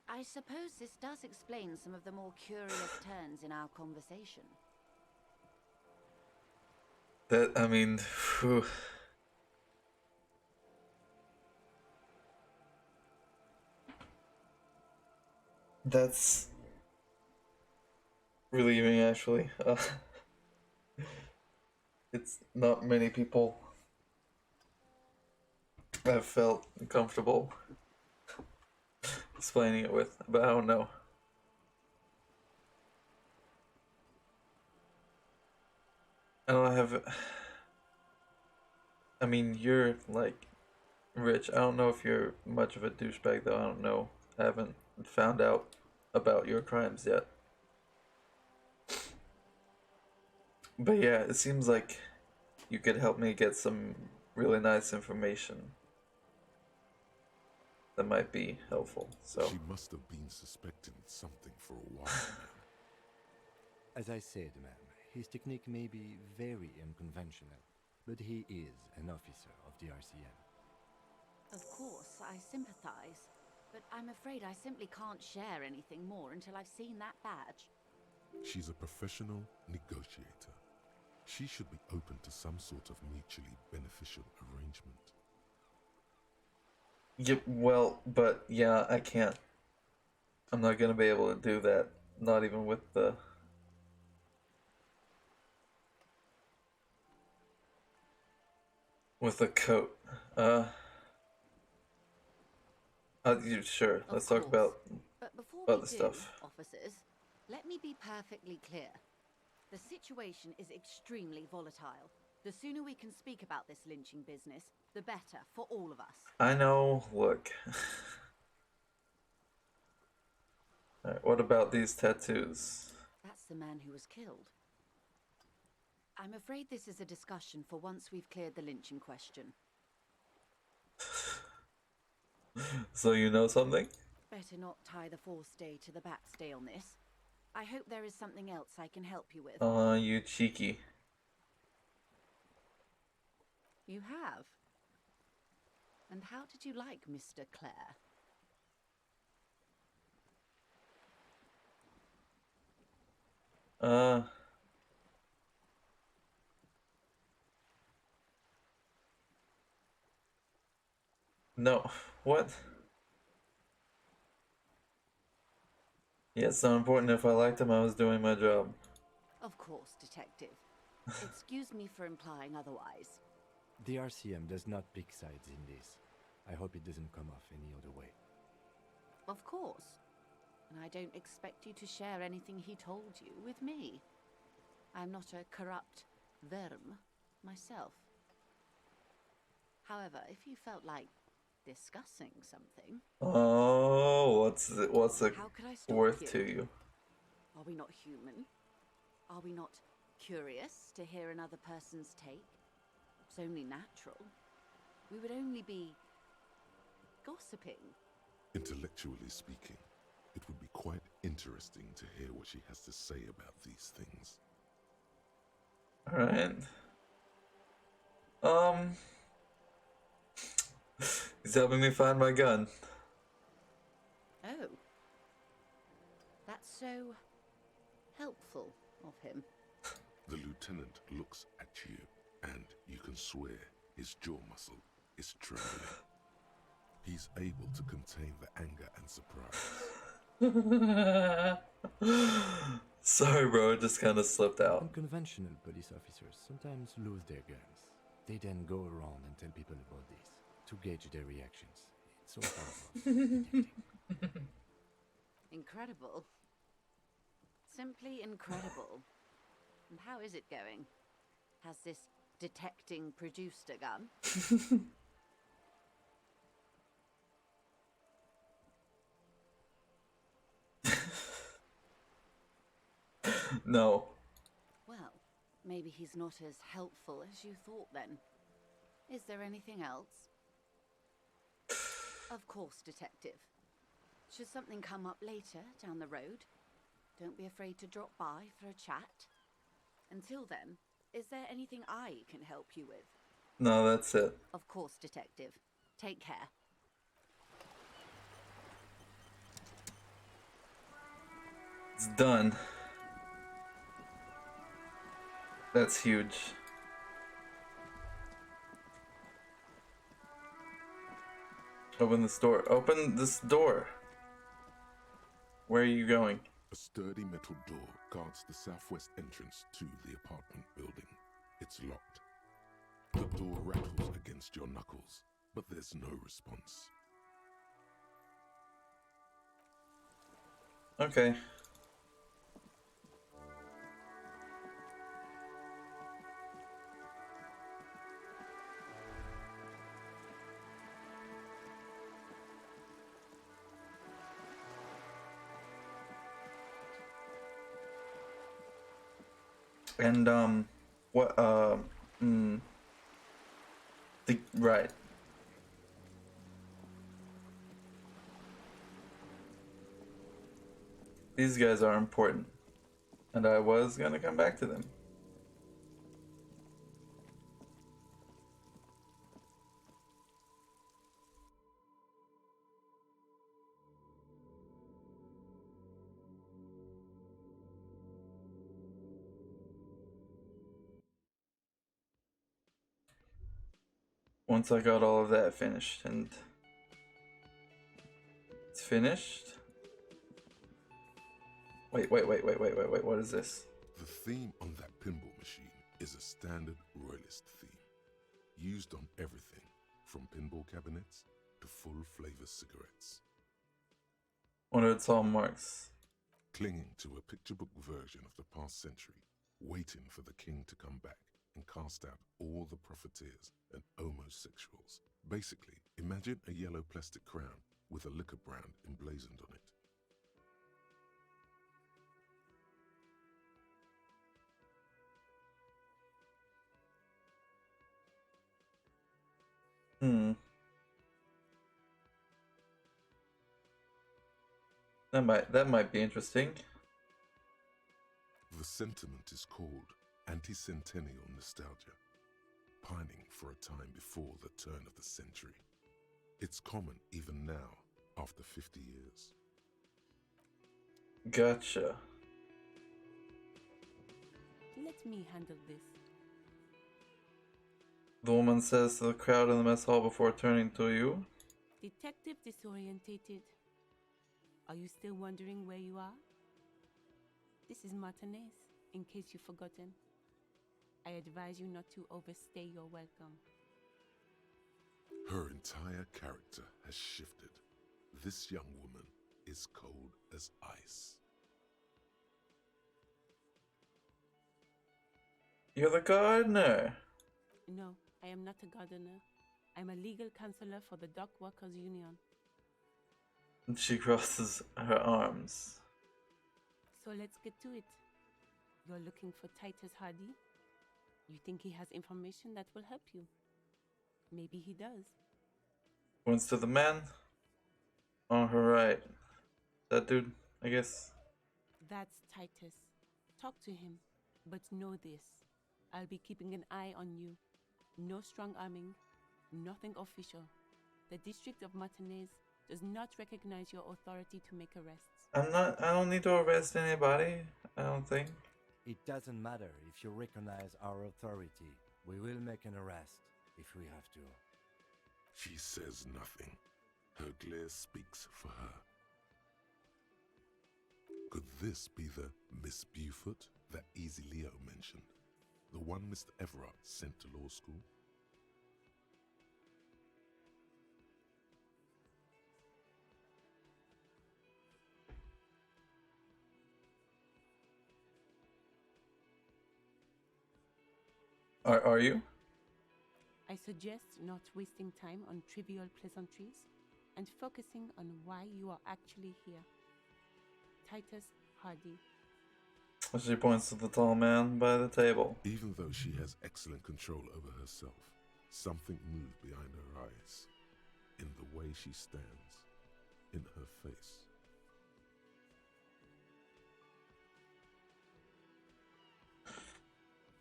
Speaker 12: I suppose this does explain some of the more curious turns in our conversation.
Speaker 1: I mean, phew. That's relieving, actually. It's not many people I've felt comfortable explaining it with, but I don't know. I don't have... I mean, you're, like, rich. I don't know if you're much of a douchebag, though. I don't know. I haven't found out about your crimes yet. But yeah, it seems like you could help me get some really nice information that might be helpful. So
Speaker 3: She must have been suspecting something for a while now.
Speaker 4: As I said, ma'am, his technique may be very unconventional, but he is an officer of the RCM.
Speaker 12: Of course, I sympathize, but I'm afraid I simply can't share anything more until I've seen that badge.
Speaker 3: She's a professional negotiator. She should be open to some sort of mutually beneficial arrangement.
Speaker 1: yeah, well, but yeah, I can't. I'm not gonna be able to do that. Not even with the coat. Sure. Let's talk about
Speaker 12: But before we
Speaker 1: other
Speaker 12: do,
Speaker 1: stuff.
Speaker 12: officers, let me be perfectly clear. The situation is extremely volatile. The sooner we can speak about this lynching business, the better for all of us.
Speaker 1: I know. Look. Alright, what about these tattoos?
Speaker 12: That's the man who was killed. I'm afraid this is a discussion for once we've cleared the lynching question.
Speaker 1: So you know something?
Speaker 12: Better not tie the forestay to the backstay on this. I hope there is something else I can help you with.
Speaker 1: You cheeky.
Speaker 12: You have? And how did you like Mr. Clare?
Speaker 1: No. What? Yeah, it's not important. If I liked him, I was doing my job.
Speaker 12: Of course, Detective. Excuse me for implying otherwise.
Speaker 4: The RCM does not pick sides in this. I hope it doesn't come off any other way.
Speaker 12: Of course. And I don't expect you to share anything he told you with me. I'm not a corrupt verm myself. However, if you felt like discussing something...
Speaker 1: Oh, what's it
Speaker 12: How could I stop
Speaker 1: worth
Speaker 12: you?
Speaker 1: to you?
Speaker 12: Are we not human? Are we not curious to hear another person's take? It's only natural. We would only be gossiping.
Speaker 3: Intellectually speaking, it would be quite interesting to hear what she has to say about these things.
Speaker 1: Alright. He's helping me find my gun.
Speaker 12: Oh. That's so helpful of him.
Speaker 3: The lieutenant looks at you, and you can swear his jaw muscle is trembling. He's able to contain the anger and surprise.
Speaker 1: Sorry, bro, it just kind of slipped out.
Speaker 4: Unconventional police officers sometimes lose their guns. They then go around and tell people about this to gauge their reactions. It's all part of detecting.
Speaker 12: Incredible. Simply incredible. And how is it going? Has this detecting produced a gun?
Speaker 1: No.
Speaker 12: Well, maybe he's not as helpful as you thought then. Is there anything else? Of course, Detective. Should something come up later down the road, don't be afraid to drop by for a chat. Until then, is there anything I can help you with?
Speaker 1: No, that's it.
Speaker 12: Of course, Detective. Take care.
Speaker 1: It's done. That's huge. Open this door. Open this door. Where are you going?
Speaker 3: A sturdy metal door guards the southwest entrance to the apartment building. It's locked. The door rattles against your knuckles, but there's no response.
Speaker 1: Okay. And what right. these guys are important, and I was gonna come back to them. Once I got all of that finished, and it's finished. Wait, what is this?
Speaker 3: The theme on that pinball machine is a standard royalist theme, used on everything from pinball cabinets to full-flavor cigarettes.
Speaker 1: What are its hallmarks?
Speaker 3: Clinging to a picture book version of the past century, waiting for the king to come back and cast out all the profiteers and homosexuals. Basically, imagine a yellow plastic crown with a liquor brand emblazoned on it.
Speaker 1: That might be interesting.
Speaker 3: The sentiment is called anti-centennial nostalgia, pining for a time before the turn of the century. It's common even now, after 50 years.
Speaker 1: Gotcha.
Speaker 13: Let me handle this.
Speaker 1: The woman says to the crowd in the mess hall before turning to you.
Speaker 13: Detective disorientated. Are you still wondering where you are? This is Martinez, in case you've forgotten. I advise you not to overstay your welcome.
Speaker 3: Her entire character has shifted. This young woman is cold as ice.
Speaker 1: You're the gardener.
Speaker 13: No, I am not a gardener. I'm a legal counselor for the Dock Workers Union.
Speaker 1: And she crosses her arms.
Speaker 13: So let's get to it. You're looking for Titus Hardy? You think he has information that will help you? Maybe he does.
Speaker 1: Points to the man on her right. That dude, I guess.
Speaker 13: That's Titus. Talk to him. But know this. I'll be keeping an eye on you. No strong arming. Nothing official. The District of Martinez does not recognize your authority to make arrests.
Speaker 1: I don't need to arrest anybody, I don't think.
Speaker 4: It doesn't matter if you recognize our authority. We will make an arrest if we have to.
Speaker 3: She says nothing. Her glare speaks for her. Could this be the Miss Beaufort that Easy Leo mentioned? The one Mr. Everard sent to law school?
Speaker 1: Are you?
Speaker 13: I suggest not wasting time on trivial pleasantries and focusing on why you are actually here. Titus Hardy.
Speaker 1: She points to the tall man by the table.
Speaker 3: Even though she has excellent control over herself, something moved behind her eyes, in the way she stands, in her face.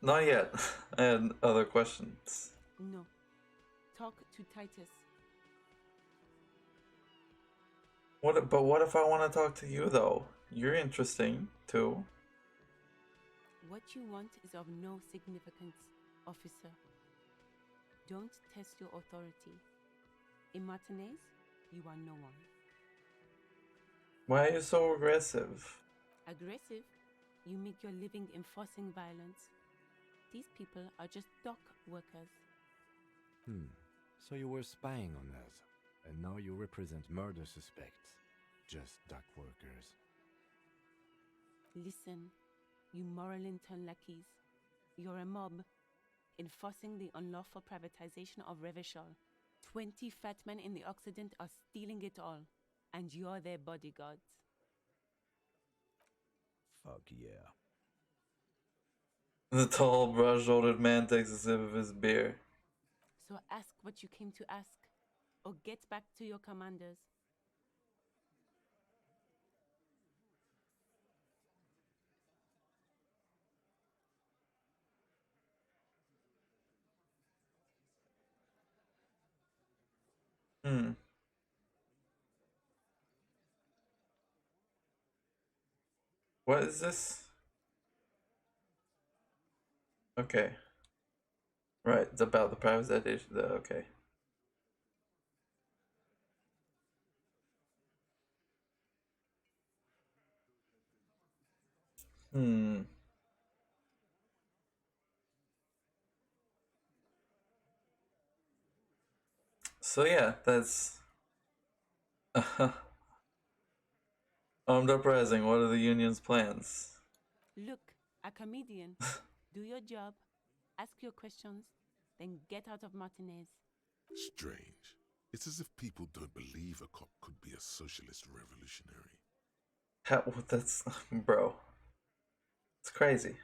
Speaker 1: Not yet. I had other questions.
Speaker 13: No. Talk to Titus.
Speaker 1: But what if I want to talk to you though? You're interesting too.
Speaker 13: What you want is of no significance, officer. Don't test your authority. In Martinez, you are no one.
Speaker 1: Why are you so aggressive?
Speaker 13: Aggressive? You make your living enforcing violence. These people are just dock workers.
Speaker 4: So you were spying on us, and now you represent murder suspects. Just dock workers.
Speaker 13: Listen, you moral intern lackeys. You're a mob, enforcing the unlawful privatization of Revachol. 20 fat men in the Occident are stealing it all, and you're their bodyguards.
Speaker 14: Fuck yeah.
Speaker 1: The tall, broad-shouldered man takes a sip of his beer.
Speaker 13: So ask what you came to ask, or get back to your commanders.
Speaker 1: Hmm. What is this? Okay. Right, it's about the privatization. Okay. Hmm. So yeah, that's armed uprising. What are the union's plans?
Speaker 13: Look, a comedian. Do your job, ask your questions, then get out of Martinez.
Speaker 3: Strange. It's as if people don't believe a cop could be a socialist revolutionary.
Speaker 1: How? That's bro. It's crazy.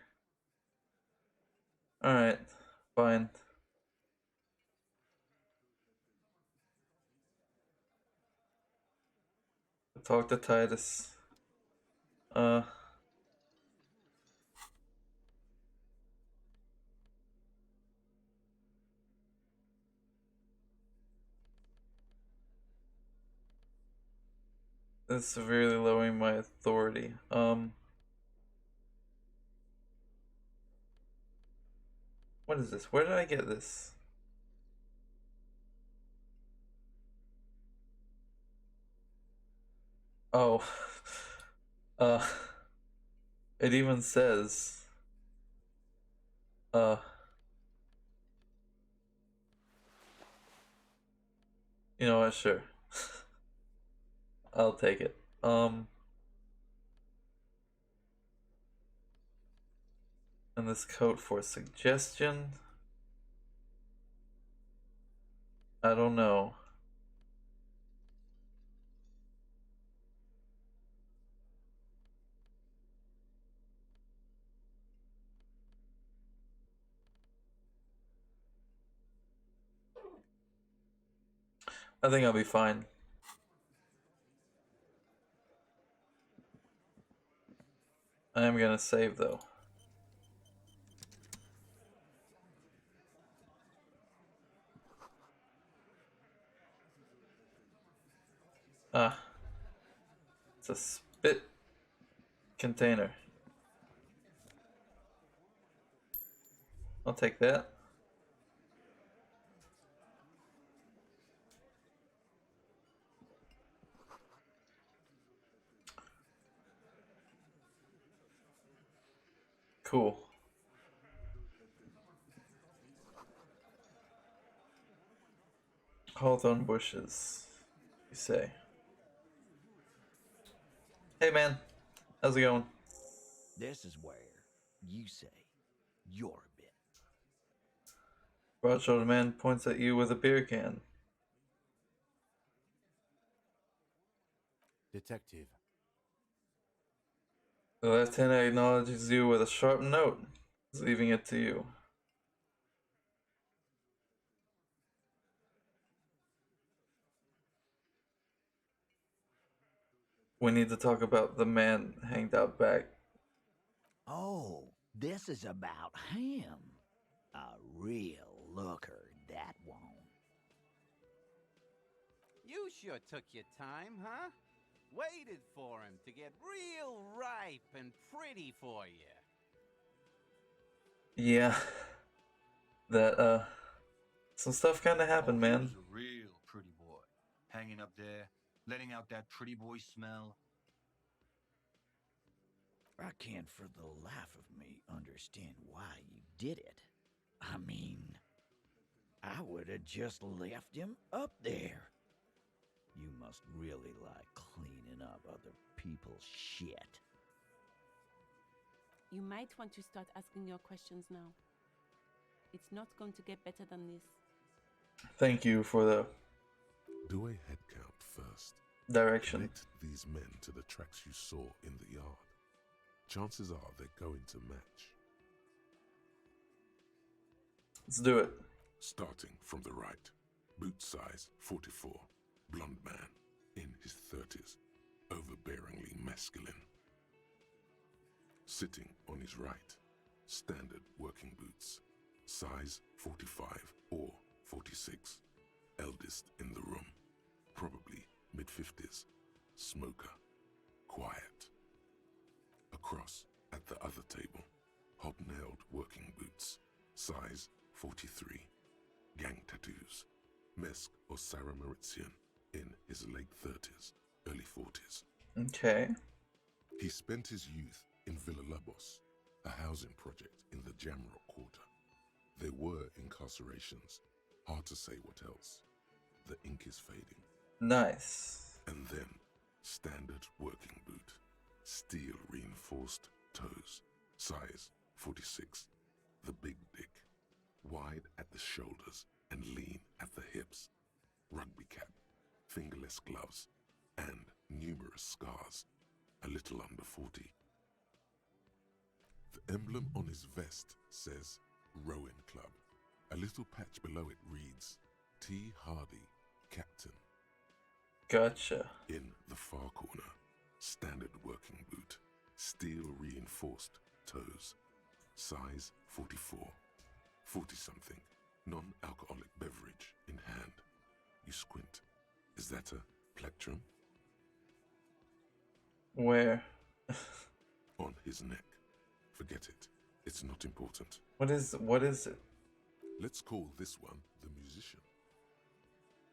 Speaker 1: All right, fine. Talk to Titus. Uh. It's severely lowering my authority. What is this? Where did I get this? Oh. Uh. It even says. Uh. You know what? Sure. I'll take it. And this code for suggestion. I don't know. I think I'll be fine. I am gonna save though. Ah. It's a spit container. I'll take that. Cool. Hawthorn bushes, you say. Hey man, how's it going?
Speaker 14: This is where you say your bit.
Speaker 1: Broad-shouldered man points at you with a beer can.
Speaker 4: Detective.
Speaker 1: The lieutenant acknowledges you with a sharp note, leaving it to you. We need to talk about the man hanged out back.
Speaker 14: Oh, this is about him. A real looker, that won't.
Speaker 15: You sure took your time, huh? Waited for him to get real ripe and pretty for you.
Speaker 1: Yeah. That, some stuff kinda happened,
Speaker 16: He
Speaker 1: man.
Speaker 16: was a real pretty boy. Hanging up there, letting out that pretty boy smell.
Speaker 14: I can't for the life of me understand why you did it. I mean, I would have just left him up there. You must really like cleaning up other people's shit.
Speaker 13: You might want to start asking your questions now. It's not going to get better than this.
Speaker 1: Thank you for the
Speaker 3: Do a head count first.
Speaker 1: direction.
Speaker 3: Connect these men to the tracks you saw in the yard. Chances are they're going to match.
Speaker 1: Let's do it.
Speaker 3: Starting from the right. Boot size 44. Blonde man. In his 30s. Overbearingly masculine. Sitting on his right. Standard working boots. Size 45 or 46. Eldest in the room. probably mid-50s, smoker, quiet. Across, at the other table, hobnailed working boots, size 43, gang tattoos, Mesk or Sarah Mauritian, in his late 30s, early 40s.
Speaker 1: Okay.
Speaker 3: He spent his youth in Villa Labos, a housing project in the Jamrock quarter. There were incarcerations, hard to say what else. The ink is fading.
Speaker 1: Nice.
Speaker 3: And then, standard working boot, steel reinforced toes, size 46, the big dick, wide at the shoulders and lean at the hips, rugby cap, fingerless gloves, and numerous scars, a little under 40. The emblem on his vest says Rowing Club. A little patch below it reads T. Hardy, Captain.
Speaker 1: Gotcha.
Speaker 3: In the far corner, standard working boot, steel reinforced toes, size 44, 40-something, non-alcoholic beverage in hand. You squint. Is that a plectrum?
Speaker 1: Where?
Speaker 3: On his neck. Forget it. It's not important.
Speaker 1: What is it?
Speaker 3: Let's call this one the musician.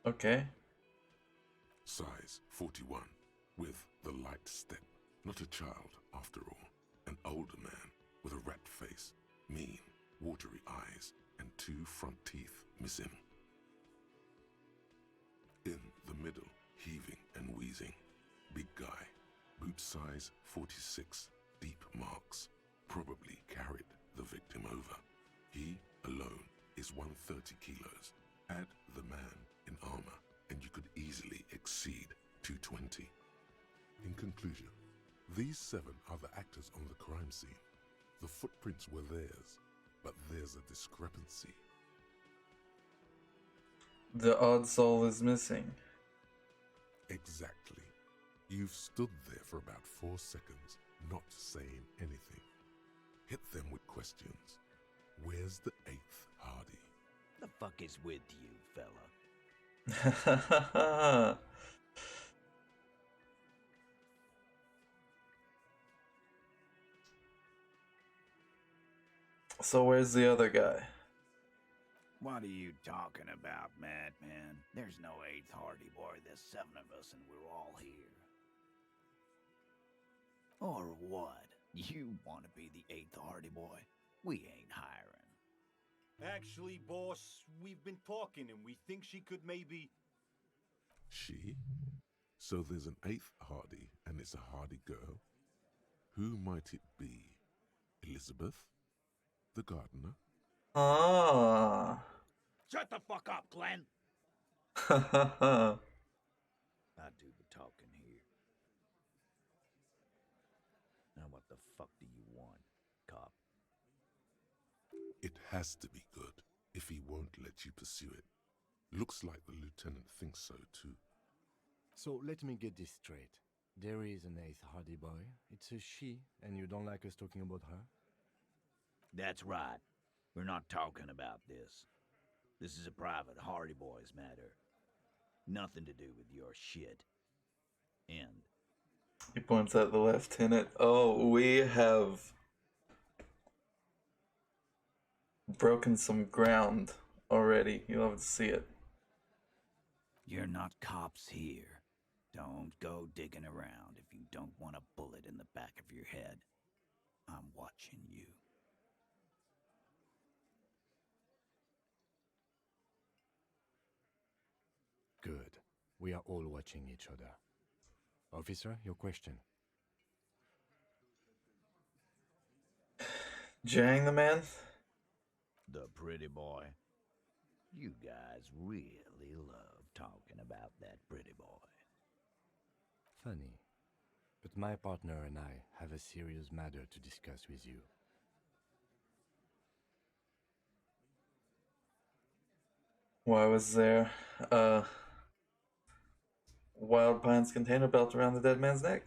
Speaker 1: Okay.
Speaker 3: Size 41, with the light step. Not a child, after all. An older man with a rat face, mean, watery eyes, and 2 front teeth missing. In the middle, heaving and wheezing. Big guy. Boot size 46, deep marks. Probably carried the victim over. He alone is 130 kilos. Add the man in armor, and you could easily exceed 220. In conclusion, these 7 are the actors on the crime scene. The footprints were theirs, but there's a discrepancy.
Speaker 1: The odd soul is missing.
Speaker 3: Exactly. You've stood there for about 4 seconds, not saying anything. Hit them with questions. Where's the 8th Hardy?
Speaker 14: The fuck is with you, fella?
Speaker 1: So where's the other guy?
Speaker 14: What are you talking about, madman? There's no 8th Hardy boy. There's 7 of us and we're all here. Or what? You want to be the 8th Hardy boy? We ain't hiring.
Speaker 17: Actually, boss, we've been talking and we think she could maybe...
Speaker 3: She? So there's an 8th Hardy, and it's a Hardy girl? Who might it be? Elizabeth? The gardener?
Speaker 1: Ah.
Speaker 14: Shut the fuck up, Glenn! I do the talking here. Now what the fuck do you want, cop?
Speaker 3: It has to be good, if he won't let you pursue it. Looks like the lieutenant thinks so too.
Speaker 4: So let me get this straight. There is an 8th Hardy boy. It's a she, and you don't like us talking about her?
Speaker 14: That's right. We're not talking about this. This is a private Hardy Boys matter. Nothing to do with your shit. End.
Speaker 1: He points at the lieutenant. Oh, we have broken some ground already. You'll have to see it.
Speaker 14: You're not cops here. Don't go digging around if you don't want a bullet in the back of your head. I'm watching you.
Speaker 4: Good. We are all watching each other. Officer, your question.
Speaker 1: Jang the man?
Speaker 14: The pretty boy. You guys really love talking about that pretty boy.
Speaker 4: Funny. But my partner and I have a serious matter to discuss with you.
Speaker 1: Why was there a Wild Pines container belt around the dead man's neck?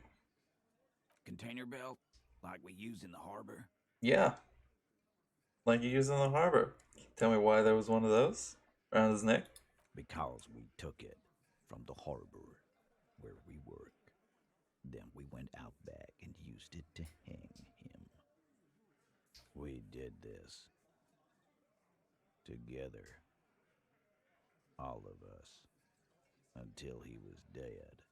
Speaker 14: Container belt? Like we use in the harbor?
Speaker 1: Yeah. Like you use in the harbor. Tell me why there was one of those around his neck?
Speaker 14: Because we took it. from the harbor where we work. Then we went out back and used it to hang him. We did this together, all of us, until he was dead.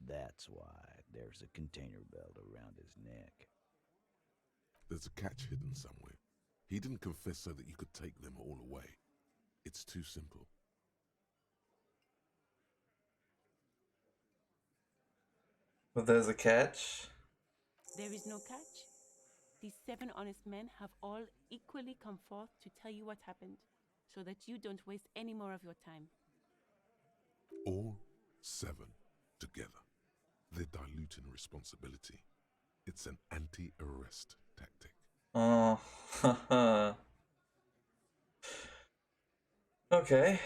Speaker 14: That's why there's a container belt around his neck.
Speaker 3: There's a catch hidden somewhere. He didn't confess so that you could take them all away. It's too simple.
Speaker 1: But there's a catch.
Speaker 13: There is no catch. These 7 honest men have all equally come forth to tell you what happened, so that you don't waste any more of your time.
Speaker 3: All 7 together. They're diluting responsibility. It's an anti-arrest tactic.
Speaker 1: Oh, okay.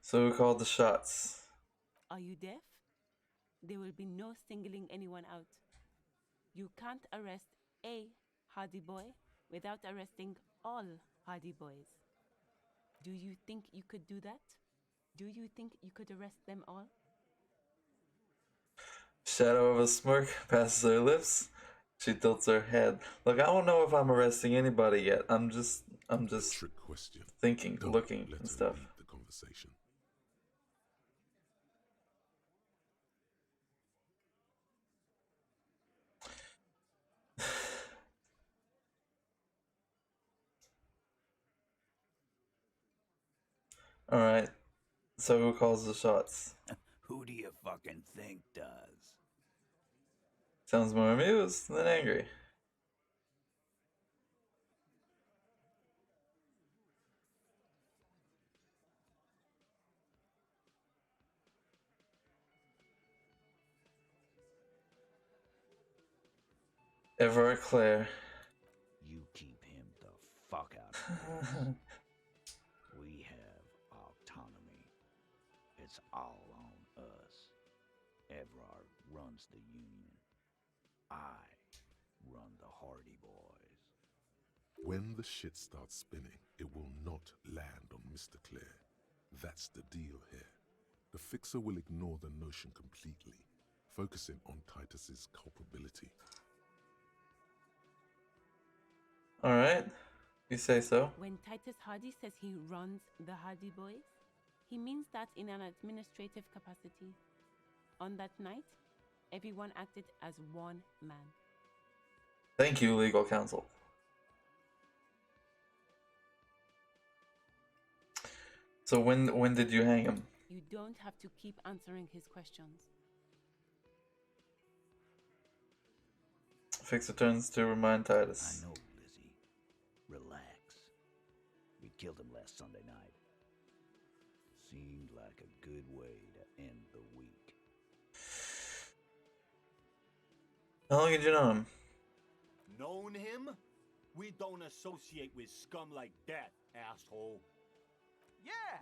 Speaker 1: So who called the shots?
Speaker 13: Are you deaf? There will be no singling anyone out. You can't arrest a Hardy Boy without arresting all Hardy Boys. Do you think you could do that? Do you think you could arrest them all?
Speaker 1: Shadow of a smirk passes her lips. She tilts her head. Look, I don't know if I'm arresting anybody yet. I'm just
Speaker 3: Trick question.
Speaker 1: thinking,
Speaker 3: Don't
Speaker 1: looking,
Speaker 3: let
Speaker 1: and
Speaker 3: her
Speaker 1: stuff.
Speaker 3: lead the conversation.
Speaker 1: Alright. So who calls the shots?
Speaker 14: Who do you fucking think does?
Speaker 1: Sounds more amused than angry. Everard Clare.
Speaker 14: You keep him the fuck out of this. We have autonomy. It's all on us. Everard runs the union. I run the Hardy Boys.
Speaker 3: When the shit starts spinning, it will not land on Mr. Clare. That's the deal here. The Fixer will ignore the notion completely, focusing on Titus's culpability.
Speaker 1: Alright. You say so.
Speaker 13: When Titus Hardy says he runs the Hardy Boys, he means that in an administrative capacity. On that night, everyone acted as one man.
Speaker 1: Thank you, legal counsel. So when did you hang him?
Speaker 13: You don't have to keep answering his questions.
Speaker 1: Fixer turns to remind Titus.
Speaker 14: I know, Lizzie. Relax. We killed him last Sunday night. Seemed like a good way to end the week.
Speaker 1: How long did you know him?
Speaker 17: Known him? We don't associate with scum like that, asshole.
Speaker 15: Yeah!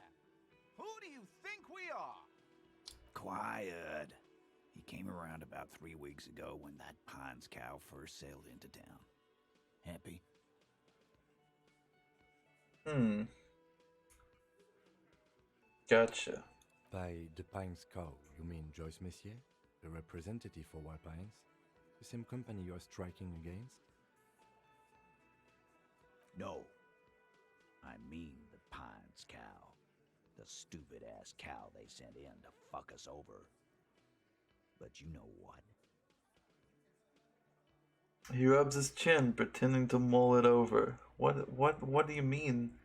Speaker 15: Who do you think we are?
Speaker 14: Quiet. He came around about 3 weeks ago when that Pines cow first sailed into town. Happy?
Speaker 1: Gotcha.
Speaker 4: By the Pines cow, you mean Joyce Messier, the representative for White Pines? The same company you are striking against?
Speaker 14: No. I mean the Pines cow. The stupid-ass cow they sent in to fuck us over. But you know what?
Speaker 1: He rubs his chin, pretending to mull it over. What do you mean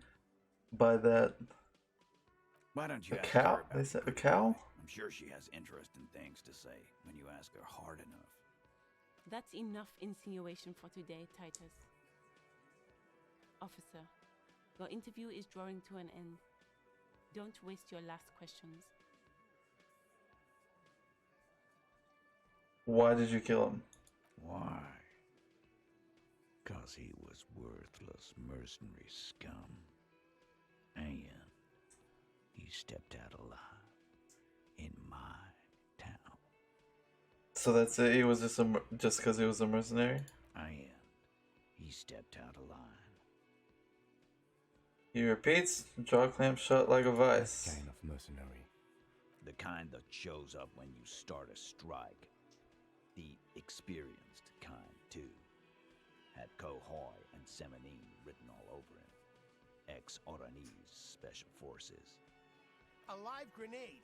Speaker 1: by that?
Speaker 14: Why don't you
Speaker 1: A
Speaker 14: ask
Speaker 1: cow?
Speaker 14: her about
Speaker 1: They
Speaker 14: the
Speaker 1: said a
Speaker 14: pretty
Speaker 1: cow?
Speaker 14: boy? I'm sure she has interesting things to say when you ask her hard enough.
Speaker 13: That's enough insinuation for today, Titus. Officer, your interview is drawing to an end. Don't waste your last questions.
Speaker 1: Why did you kill him?
Speaker 14: Why? 'Cause he was worthless mercenary scum. And he stepped out alive in my town.
Speaker 1: So that's it. He was just because he was a mercenary.
Speaker 14: And he stepped out of line.
Speaker 1: He repeats, jaw clamped shut like a vice.
Speaker 4: Kind of mercenary.
Speaker 14: The kind that shows up when you start a strike. The experienced kind, too. Had Kohoi and Semenine written all over him. Ex-Oranese Special Forces.
Speaker 18: A live grenade.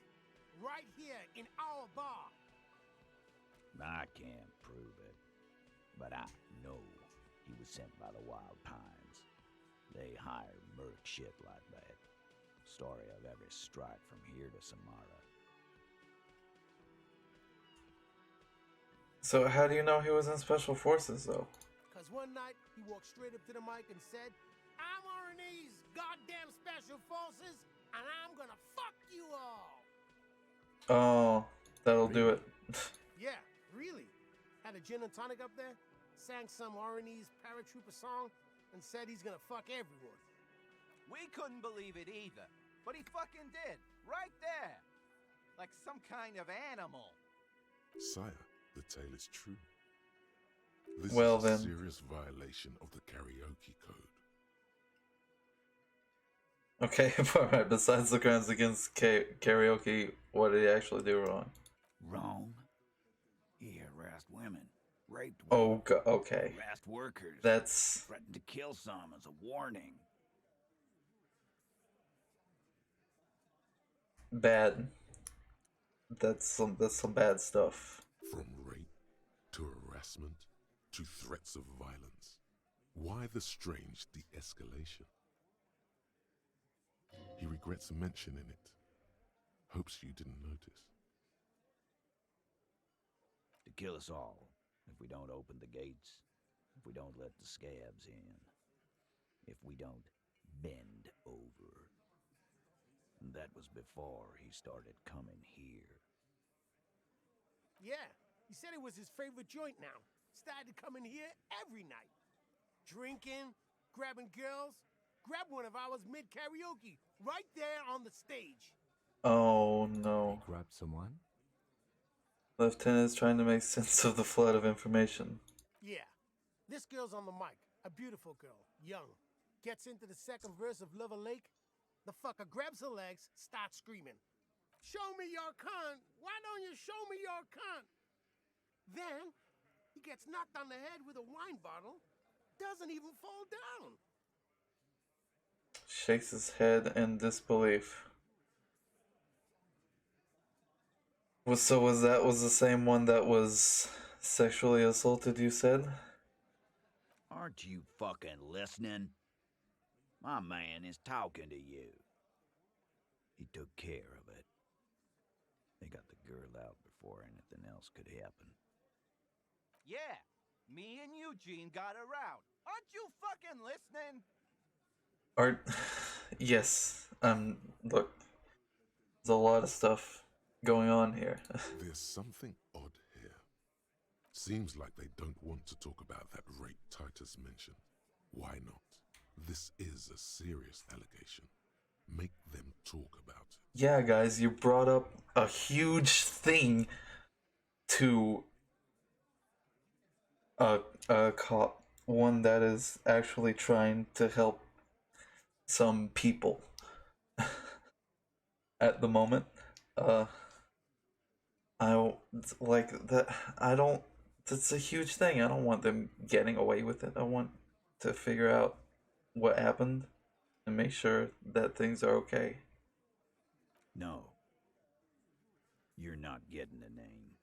Speaker 18: Right here in our bar.
Speaker 14: I can't prove it. But I know he was sent by the Wild Pines. They hire merc shit like that. Story of every strike from here to Samara.
Speaker 1: So how do you know he was in Special Forces, though?
Speaker 18: Because one night, he walked straight up to the mic and said, I'm Oranese goddamn Special Forces, and I'm gonna fuck you all.
Speaker 1: Oh, that'll do it.
Speaker 18: Yeah, really. Had a gin and tonic up there, sang some Oranese paratrooper song, and said he's gonna fuck everyone.
Speaker 15: We couldn't believe it either, but he fucking did, right there. Like some kind of animal.
Speaker 3: Sire, the tale is true. This
Speaker 1: Well,
Speaker 3: is a
Speaker 1: then.
Speaker 3: serious violation of the karaoke code.
Speaker 1: Okay, alright, besides the crimes against karaoke, what did he actually do wrong?
Speaker 14: Wrong? He harassed women, raped women,
Speaker 1: Oh, okay.
Speaker 14: harassed workers,
Speaker 1: That's
Speaker 14: threatened to kill some as a warning.
Speaker 1: bad. That's some bad stuff.
Speaker 3: From rape to harassment to threats of violence. Why the strange de-escalation? He regrets mentioning it. Hopes you didn't notice.
Speaker 14: To kill us all, if we don't open the gates, if we don't let the scabs in, if we don't bend over. And that was before he started coming here.
Speaker 18: Yeah, he said it was his favorite joint now. Started coming here every night. Drinking, grabbing girls. Grabbed one of ours mid-karaoke, right there on the stage.
Speaker 1: Oh no.
Speaker 4: He grabbed someone?
Speaker 1: Lieutenant is trying to make sense of the flood of information.
Speaker 18: Yeah, this girl's on the mic. A beautiful girl, young. Gets into the second verse of Lover Lake. The fucker grabs her legs, starts screaming. Show me your cunt! Why don't you show me your cunt? Then, he gets knocked on the head with a wine bottle. Doesn't even fall down.
Speaker 1: Shakes his head in disbelief. So was the same one that was sexually assaulted, you said?
Speaker 14: Aren't you fucking listening? My man is talking to you. He took care of it. They got the girl out before anything else could happen.
Speaker 15: Yeah, me and Eugene got her out. Aren't you fucking listening?
Speaker 1: Yes. Look, there's a lot of stuff going on here.
Speaker 3: There's something odd here. Seems like they don't want to talk about that rape Titus mentioned. Why not? This is a serious allegation. Make them talk about it.
Speaker 1: Yeah, guys, you brought up a huge thing to a cop, one that is actually trying to help some people at the moment. I like that. I don't. That's a huge thing. I don't want them getting away with it. I want to figure out what happened and make sure that things are okay.
Speaker 14: No. You're not getting a name.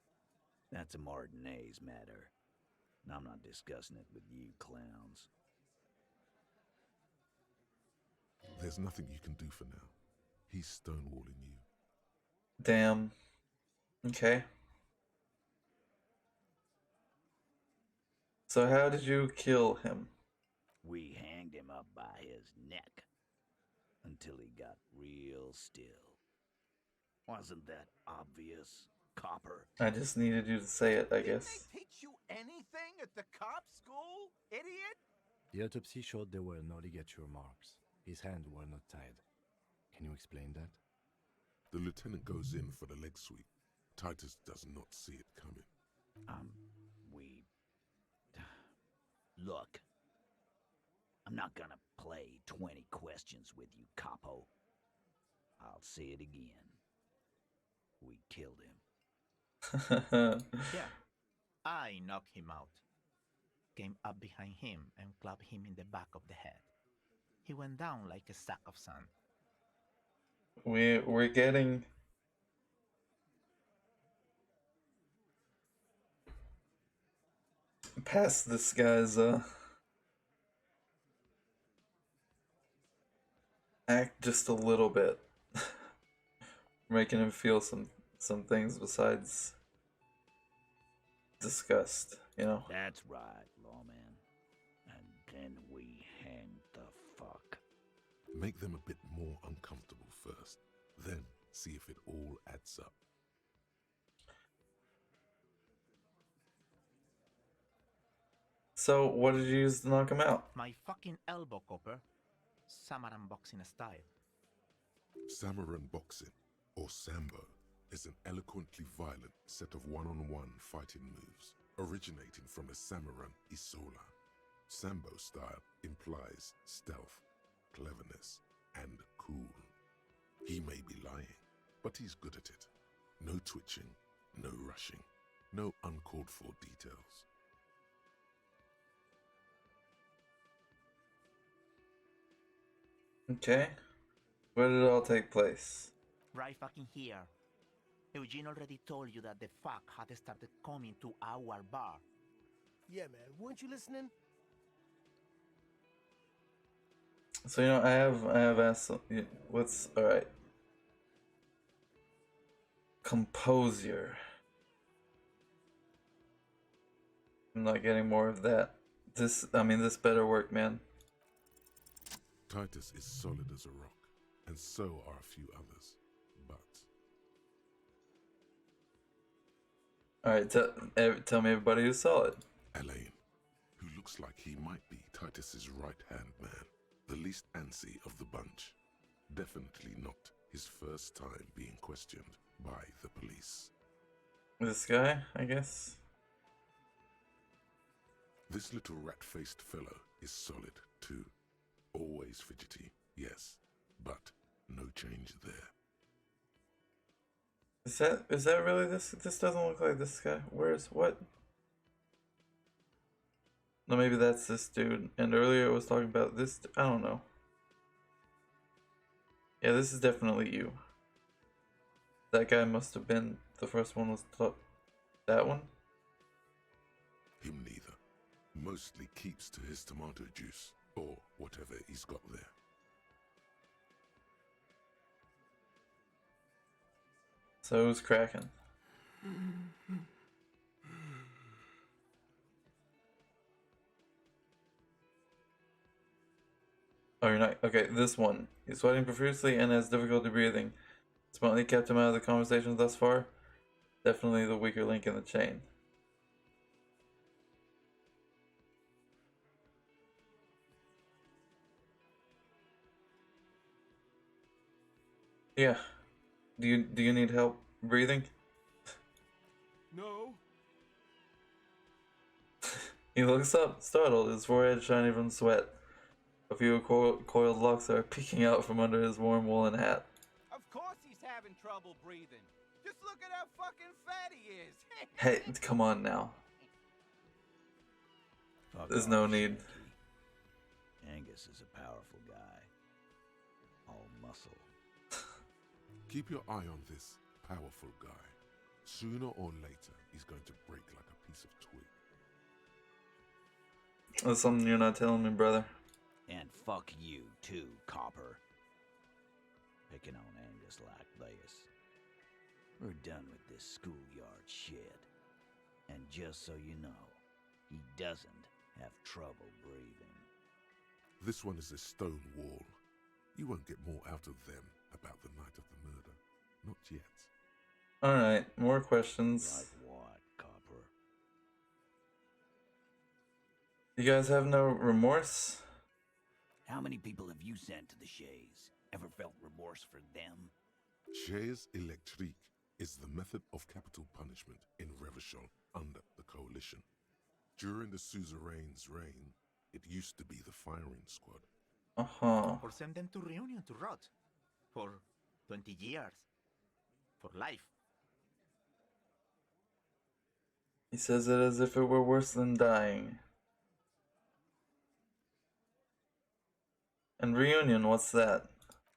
Speaker 14: That's a Martinez matter. And I'm not discussing it with you clowns.
Speaker 3: There's nothing you can do for now. He's stonewalling you.
Speaker 1: Damn. Okay. So how did you kill him?
Speaker 14: We hanged him up by his neck until he got real still. Wasn't that obvious, copper?
Speaker 1: I just needed you to say it, I guess.
Speaker 15: Teach you anything at the cop school, idiot?
Speaker 4: The autopsy showed there were no ligature marks. His hands were not tied. Can you explain that?
Speaker 3: The lieutenant goes in for the leg sweep. Titus does not see it coming.
Speaker 14: We... Look, I'm not gonna play 20 questions with you, capo. I'll say it again. We killed him.
Speaker 19: Yeah, I knocked him out. Came up behind him and clubbed him in the back of the head. He went down like a sack of sand.
Speaker 1: We're getting past this guy's act just a little bit, making him feel some things besides disgust, you know.
Speaker 14: That's right, lawman. And then we hang the fuck.
Speaker 3: Make them a bit more uncomfortable first, then see if it all adds up.
Speaker 1: So, what did you use to knock him out?
Speaker 19: My fucking elbow, Copper. Samaran boxing style.
Speaker 3: Samaran boxing, or Sambo, is an eloquently violent set of one-on-one fighting moves originating from the Samaran Isola. Sambo style implies stealth, cleverness, and cool. He may be lying, but he's good at it. No twitching, no rushing, no uncalled for details.
Speaker 1: Okay. Where did it all take place?
Speaker 19: Right fucking here. Eugene already told you that the fuck had started coming to our bar.
Speaker 18: Yeah, man. Weren't you listening?
Speaker 1: So, you know, I have asked what's alright. Composure. I'm not getting more of that. This better work, man.
Speaker 3: Titus is solid as a rock, and so are a few others. But
Speaker 1: alright, tell me everybody who's solid.
Speaker 3: Elaine, who looks like he might be Titus's right-hand man, the least antsy of the bunch. Definitely not his first time being questioned by the police.
Speaker 1: This guy, I guess.
Speaker 3: This little rat-faced fellow is solid, too. Always fidgety, yes, but no change there.
Speaker 1: Is that really this? This doesn't look like this guy. Where's what? No, maybe that's this dude. And earlier it was talking about this. I don't know. Yeah, this is definitely you. That guy must have been the first one. Was that one?
Speaker 3: Him neither. Mostly keeps to his tomato juice, or whatever he's got there.
Speaker 1: So who's cracking? Oh, you're not. Okay, this one. He's sweating profusely and has difficulty breathing. Smartly kept him out of the conversation thus far. Definitely the weaker link in the chain. Yeah. Do you need help breathing?
Speaker 18: No.
Speaker 1: He looks up, startled, his forehead shining from sweat. A few coiled locks are peeking out from under his warm woolen hat.
Speaker 15: Of course he's having trouble breathing. Just look at how fucking fat he is.
Speaker 1: Hey, come on now. There's no need.
Speaker 14: Angus is a powerful guy. All muscle.
Speaker 3: Keep your eye on this powerful guy. Sooner or later, he's going to break like a piece of twig.
Speaker 1: That's something you're not telling me, brother.
Speaker 14: And fuck you, too, copper. Picking on Angus like this. We're done with this schoolyard shit. And just so you know, he doesn't have trouble breathing.
Speaker 3: This one is a stone wall. You won't get more out of them about the night of the murder. Not yet.
Speaker 1: Alright, more questions.
Speaker 14: Like what, copper?
Speaker 1: You guys have no remorse?
Speaker 14: How many people have you sent to the Shays? Ever felt remorse for them?
Speaker 3: Chaise électrique is the method of capital punishment in Revachol under the Coalition. During the suzerain's reign, It used to be the firing squad.
Speaker 1: Uh-huh.
Speaker 19: Or send them to Reunion to rot. For 20 years. For life.
Speaker 1: He says it as if it were worse than dying. And Reunion, what's that?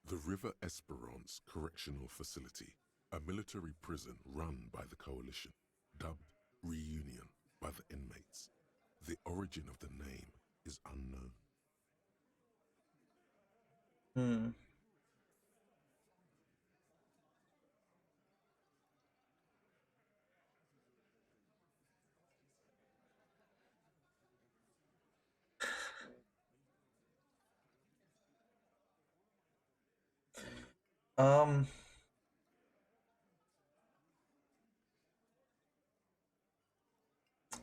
Speaker 3: The River Esperance Correctional Facility, a military prison run by the Coalition, dubbed Reunion by the inmates. The origin of the name is unknown.
Speaker 1: Hmm.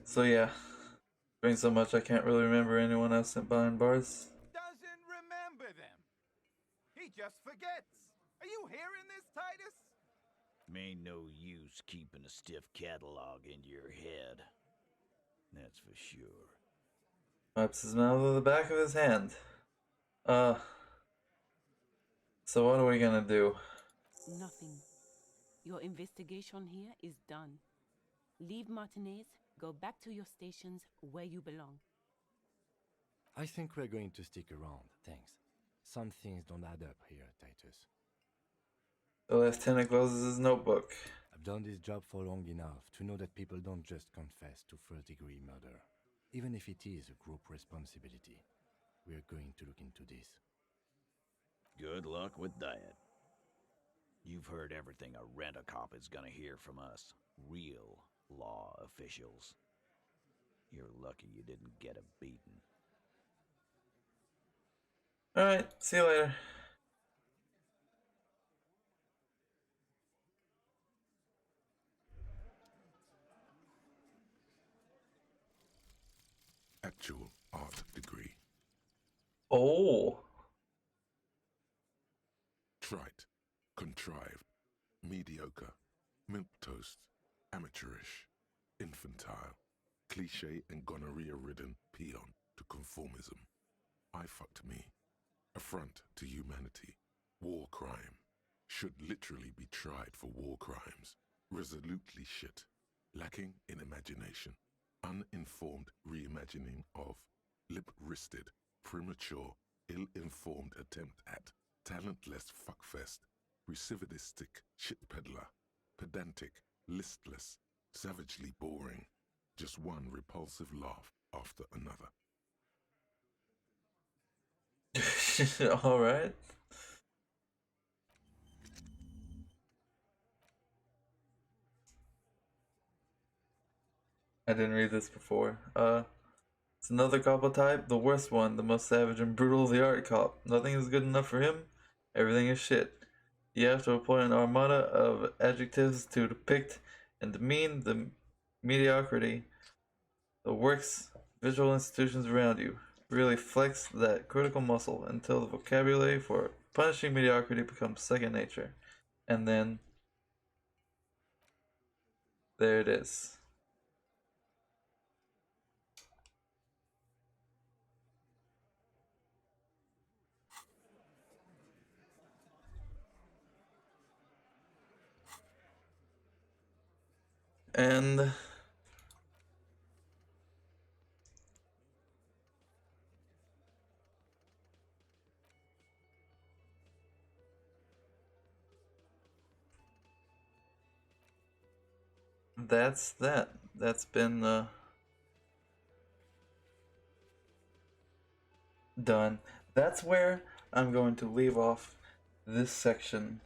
Speaker 1: So yeah. Drink so much I can't really remember anyone else behind bars.
Speaker 15: Doesn't remember them. He just forgets. Are you hearing this, Titus?
Speaker 14: Ain't no use keeping a stiff catalog in your head. That's for sure.
Speaker 1: Wipes his mouth with the back of his hand. So what are we gonna do?
Speaker 13: Nothing. Your investigation here is done. Leave Martinez, go back to your stations where you belong.
Speaker 4: I think we're going to stick around, thanks. Some things don't add up here, Titus.
Speaker 1: The lieutenant closes his notebook.
Speaker 4: I've done this job for long enough to know that people don't just confess to first-degree murder, even if it is a group responsibility. We're going to look into this.
Speaker 14: Good luck with that. You've heard everything a rent-a-cop is gonna hear from us, real law officials. You're lucky you didn't get a beating.
Speaker 1: Alright, see you later.
Speaker 3: Actual art degree.
Speaker 1: Oh.
Speaker 3: Trite, contrived, mediocre, milquetoast, amateurish, infantile, cliche and gonorrhea-ridden peon to conformism. I fucked me. Affront to humanity. War crime. Should literally be tried for war crimes. Resolutely shit. Lacking in imagination. Uninformed reimagining of. Lip-wristed, premature, ill-informed attempt at. Talentless fuckfest. Recidivistic shit peddler. Pedantic, listless, savagely boring. Just one repulsive laugh after another.
Speaker 1: Alright. I didn't read this before. It's another cop type, the worst one, the most savage and brutal of the art cop. Nothing is good enough for him. Everything is shit. You have to employ an armada of adjectives to depict and demean the mediocrity, the works, visual institutions around you. Really flex that critical muscle until the vocabulary for punishing mediocrity becomes second nature. And then there it is. And that's that. That's been done. That's where I'm going to leave off this section.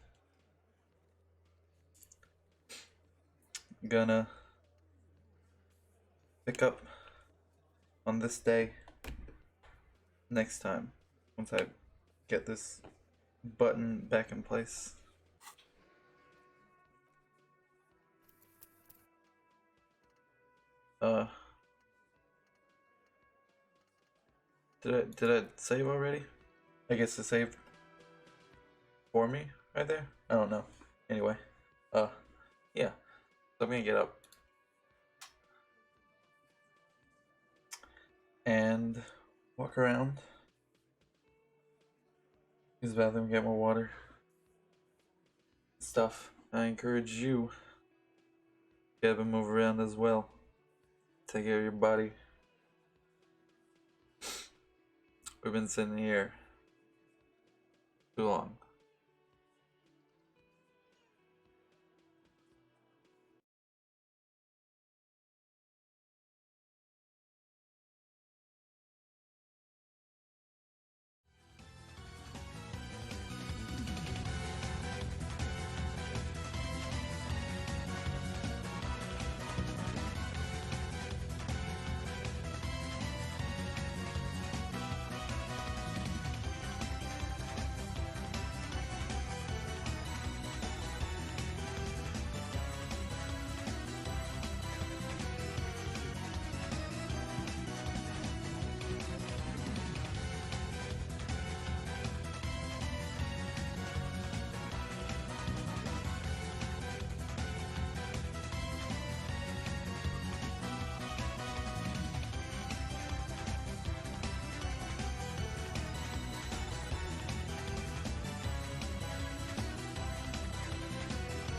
Speaker 1: Gonna pick up on this day next time once I get this button back in place. Did I save already? I guess it saved for me right there. I don't know. Anyway, yeah. So I'm gonna get up and walk around, use the bathroom, get more water, stuff. I encourage you to get up and move around as well. Take care of your body. We've been sitting here too long.